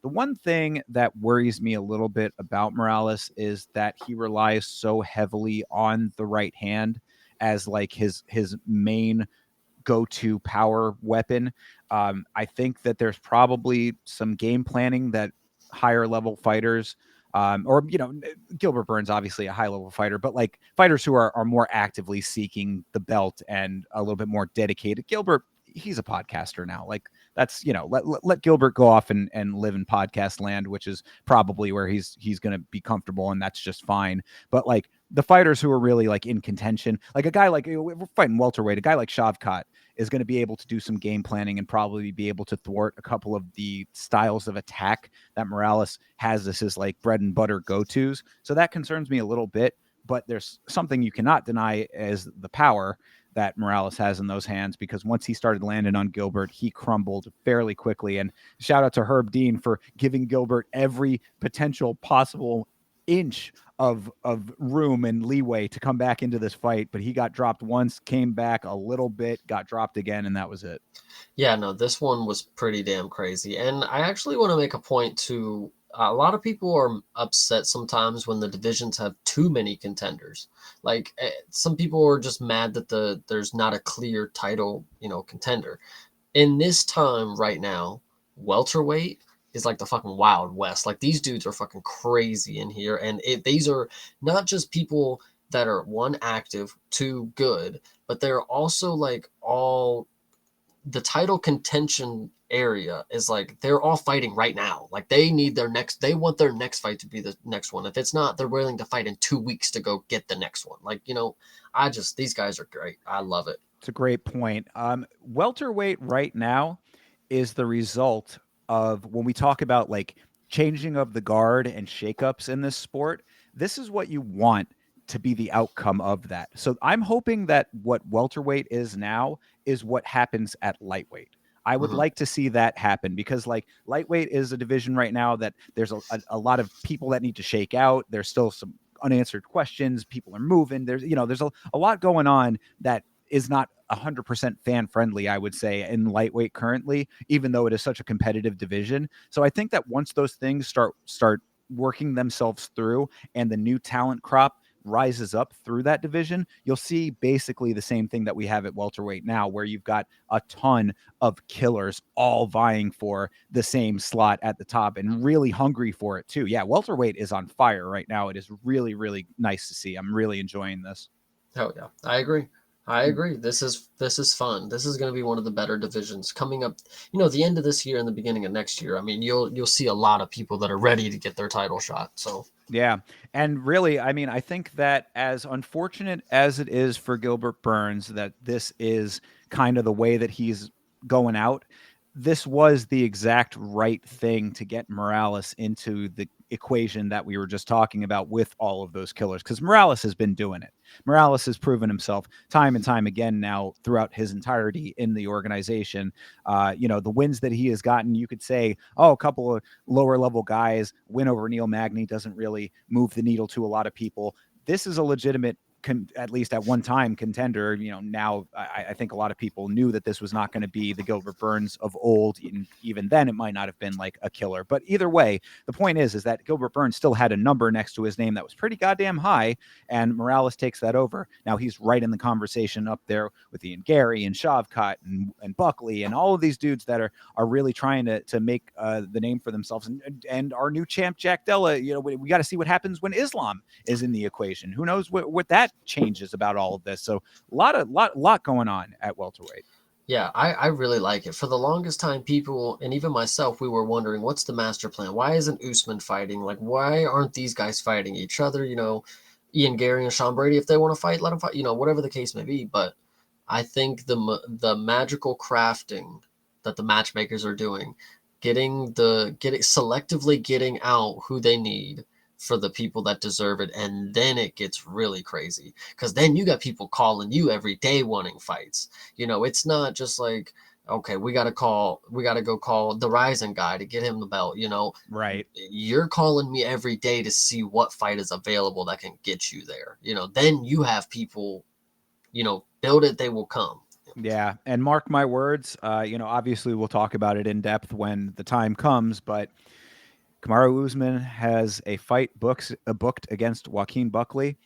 The one thing that worries me a little bit about Morales is that he relies so heavily on the right hand as like his main go-to power weapon. I think that there's probably some game planning that higher level fighters, or Gilbert Burns obviously a high level fighter, but like fighters who are more actively seeking the belt and a little bit more dedicated. Gilbert, he's a podcaster now. Like that's let Gilbert go off and live in podcast land, which is probably where he's going to be comfortable, and that's just fine. But like the fighters who are really like in contention, like a guy like we're fighting welterweight, a guy like Shavkat is going to be able to do some game planning and probably be able to thwart a couple of the styles of attack that Morales has as his like bread and butter go-tos. So that concerns me a little bit, but there's something you cannot deny as the power that Morales has in those hands, because once he started landing on Gilbert, he crumbled fairly quickly. And shout out to Herb Dean for giving Gilbert every potential possible inch of room and leeway to come back into this fight, but he got dropped once, came back a little bit, got dropped again, and that was it. Yeah, no, this one was pretty damn crazy. And I actually want to make a point to a lot of people are upset sometimes when the divisions have too many contenders. Like some people are just mad that there's not a clear title, contender. In this time right now, welterweight is like the fucking Wild West. Like these dudes are fucking crazy in here, and these are not just people that are one active, two good, but they're also like all the title contention area is like they're all fighting right now. Like they want their next fight to be the next one. If it's not, they're willing to fight in 2 weeks to go get the next one. Like, these guys are great. I love it. It's a great point. Welterweight right now is the result of when we talk about like changing of the guard and shakeups in this sport. This is what you want to be the outcome of that. So I'm hoping that what welterweight is now is what happens at lightweight. I would Mm-hmm. like to see that happen, because like lightweight is a division right now that there's a lot of people that need to shake out. There's still some unanswered questions. People are moving. There's a lot going on that is not 100% fan friendly, I would say, in lightweight currently, even though it is such a competitive division. So I think that once those things start working themselves through and the new talent crop rises up through that division, you'll see basically the same thing that we have at welterweight now, where you've got a ton of killers all vying for the same slot at the top and really hungry for it too. Yeah, welterweight is on fire right now. It is really, really nice to see. I'm really enjoying this. Oh yeah, I agree. I agree. This is fun. This is going to be one of the better divisions coming up. The end of this year and the beginning of next year. I mean, you'll see a lot of people that are ready to get their title shot. So Yeah. And really, I mean, I think that as unfortunate as it is for Gilbert Burns that this is kind of the way that he's going out, this was the exact right thing to get Morales into the equation that we were just talking about with all of those killers, because Morales has been doing it. Morales has proven himself time and time again now throughout his entirety in the organization. The wins that he has gotten, you could say, oh, a couple of lower level guys win over Neil Magny doesn't really move the needle to a lot of people. This is a legitimate, at least at one time, contender. Now I think a lot of people knew that this was not going to be the Gilbert Burns of old. Even then, it might not have been like a killer. But either way, the point is that Gilbert Burns still had a number next to his name that was pretty goddamn high, and Morales takes that over. Now he's right in the conversation up there with Ian Gary and Shavkat and Buckley and all of these dudes that are really trying to make the name for themselves. And our new champ Jack Della, we got to see what happens when Islam is in the equation. Who knows what that changes about all of this? So a lot going on at welterweight. Yeah, I really like it. For the longest time, people, and even myself, we were wondering, what's the master plan? Why isn't Usman fighting? Like, why aren't these guys fighting each other? Ian Gary and Sean Brady, if they want to fight, let them fight, whatever the case may be. But I think the magical crafting that the matchmakers are doing, selectively getting out who they need for the people that deserve it, and then it gets really crazy, because then you got people calling you every day wanting fights. It's not just like, okay, we got to go call the Rising guy to get him the belt. Right. You're calling me every day to see what fight is available that can get you there. Then you have people, build it, they will come. Yeah, and mark my words, obviously we'll talk about it in depth when the time comes, but Kamaru Usman has a fight booked against Joaquin Buckley.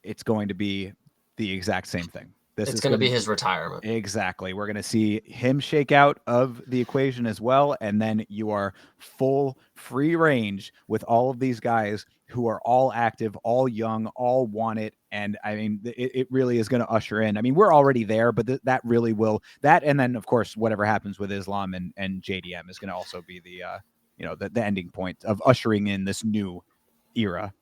It's going to be the exact same thing. This It's is going to going be to his retirement. exactly. We're going to see him shake out of the equation as well, and then you are full free range with all of these guys who are all active, all young, all want it. And I mean, it really is going to usher in. I mean, we're already there, but that really will. That, and then of course, whatever happens with Islam and JDM is going to also be the ending point of ushering in this new era.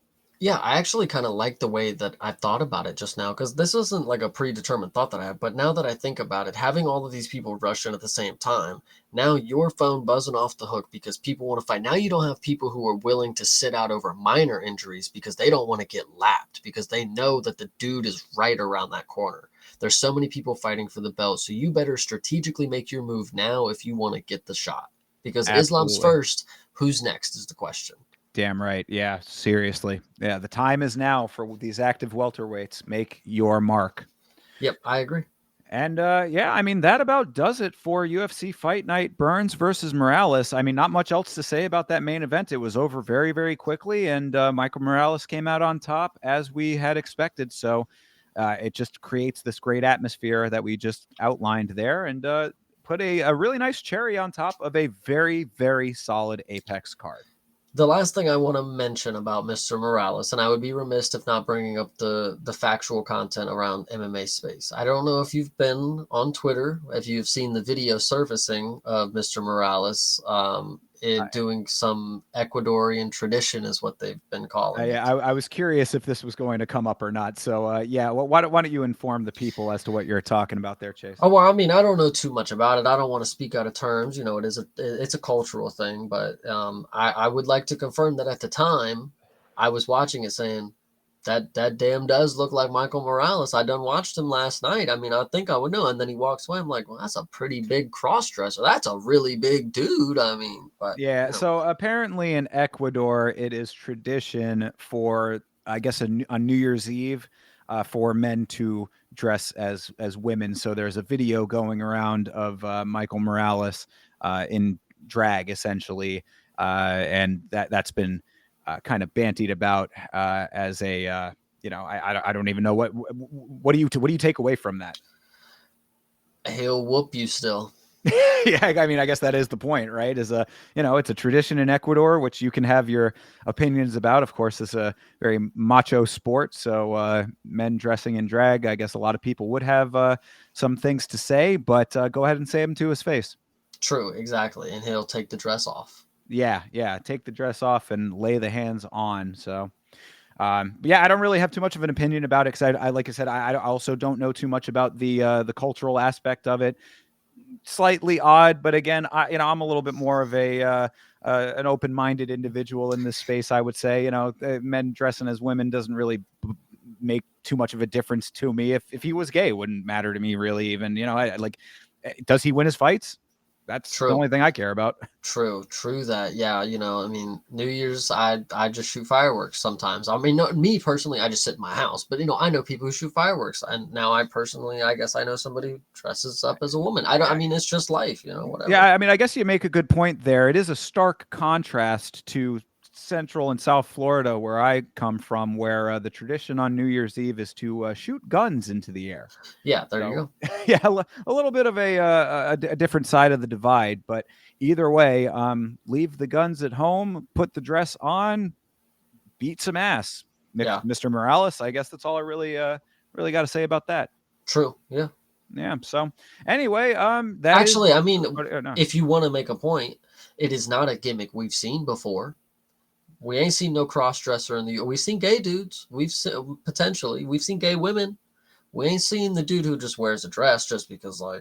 Yeah, I actually kind of like the way that I thought about it just now, because this isn't like a predetermined thought that I have. But now that I think about it, having all of these people rush in at the same time, now your phone buzzing off the hook because people want to fight. Now you don't have people who are willing to sit out over minor injuries because they don't want to get lapped, because they know that the dude is right around that corner. There's so many people fighting for the belt, so you better strategically make your move now if you want to get the shot. Because Islam's Absolutely. first, who's next is the question. Damn right. Yeah, seriously. Yeah, the time is now for these active welterweights. Make your mark. Yep, I agree. And yeah, I mean, that about does it for UFC Fight Night Burns versus Morales. I mean, not much else to say about that main event. It was over very, very quickly, and Michael Morales came out on top as we had expected. So it just creates this great atmosphere that we just outlined there, and put a really nice cherry on top of a very, very solid Apex card. The last thing I want to mention about Mr. Morales, and I would be remiss if not bringing up the factual content around MMA space. I don't know if you've been on Twitter, if you've seen the video surfacing of Mr. Morales doing some Ecuadorian tradition, is what they've been calling it. I was curious if this was going to come up or not. So yeah, well, why don't you inform the people as to what you're talking about there, Chase? Oh, well, I mean, I don't know too much about it. I don't want to speak out of terms. It's a cultural thing, but I would like to confirm that at the time I was watching it, saying that damn does look like Michael Morales. I done watched him last night. I mean, I think I would know. And then he walks away. I'm like, well, that's a pretty big cross dresser. That's a really big dude. I mean, but Yeah. So apparently in Ecuador, it is tradition for, I guess, on New Year's Eve, for men to dress as women. So there's a video going around of Michael Morales in drag, essentially, and that's been kind of bantied about as a I don't even know what do you take away from that? he'll whoop you still. Yeah, I mean, I guess that is the point, right? It's a tradition in Ecuador, which you can have your opinions about. Of course, it's a very macho sport, so men dressing in drag, I guess a lot of people would have some things to say, but go ahead and say them to his face. True, exactly. And he'll take the dress off. Yeah, take the dress off and lay the hands on. So, yeah, I don't really have too much of an opinion about it because I like I said, I also don't know too much about the cultural aspect of it. slightly odd, but again, I'm a little bit more of an open-minded individual in this space. I would say, men dressing as women doesn't really make too much of a difference to me. If he was gay, it wouldn't matter to me really. Even I like, does he win his fights? That's the True. only thing I care about. True that. Yeah, I mean, New Year's, I just shoot fireworks sometimes. I mean, no, me personally, I just sit in my house. But I know people who shoot fireworks, and now I guess I know somebody who dresses up as a woman. I don't. I mean, it's just life, Yeah, whatever. I mean, I guess you make a good point there. It is a stark contrast to Central and South Florida, where I come from, where the tradition on New Year's Eve is to shoot guns into the air. Yeah, there you So, go. yeah, a little bit of a different side of the divide, but either way, leave the guns at home, put the dress on, beat some ass, Yeah, Mr. Morales. I guess that's all I really got to say about that. true. Yeah. Yeah. So anyway, that is. Actually, I mean, No. if you want to make a point, it is not a gimmick we've seen before. We ain't seen no cross dresser in the. We've seen gay dudes. Potentially we've seen gay women. We ain't seen the dude who just wears a dress just because I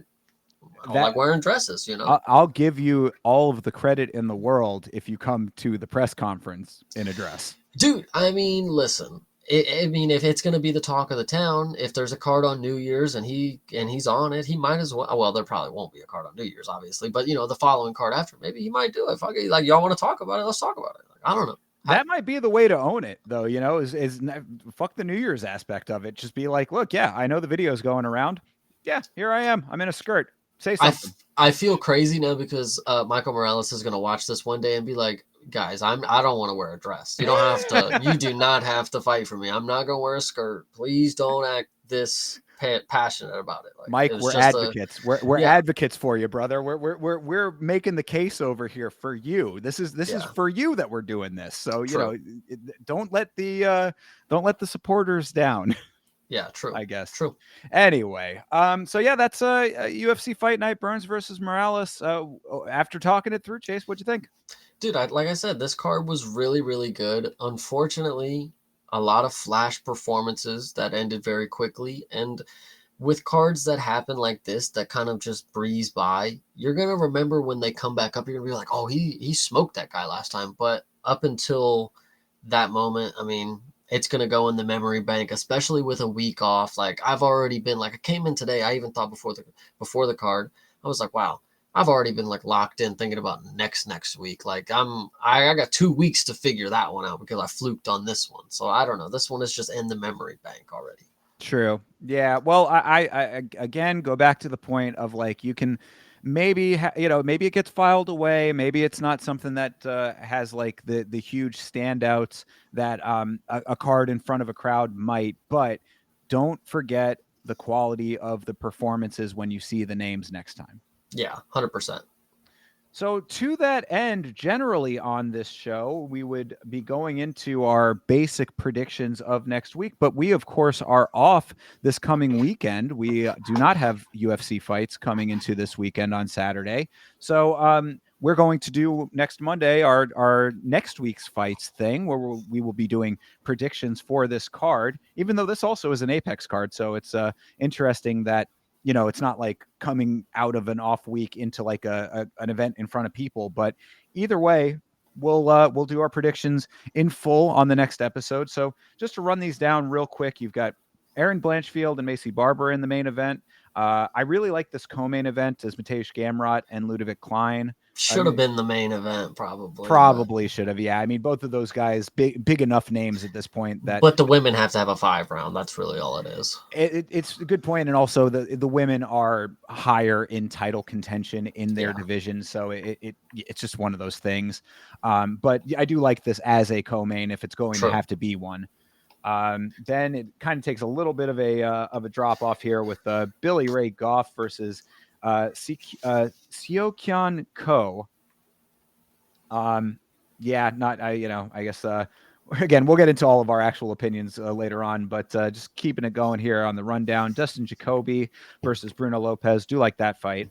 don't That like wearing dresses. I'll give you all of the credit in the world if you come to the press conference in a dress. Dude, I mean, listen. I mean, if it's gonna be the talk of the town, if there's a card on New Year's and he's on it, he might as well. Well, there probably won't be a card on New Year's, obviously, but the following card after, maybe he might do it. Fuck it, like y'all want to talk about it, let's talk about it. Like, I don't know. That might be the way to own it, though. Fuck the New Year's aspect of it. Just be like, look, yeah, I know the video's going around. Yeah, here I am. I'm in a skirt. Say something. I feel crazy now because Michael Morales is gonna watch this one day and be like, guys, I don't want to wear a dress. You don't have to. You do not have to fight for me. I'm not gonna wear a skirt. Please don't act this passionate about it. Like, Mike, it was we're just advocates. We're yeah, advocates for you, brother. We're making the case over here for you. This is yeah, for you that we're doing this. So true. don't let the supporters down. Yeah, true, I guess. true. Anyway, so yeah, that's UFC Fight Night, Burns versus Morales. After talking it through, Chase, what'd you think? Dude, like I said, this card was really, really good. Unfortunately, a lot of flash performances that ended very quickly. And with cards that happen like this, that kind of just breeze by, you're gonna remember when they come back up. You're gonna be like, "Oh, he smoked that guy last time." But up until that moment, I mean, it's gonna go in the memory bank, especially with a week off. Like I've already been like, I came in today. I even thought before the card, I was like, "Wow." I've already been like locked in thinking about next week. Like I got 2 weeks to figure that one out because I fluked on this one. So I don't know. This one is just in the memory bank already. True. Yeah. Well, I again go back to the point of like you can maybe maybe it gets filed away. Maybe it's not something that has like the huge standouts that a card in front of a crowd might. But don't forget the quality of the performances when you see the names next time. Yeah, 100%. So, to that end, generally on this show, we would be going into our basic predictions of next week. But we, of course, are off this coming weekend. We do not have UFC fights coming into this weekend on Saturday. So, we're going to do next Monday our next week's fights thing, where we will be doing predictions for this card. Even though this also is an Apex card, so it's interesting that it's not like coming out of an off week into like an event in front of people. But either way, we'll do our predictions in full on the next episode. So just to run these down real quick, you've got Aaron Blanchfield and Macy Barber in the main event. I really like this co-main event as Mateusz Gamrot and Ludovic Klein. Should have been the main event, probably. Probably should have. Yeah, I mean, both of those guys, big enough names at this point that. But the women have to have a 5 round. That's really all it is. It's a good point, and also the women are higher in title contention in their division, so it's just one of those things. But I do like this as a co-main if it's going to have to be one. Then it kind of takes a little bit of a drop off here with Billy Ray Goff versus Seokyeon Ko. Yeah, not I guess again, we'll get into all of our actual opinions later on, but just keeping it going here on the rundown. Dustin Jacoby versus Bruno Lopez. Do like that fight.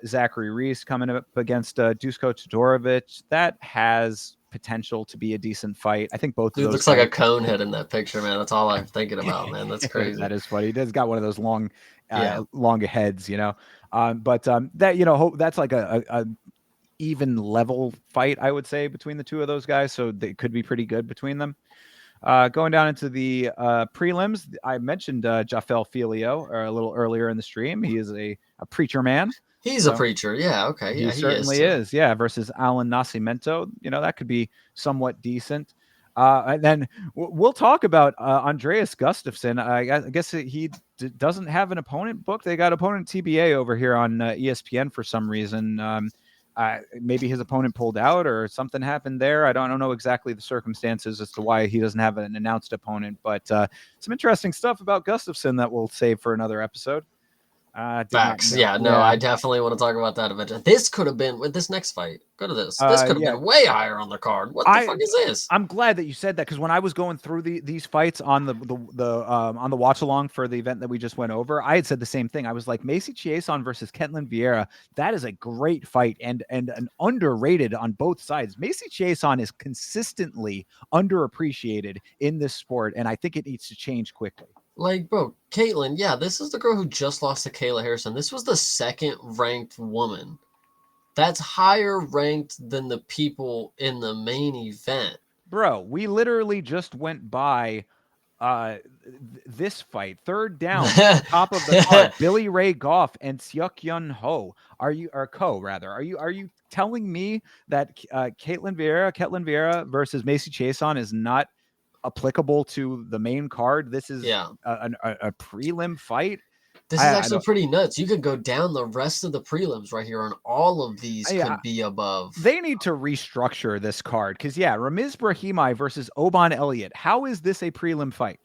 Zachary Reese coming up against Dusko Todorovic. That has potential to be a decent fight. I think both of Dude those looks like guys. a cone head in that picture, man. That's all I'm thinking about, man. That's crazy. That is funny. He does got one of those Yeah, long heads, you know. But that that's like a even level fight, I would say, between the two of those guys. So they could be pretty good between them. Going down into the prelims, I mentioned Jafel Filio a little earlier in the stream. He is a preacher man. he's a So preacher. Yeah, okay, he yeah, he is certainly too. is. Yeah, versus Alan Nascimento. That could be somewhat decent. And then we'll talk about Andreas Gustafsson. I guess he doesn't have an opponent booked. They got opponent TBA over here on ESPN for some reason. Maybe his opponent pulled out or something happened there. I don't know exactly the circumstances as to why he doesn't have an announced opponent, but some interesting stuff about Gustafsson that we'll save for another episode. Did not Facts. know. Yeah, no, I definitely want to talk about that eventually. This could have been with this next fight. Go to this. This could have Yeah. been way higher on the card. What the fuck is this? I'm glad that you said that because when I was going through these fights on the on the watch along for the event that we just went over, I had said the same thing. I was like, Macy Chiasson versus Ketlin Vieira. That is a great fight and an underrated on both sides. Macy Chiasson is consistently underappreciated in this sport, and I think it needs to change quickly. Like, bro, Caitlyn, yeah, this is the girl who just lost to Kayla Harrison. This was the second ranked woman. That's higher ranked than the people in the main event. Bro, we literally just went by this fight, third down, top of the card, Billy Ray Goff and Seok Yun Ho. Are you telling me that Ketlin Vieira versus Macy Chiasson is not applicable to the main card? This is a prelim fight. This is actually pretty nuts. You could go down the rest of the prelims right here, and all of these could be above. They need to restructure this card because, Ramiz Brahimaj versus Oban Elliott. How is this a prelim fight?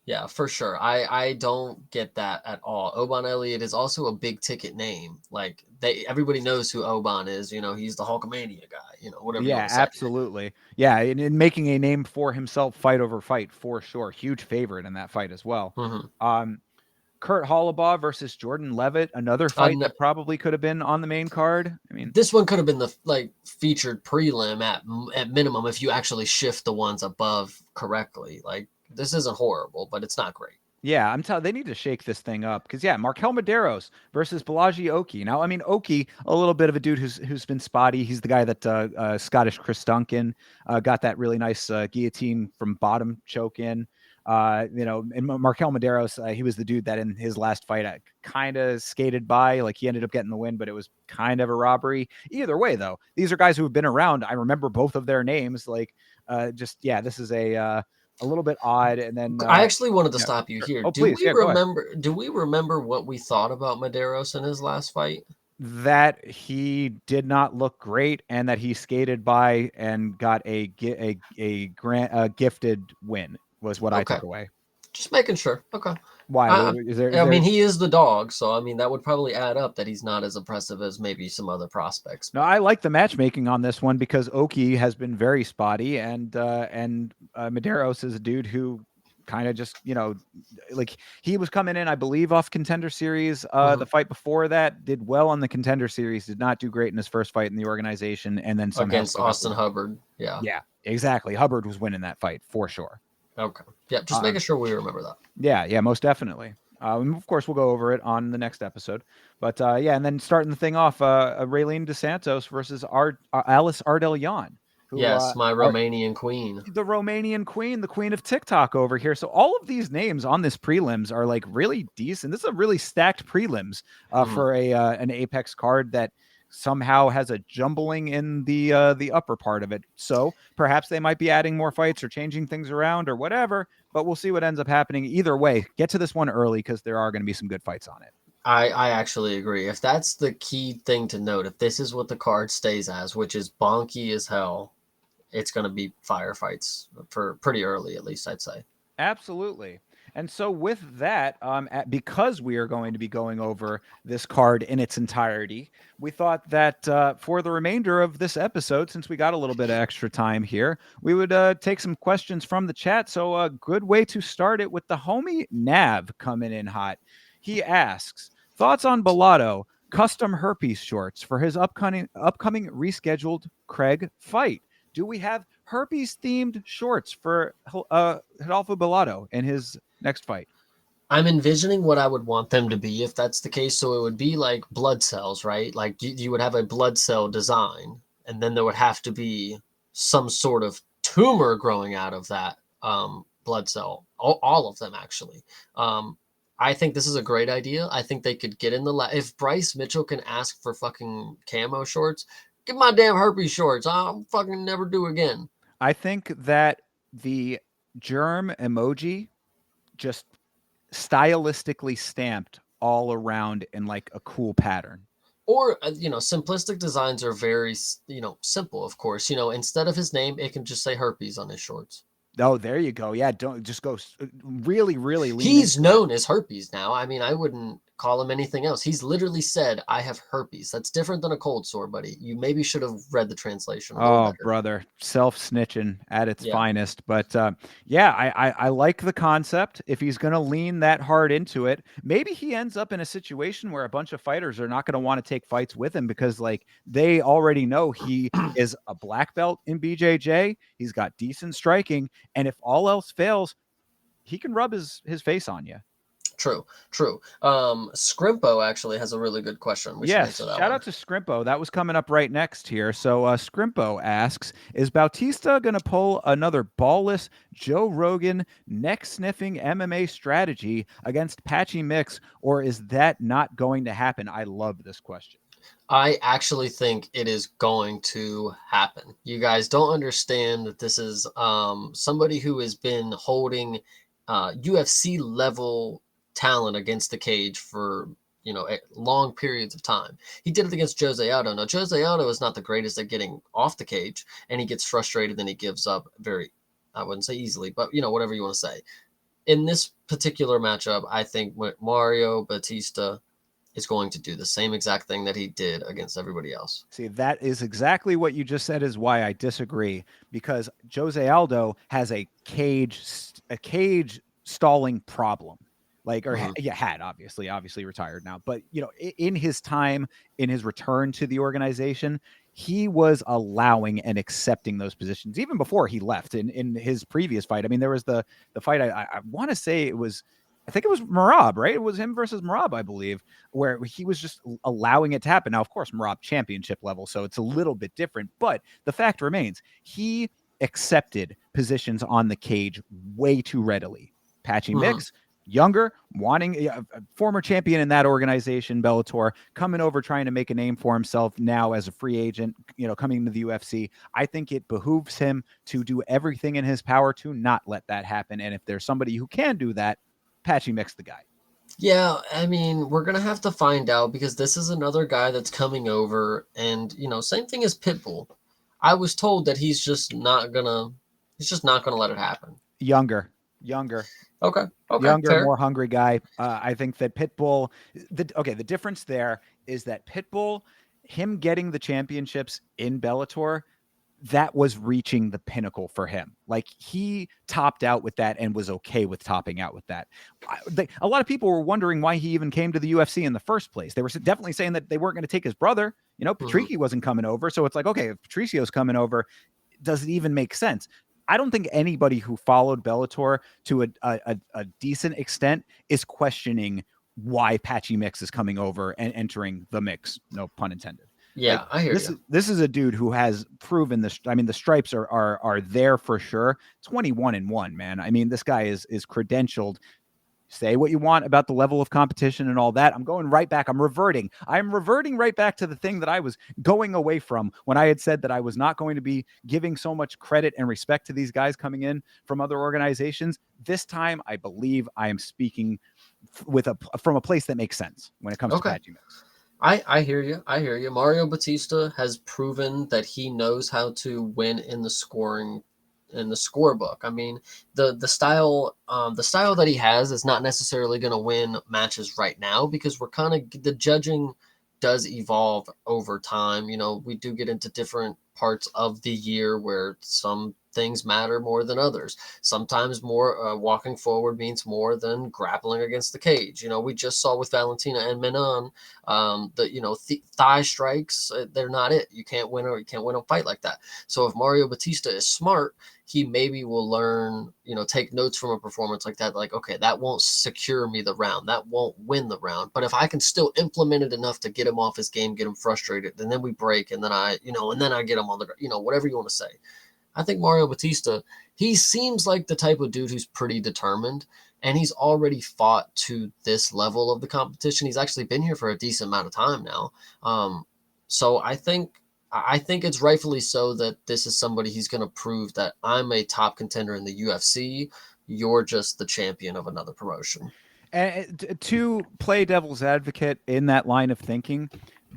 Yeah, for sure. I don't get that at all. Oban Elliott is also a big ticket name. Like everybody knows who Oban is. He's the Hulkamania guy. Whatever. Yeah, absolutely. Yeah, in making a name for himself, fight over fight for sure. Huge favorite in that fight as well. Mm-hmm. Kurt Hollabaugh versus Jordan Levitt, another fight that probably could have been on the main card. I mean, this one could have been the featured prelim at minimum if you actually shift the ones above correctly. Like, this isn't horrible, but it's not great. Yeah, I'm telling they need to shake this thing up because Markel Medeiros versus Balaji Oki. Now, I mean, Oki, a little bit of a dude who's been spotty. He's the guy that Scottish Chris Duncan got that really nice guillotine from bottom choke in. And Markel Medeiros, he was the dude that in his last fight kind of skated by. Like, he ended up getting the win, but it was kind of a robbery. Either way, though, these are guys who have been around. I remember both of their names. Like, this is a little bit odd. And then I actually wanted to stop you here. Oh, please. Do we remember what we thought about Medeiros in his last fight? That he did not look great and that he skated by and got a gifted win was what I took away. Just making sure. Okay. Why? mean, he is the dog, so I mean that would probably add up that he's not as impressive as maybe some other prospects. No, I like the matchmaking on this one because Oki has been very spotty, and Medeiros is a dude who kind of just like he was coming in, I believe, off Contender Series. The fight before that did well on the Contender Series, did not do great in his first fight in the organization, and then against Austin Hubbard. Yeah, exactly. Hubbard was winning that fight for sure. Okay. Yeah, just making sure we remember that. Yeah, most definitely. Of course, we'll go over it on the next episode. But and then starting the thing off, Raylene DeSantos versus Alice Ardellyan. Yes, my Romanian queen. The Romanian queen, the queen of TikTok over here. So all of these names on this prelims are like really decent. This is a really stacked prelims for an Apex card that somehow has a jumbling in the upper part of it. So perhaps they might be adding more fights or changing things around or whatever, but we'll see what ends up happening. Either way, get to this one early because there are going to be some good fights on it. I actually agree. If that's the key thing to note, if this is what the card stays as, which is bonky as hell, it's going to be firefights for pretty early, at least I'd say. Absolutely. And so with that, because we are going to be going over this card in its entirety, we thought that for the remainder of this episode, since we got a little bit of extra time here, we would take some questions from the chat. So a good way to start it with the homie Nav coming in hot. He asks, thoughts on Bellato custom herpes shorts for his upcoming rescheduled Craig fight? Do we have herpes-themed shorts for Rodolfo Bellato in his next fight? I'm envisioning what I would want them to be if that's the case. So it would be like blood cells, right? Like you would have a blood cell design, and then there would have to be some sort of tumor growing out of that blood cell. All of them, actually. I think this is a great idea. I think they could get in the lab. If Bryce Mitchell can ask for fucking camo shorts, get my damn herpes shorts. I'll fucking never do again. I think that the germ emoji just stylistically stamped all around in like a cool pattern. Or simplistic designs are very simple. Of course, instead of his name, it can just say herpes on his shorts. Oh, there you go. Yeah, don't just go really, really lean He's into it. known as herpes now. I mean, I wouldn't call him anything else. He's literally said, "I have herpes." That's different than a cold sore, buddy. You maybe should have read the translation a little Oh, better. brother, self-snitching at its Yeah, finest. But yeah, I like the concept. If he's going to lean that hard into it, maybe he ends up in a situation where a bunch of fighters are not going to want to take fights with him because like they already know he is a black belt in BJJ. He's got decent striking, and if all else fails, he can rub his face on you. true, true. Scrimpo actually has a really good question. We should Yes, answer that shout one. out to Scrimpo. That was coming up right next here. So Scrimpo asks, is Bautista going to pull another ballless Joe Rogan neck-sniffing MMA strategy against Patchy Mix, or is that not going to happen? I love this question. I actually think it is going to happen. You guys don't understand that this is somebody who has been holding UFC level talent against the cage for long periods of time. He did it against Jose Aldo. Now Jose Aldo is not the greatest at getting off the cage, and he gets frustrated and he gives up very, I wouldn't say easily, but whatever you want to say. In this particular matchup, I think Mario Batista is going to do the same exact thing that he did against everybody else. See, that is exactly what you just said is why I disagree, because Jose Aldo has a cage stalling problem. Like, or Mhm. yeah, had obviously retired now, but in his time, in his return to the organization, he was allowing and accepting those positions even before he left. In his previous fight, I mean, there was the fight. I want to say it was, I think it was Marab, right? It was him versus Marab, I believe, where he was just allowing it to happen. Now, of course, Marab championship level, so it's a little bit different, but the fact remains, he accepted positions on the cage way too readily. Patchy Mhm. Mix, younger, wanting a former champion in that organization, Bellator, coming over trying to make a name for himself now as a free agent, coming to the UFC. I think it behooves him to do everything in his power to not let that happen. And if there's somebody who can do that, Patchy Mix the guy. Yeah, I mean, we're gonna have to find out because this is another guy that's coming over, and same thing as Pitbull. I was told that he's just not gonna let it happen. Younger, younger, Okay, okay, younger, fair. more hungry guy. I think that Pitbull, the difference there is that Pitbull, him getting the championships in Bellator, that was reaching the pinnacle for him. Like he topped out with that and was okay with topping out with that. A lot of people were wondering why he even came to the UFC in the first place. They were definitely saying that they weren't going to take his brother. Mhm. Patrici wasn't coming over. So it's like, okay, if Patricio's coming over, does it even make sense? I don't think anybody who followed Bellator to a decent extent is questioning why Patchy Mix is coming over and entering the mix. No pun intended. Like Yeah, I hear you. this is a dude who has proven this. I mean, the stripes are there for sure. 21-1, man. I mean, this guy is credentialed. Say what you want about the level of competition and all that. I'm going right back. I'm reverting right back to the thing that I was going away from when I had said that I was not going to be giving so much credit and respect to these guys coming in from other organizations. This time, I believe I am speaking from a place that makes sense when it comes to Okay. Patchy Mix. I hear you. I hear you. Mario Batista has proven that he knows how to win in the scorebook. I mean, the style that he has is not necessarily going to win matches right now because we're kind of the judging does evolve over time. We do get into different parts of the year where some things matter more than others. Sometimes more walking forward means more than grappling against the cage. We just saw with Valentina and Menon that thigh strikes, they're not it. You can't win a fight like that. So if Mario Batista is smart, he maybe will learn, take notes from a performance like that. Like, okay, that won't secure me the round. That won't win the round. But if I can still implement it enough to get him off his game, get him frustrated, and then we break, and then I get him on the, whatever you want to say. I think Mario Batista, he seems like the type of dude who's pretty determined, and he's already fought to this level of the competition. He's actually been here for a decent amount of time now. So I think it's rightfully so that this is somebody he's going to prove that I'm a top contender in the UFC. You're just the champion of another promotion. And to play devil's advocate in that line of thinking,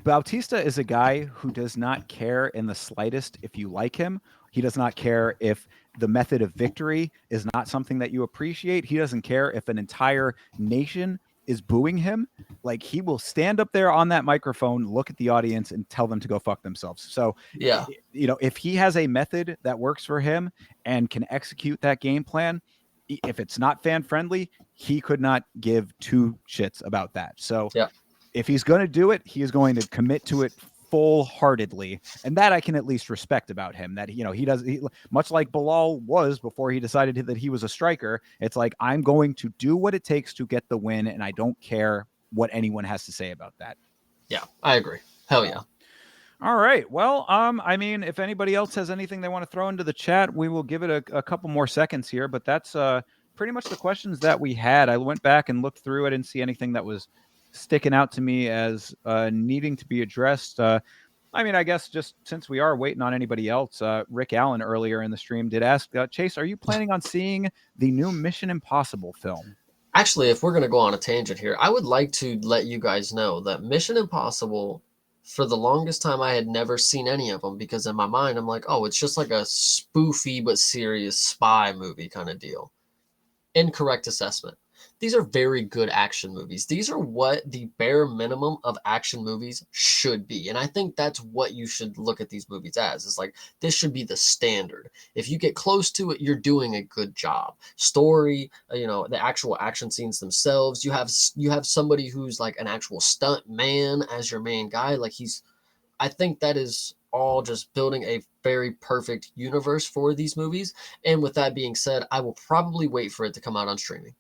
Bautista is a guy who does not care in the slightest if you like him. He does not care if the method of victory is not something that you appreciate. He doesn't care if an entire nation is booing him. Like, he will stand up there on that microphone, look at the audience, and tell them to go fuck themselves. So, yeah, if he has a method that works for him and can execute that game plan, if it's not fan friendly, he could not give two shits about that. So, yeah. If he's going to do it, he is going to commit to it full-heartedly, and that I can at least respect about him. That he does, much like Bilal was before he decided that he was a striker. It's like, I'm going to do what it takes to get the win, and I don't care what anyone has to say about that. Yeah, I agree. Hell yeah. All right. Well, I mean, if anybody else has anything they want to throw into the chat, we will give it a couple more seconds here. But that's pretty much the questions that we had. I went back and looked through. I didn't see anything that was sticking out to me as needing to be addressed. I mean, I guess just since we are waiting on anybody else, Rick Allen earlier in the stream did ask, Chase, are you planning on seeing the new Mission Impossible film? Actually, if we're going to go on a tangent here, I would like to let you guys know that Mission Impossible, for the longest time, I had never seen any of them because in my mind, I'm like, oh, it's just like a spoofy but serious spy movie kind of deal. Incorrect assessment. These are very good action movies. These are what the bare minimum of action movies should be. And I think that's what you should look at these movies as. It's like, this should be the standard. If you get close to it, you're doing a good job. Story, the actual action scenes themselves. You have somebody who's like an actual stunt man as your main guy. Like, I think that is all just building a very perfect universe for these movies. And with that being said, I will probably wait for it to come out on streaming.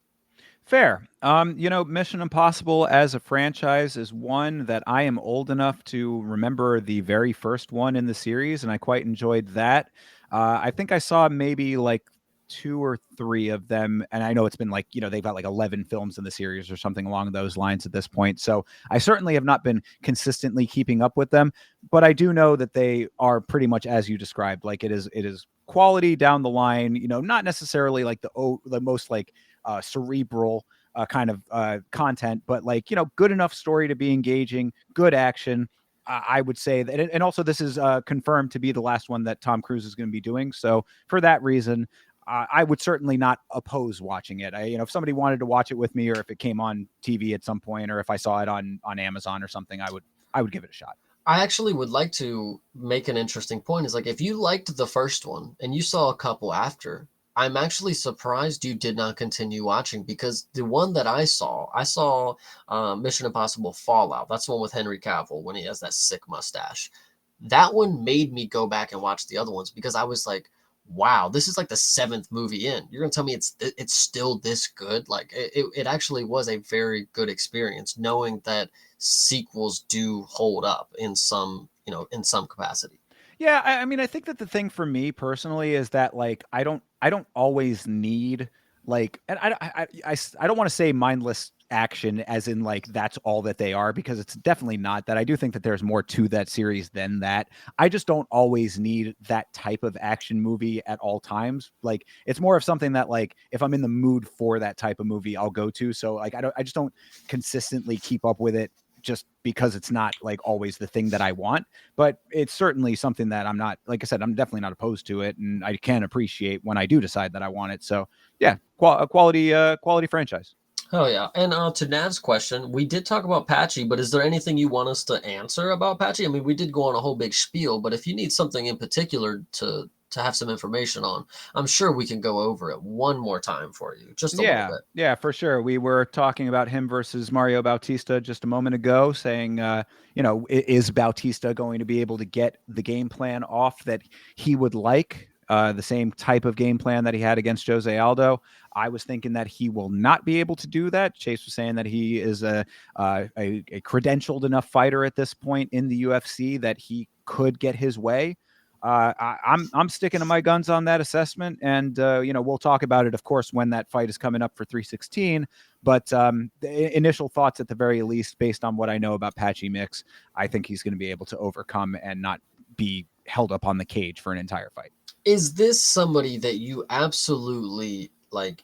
Fair. Mission Impossible as a franchise is one that I am old enough to remember the very first one in the series, and I quite enjoyed that. I think I saw maybe like 2 or 3 of them, and I know it's been like, they've got like 11 films in the series or something along those lines at this point. So I certainly have not been consistently keeping up with them, but I do know that they are pretty much as you described. Like, it is quality down the line, not necessarily like the most like cerebral kind of content, but like, good enough story to be engaging, good action. I would say that, and also this is confirmed to be the last one that Tom Cruise is going to be doing. So for that reason, I would certainly not oppose watching it. If somebody wanted to watch it with me, or if it came on TV at some point, or if I saw it on Amazon or something, I would give it a shot. I actually would like to make an interesting point. Is like, if you liked the first one and you saw a couple after, I'm actually surprised you did not continue watching, because the one that I saw Mission Impossible Fallout. That's the one with Henry Cavill when he has that sick mustache. That one made me go back and watch the other ones, because I was like, wow, this is like the 7th movie in. You're gonna tell me it's still this good? Like, it actually was a very good experience, knowing that sequels do hold up in some capacity. Yeah, I mean, I think that the thing for me personally is that, like, I don't always need, like, and I don't want to say mindless action as in like that's all that they are, because it's definitely not that. I do think that there's more to that series than that. I just don't always need that type of action movie at all times. Like, it's more of something that, like, if I'm in the mood for that type of movie, I'll go to. So like, I just don't consistently keep up with it, just because it's not like always the thing that I want, but it's certainly something that I'm not, like I said, I'm definitely not opposed to it. And I can appreciate when I do decide that I want it. So yeah, quality franchise. Oh yeah. And to Nav's question, we did talk about Patchy, but is there anything you want us to answer about Patchy? I mean, we did go on a whole big spiel, but if you need something in particular to to have some information on, I'm sure we can go over it one more time for you, just a little Yeah, bit. yeah, for sure. We were talking about him versus Mario Bautista just a moment ago, saying, is Bautista going to be able to get the game plan off that he would like, the same type of game plan that he had against Jose Aldo? I was thinking that he will not be able to do that. Chase was saying that he is a credentialed enough fighter at this point in the UFC that he could get his way. I'm sticking to my guns on that assessment, and we'll talk about it, of course, when that fight is coming up for 316. But the initial thoughts, at the very least, based on what I know about Patchy Mix, I think he's going to be able to overcome and not be held up on the cage for an entire fight. Is this somebody that you absolutely like,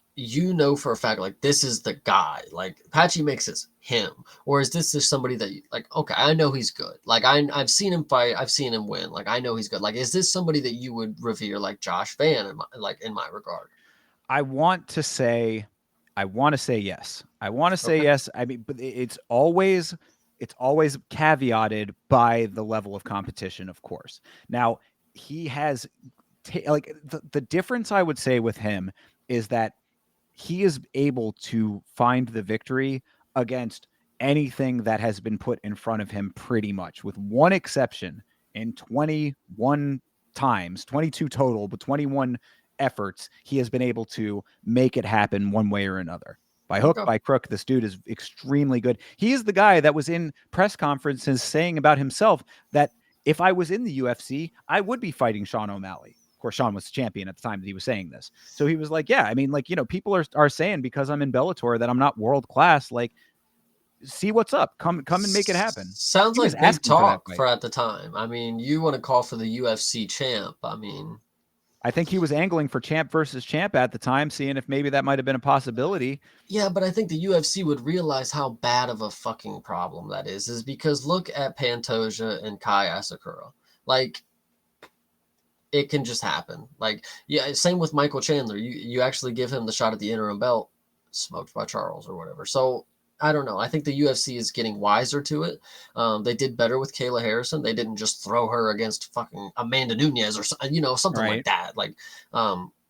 for a fact, like this is the guy, like Patchy Mix is him? Or is this just somebody that like, okay, I know he's good. Like I've seen him fight, I've seen him win. Like I know he's good. Like, is this somebody that you would revere like Josh Van in my regard? I want to say, yes. I want to say Okay. yes. I mean, but it's always caveated by the level of competition, of course. Now, he has like the difference I would say with him is that he is able to find the victory against anything that has been put in front of him, pretty much, with one exception. In 21 times, 22 total, but 21 efforts, he has been able to make it happen one way or another. By hook, Okay. by crook, this dude is extremely good. He is the guy that was in press conferences saying about himself that if I was in the UFC, I would be fighting Sean O'Malley. Of course, Sean was champion at the time that he was saying this. So he was like, yeah, I mean, like, people are saying because I'm in Bellator that I'm not world class. Like, see what's up. Come and make it happen. Sounds He was like big asking for that talk fight. for at the time. I mean, you want to call for the UFC champ. I mean, I think he was angling for champ versus champ at the time, seeing if maybe that might have been a possibility. yeah, but I think the UFC would realize how bad of a fucking problem that is because look at Pantoja and Kai Asakura. Like, it can just happen. Like, yeah, same with Michael Chandler. You actually give him the shot at the interim belt, smoked by Charles or whatever. So I don't know. I think the UFC is getting wiser to it. They did better with Kayla Harrison. They didn't just throw her against fucking Amanda Nunez or something like Right. that. Like,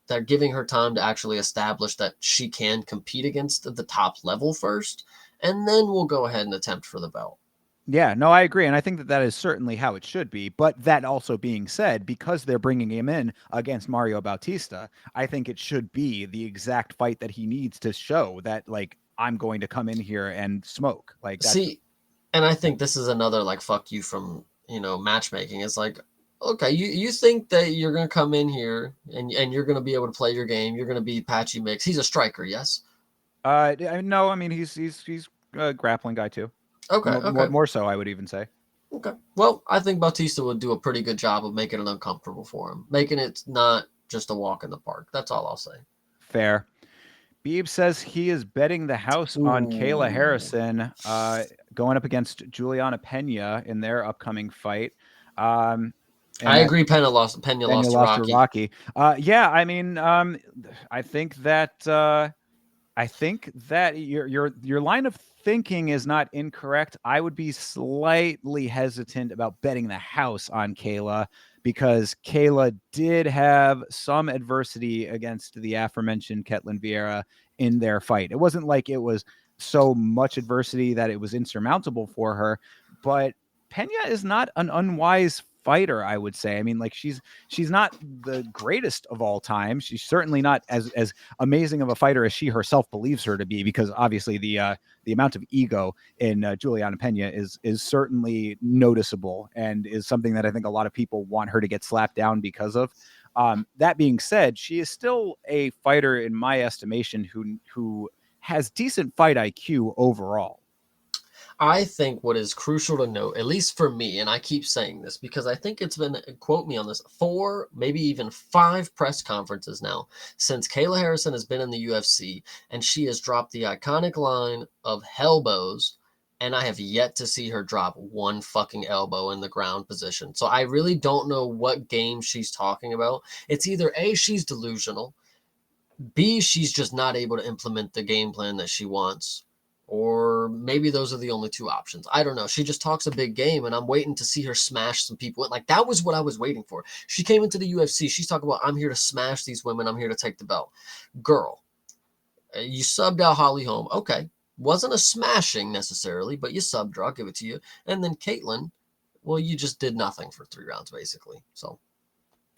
they're giving her time to actually establish that she can compete against the top level first, and then we'll go ahead and attempt for the belt. Yeah, no, I agree. And I think that that is certainly how it should be. But that also being said, because they're bringing him in against Mario Bautista, I think it should be the exact fight that he needs to show that, like, I'm going to come in here and smoke. Like, that's, See, and I think this is another like fuck you from matchmaking. It's like, okay, you think that you're gonna come in here and you're gonna be able to play your game. You're gonna be Patchy Mix. He's a striker, yes. no, I mean, he's a grappling guy too. Okay, More, more, okay, more so, I would even say. okay. Well, I think Bautista would do a pretty good job of making it uncomfortable for him, making it not just a walk in the park. That's all I'll say. Fair. Beeb says he is betting the house on Kayla Ooh. Harrison, going up against Juliana Pena in their upcoming fight. Um, I and agree. Pena Pena lost to lost to Rocky. Rocky. Yeah, I mean, I think that your line of thinking is not incorrect. I would be slightly hesitant about betting the house on Kayla because Kayla did have some adversity against the aforementioned Ketlin Vieira in their fight. It wasn't like it was so much adversity that it was insurmountable for her, but Pena is not an unwise fighter, I would say. I mean, like, she's not the greatest of all time. She's certainly not as amazing of a fighter as she herself believes her to be, because obviously the amount of ego in Juliana Pena is certainly noticeable and is something that I think a lot of people want her to get slapped down because of. That being said, she is still a fighter in my estimation who has decent fight IQ overall. I think what is crucial to note, at least for me, and I keep saying this because I think it's been, quote me on this, 4, maybe even 5 press conferences now since Kayla Harrison has been in the UFC, and she has dropped the iconic line of Hellbows, and I have yet to see her drop one fucking elbow in the ground position. So I really don't know what game she's talking about. It's either A, she's delusional, B, she's just not able to implement the game plan that she wants, Or maybe those are the only two options. I don't know. She just talks a big game, and I'm waiting to see her smash some people. Like, that was what I was waiting for. She came into the UFC. She's talking about, I'm here to smash these women. I'm here to take the belt. Girl, you subbed out Holly Holm. Okay. Wasn't a smashing necessarily, but you subbed her. I'll give it to you. And then Caitlyn, well, you just did nothing for 3 rounds, basically. So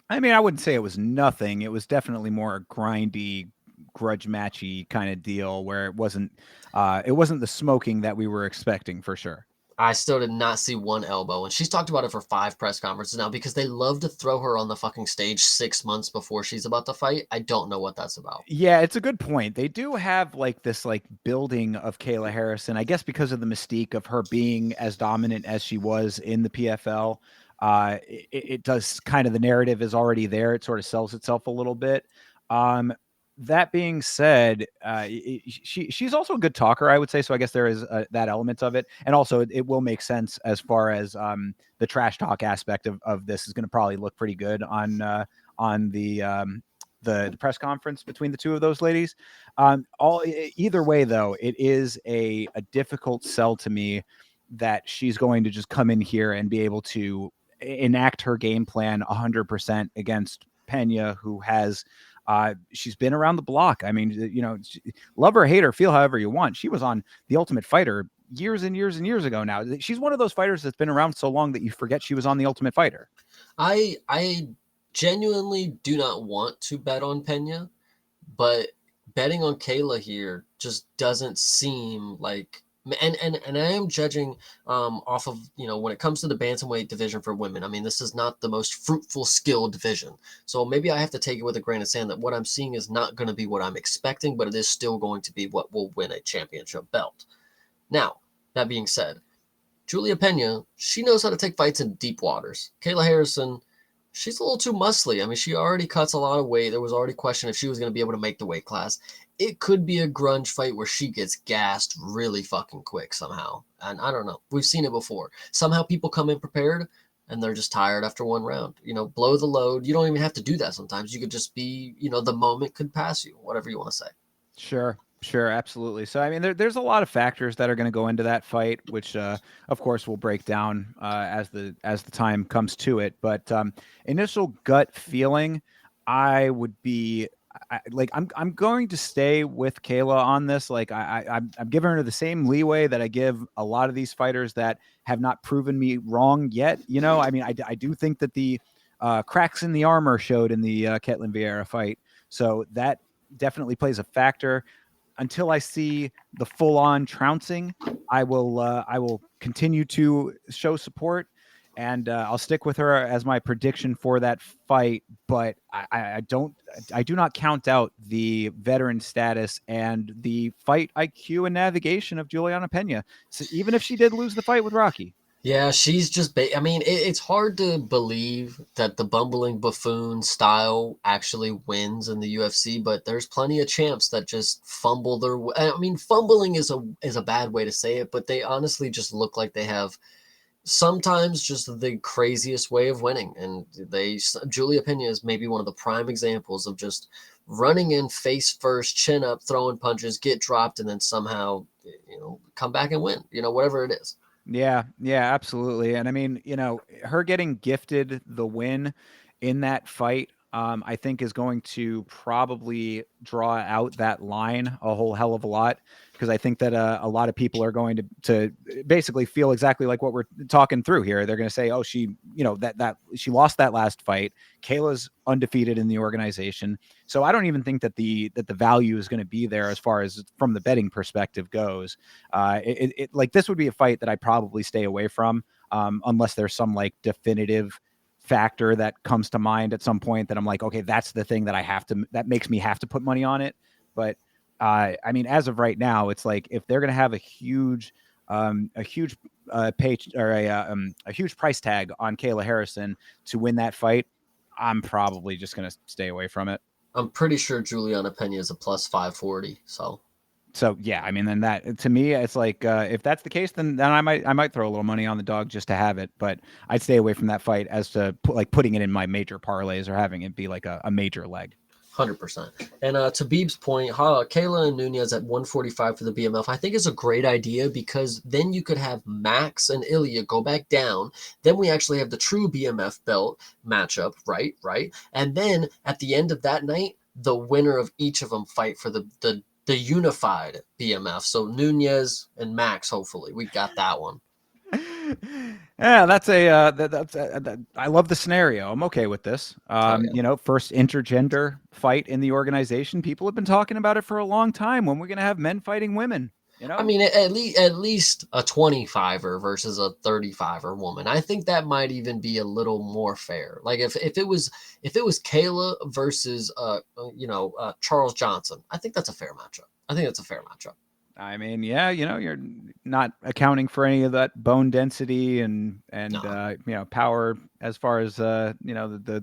I mean, I wouldn't say it was nothing. It was definitely more a grindy, grudge matchy kind of deal where it wasn't the smoking that we were expecting for sure. I still did not see one elbow. And she's talked about it for 5 press conferences now because they love to throw her on the fucking stage 6 months before she's about to fight. I don't know what that's about. Yeah, it's a good point. They do have like this like building of Kayla Harrison, I guess because of the mystique of her being as dominant as she was in the PFL. It does kind of, the narrative is already there. It sort of sells itself a little bit. Um, that being said, she's also a good talker, I would say. So I guess there is that element of it, and also it will make sense as far as the trash talk aspect of this is going to probably look pretty good on the press conference between the two of those ladies. Either way, though, it is a difficult sell to me that she's going to just come in here and be able to enact her game plan 100% against Pena, who has she's been around the block. I mean, love her, hate her, feel however you want. She was on The Ultimate Fighter years and years and years ago now. She's one of those fighters that's been around so long that you forget she was on The Ultimate Fighter. I genuinely do not want to bet on Pena, but betting on Kayla here just doesn't seem like, and I am judging off of, when it comes to the bantamweight division for women. I mean, this is not the most fruitful skill division, so maybe I have to take it with a grain of sand that what I'm seeing is not going to be what I'm expecting, but it is still going to be what will win a championship belt. Now, that being said, Julia Pena, she knows how to take fights in deep waters. Kayla Harrison, she's a little too muscly. I mean, she already cuts a lot of weight. There was already question if she was going to be able to make the weight class. It could be a grunge fight where she gets gassed really fucking quick somehow. And I don't know. We've seen it before. Somehow people come in prepared and they're just tired after one round. Blow the load. You don't even have to do that sometimes. You could just be, the moment could pass you, whatever you want to say. Sure, absolutely. So, I mean, there's a lot of factors that are going to go into that fight, which, of course, we'll break down as the time comes to it. But initial gut feeling, I would be I'm going to stay with Kayla on this. Like, I'm giving her the same leeway that I give a lot of these fighters that have not proven me wrong yet. I mean, I do think that the cracks in the armor showed in the Ketlin Vieira fight, so that definitely plays a factor. Until I see the full-on trouncing, I will continue to show support, and I'll stick with her as my prediction for that fight. But I do not count out the veteran status and the fight IQ and navigation of Juliana Pena. So even if she did lose the fight with Rocky. Yeah, she's just. I mean, it's hard to believe that the bumbling buffoon style actually wins in the UFC, but there's plenty of champs that just fumble their. I mean, fumbling is a bad way to say it, but they honestly just look like they have sometimes just the craziest way of winning, and Julia Pena is maybe one of the prime examples of just running in face first, chin up, throwing punches, get dropped, and then somehow come back and win. Whatever it is. Yeah, absolutely. And I mean, her getting gifted the win in that fight, I think is going to probably draw out that line a whole hell of a lot, because I think that a lot of people are going to basically feel exactly like what we're talking through here. They're going to say, "Oh, she, that she lost that last fight. Kayla's undefeated in the organization." So I don't even think that the value is going to be there as far as from the betting perspective goes. Like, this would be a fight that I probably stay away from, unless there's some like definitive factor that comes to mind at some point that I'm like, okay, that's the thing that makes me have to put money on it. But I mean, as of right now, it's like if they're going to have a huge page or a huge price tag on Kayla Harrison to win that fight, I'm probably just going to stay away from it. I'm pretty sure Juliana Pena is a plus 540. So yeah, I mean, then that, to me, it's like if that's the case, then I might throw a little money on the dog just to have it. But I'd stay away from that fight as to putting it in my major parlays or having it be like a major leg. 100%. And to Beeb's point, Kayla and Nunez at 145 for the BMF, I think is a great idea because then you could have Max and Ilya go back down. Then we actually have the true BMF belt matchup, right? Right. And then at the end of that night, the winner of each of them fight for the unified BMF. So Nunez and Max, hopefully. We got that one. Yeah, that's I love the scenario. I'm okay with this. Oh, yeah. You know, first intergender fight in the organization. People have been talking about it for a long time. When we're going to have men fighting women, you I know? mean, at least a 25er versus a 35er woman. I think that might even be a little more fair. Like if it was Kayla versus Charles Johnson, I think that's a fair matchup. I think that's a fair matchup. I mean, yeah, you know, you're not accounting for any of that bone density and No, power as far as the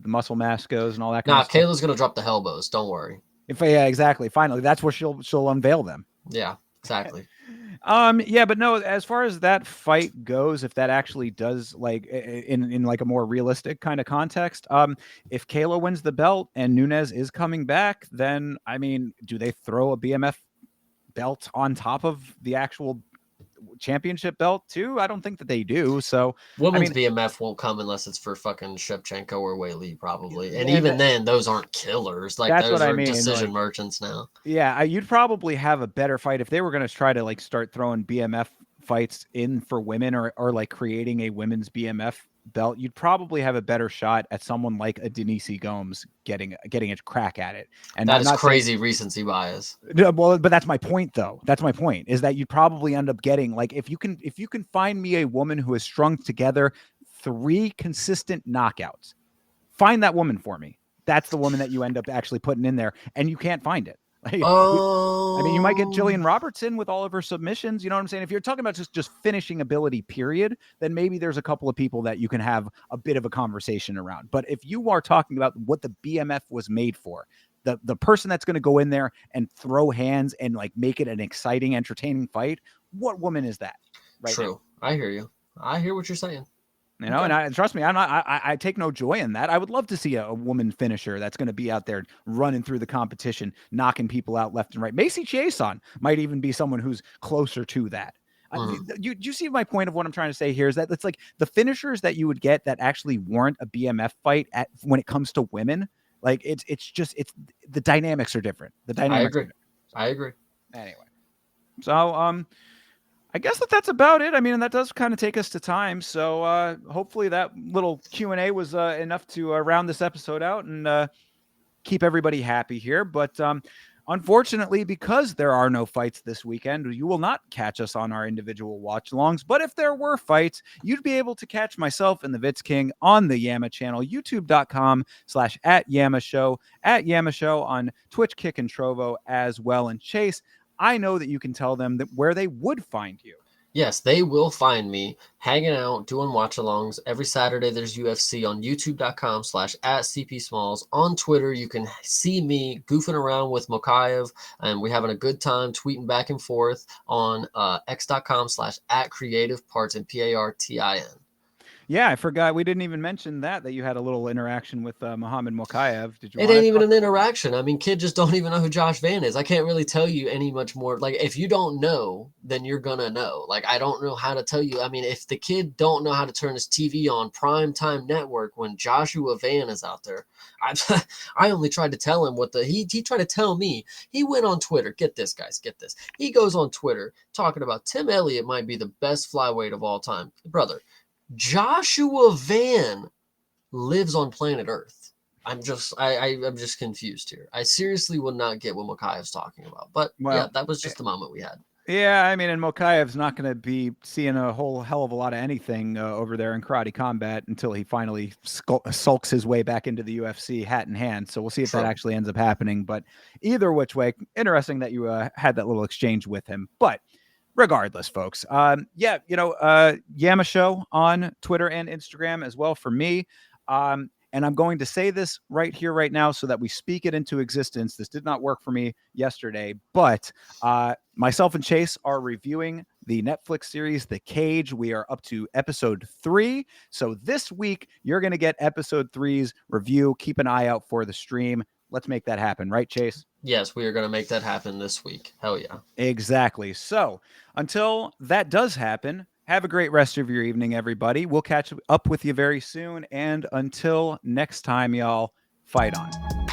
muscle mass goes and all that kind nah, of stuff. Kayla's gonna drop the elbows. Don't worry. If yeah, exactly. Finally, that's where she'll unveil them. Yeah, exactly. Yeah, but no, as far as that fight goes, if that actually does like in like a more realistic kind of context, if Kayla wins the belt and Nunez is coming back, then I mean, do they throw a BMF belt on top of the actual championship belt too? I don't think that they do. So, I Women's mean, BMF won't come unless it's for fucking Shevchenko or Wei Lee, probably. And yeah, even then, those aren't killers. Like that's what those I are mean. decision Like, merchants now. yeah, you'd probably have a better fight if they were going to try to like start throwing BMF fights in for women or like creating a women's BMF belt. You'd probably have a better shot at someone like a Denise Gomes getting a crack at it. And That I'm is not saying crazy recency bias. no, well, but that's my point though. That's my point is that you'd probably end up getting like if you can find me a woman who has strung together 3 consistent knockouts, find that woman for me. That's the woman that you end up actually putting in there, and you can't find it. Like, I mean, you might get Um, Jillian Robertson with all of her submissions. You know what I'm saying? If you're talking about just finishing ability, period, then maybe there's a couple of people that you can have a bit of a conversation around. But if you are talking about what the BMF was made for, the person that's going to go in there and throw hands and like make it an exciting, entertaining fight, what woman is that right now? true. I hear you. I hear what you're saying. You know, Okay. and trust me, I'm not. I take no joy in that. I would love to see a woman finisher that's going to be out there running through the competition, knocking people out left and right. Macy Chiasson might even be someone who's closer to that. Mhm. You see my point of what I'm trying to say here is that it's like the finishers that you would get that actually warrant a BMF fight at when it comes to women. Like it's the dynamics are different. The I dynamics are agree. different. I agree. Anyway, so I guess that's about it. I mean, and that does kind of take us to time. So hopefully that little Q&A was enough to round this episode out and keep everybody happy here. But unfortunately, because there are no fights this weekend, you will not catch us on our individual watch alongs. But if there were fights, you'd be able to catch myself and the Vitz King on the Yama channel, youtube.com/@Yama Show, @Yama Show on Twitch, Kick, and Trovo as well. And Chase, I know that you can tell them that where they would find you. Yes, they will find me hanging out, doing watch alongs. Every Saturday there's UFC on youtube.com/@CP Smalls. On Twitter, you can see me goofing around with Mokayev, and we having a good time tweeting back and forth on x.com/@creative parts and PARTIN. Yeah, I forgot we didn't even mention that you had a little interaction with Mohammed Mokayev. Did you It want ain't to even talk? an interaction. I mean, kid just don't even know who Josh Van is. I can't really tell you any much more. Like, if you don't know, then you're gonna know. Like, I don't know how to tell you. I mean, if the kid don't know how to turn his TV on prime time network when Joshua Van is out there, I I only tried to tell him what he tried to tell me. He went on Twitter. Get this, guys. Get this. He goes on Twitter talking about Tim Elliott might be the best flyweight of all time, brother. Joshua Van lives on planet Earth. I'm just confused here. I seriously would not get what Makayev's talking about. But yeah, Well, that was just the moment we had. yeah, I mean, and Mokayev's not going to be seeing a whole hell of a lot of anything over there in karate combat until he finally sulks his way back into the UFC hat in hand. So we'll see if that True. actually ends up happening. But either which way, interesting that you had that little exchange with him. But regardless, folks, yeah, Yama Show on Twitter and Instagram as well for me. And I'm going to say this right here, right now, so that we speak it into existence. This did not work for me yesterday, but myself and Chase are reviewing the Netflix series, The Cage. We are up to episode 3. So this week, you're going to get episode 3's review. Keep an eye out for the stream. let's make that happen, right, Chase? Yes, we are going to make that happen this week. Hell yeah. Exactly. So until that does happen, have a great rest of your evening, everybody. We'll catch up with you very soon. And until next time, y'all, fight on.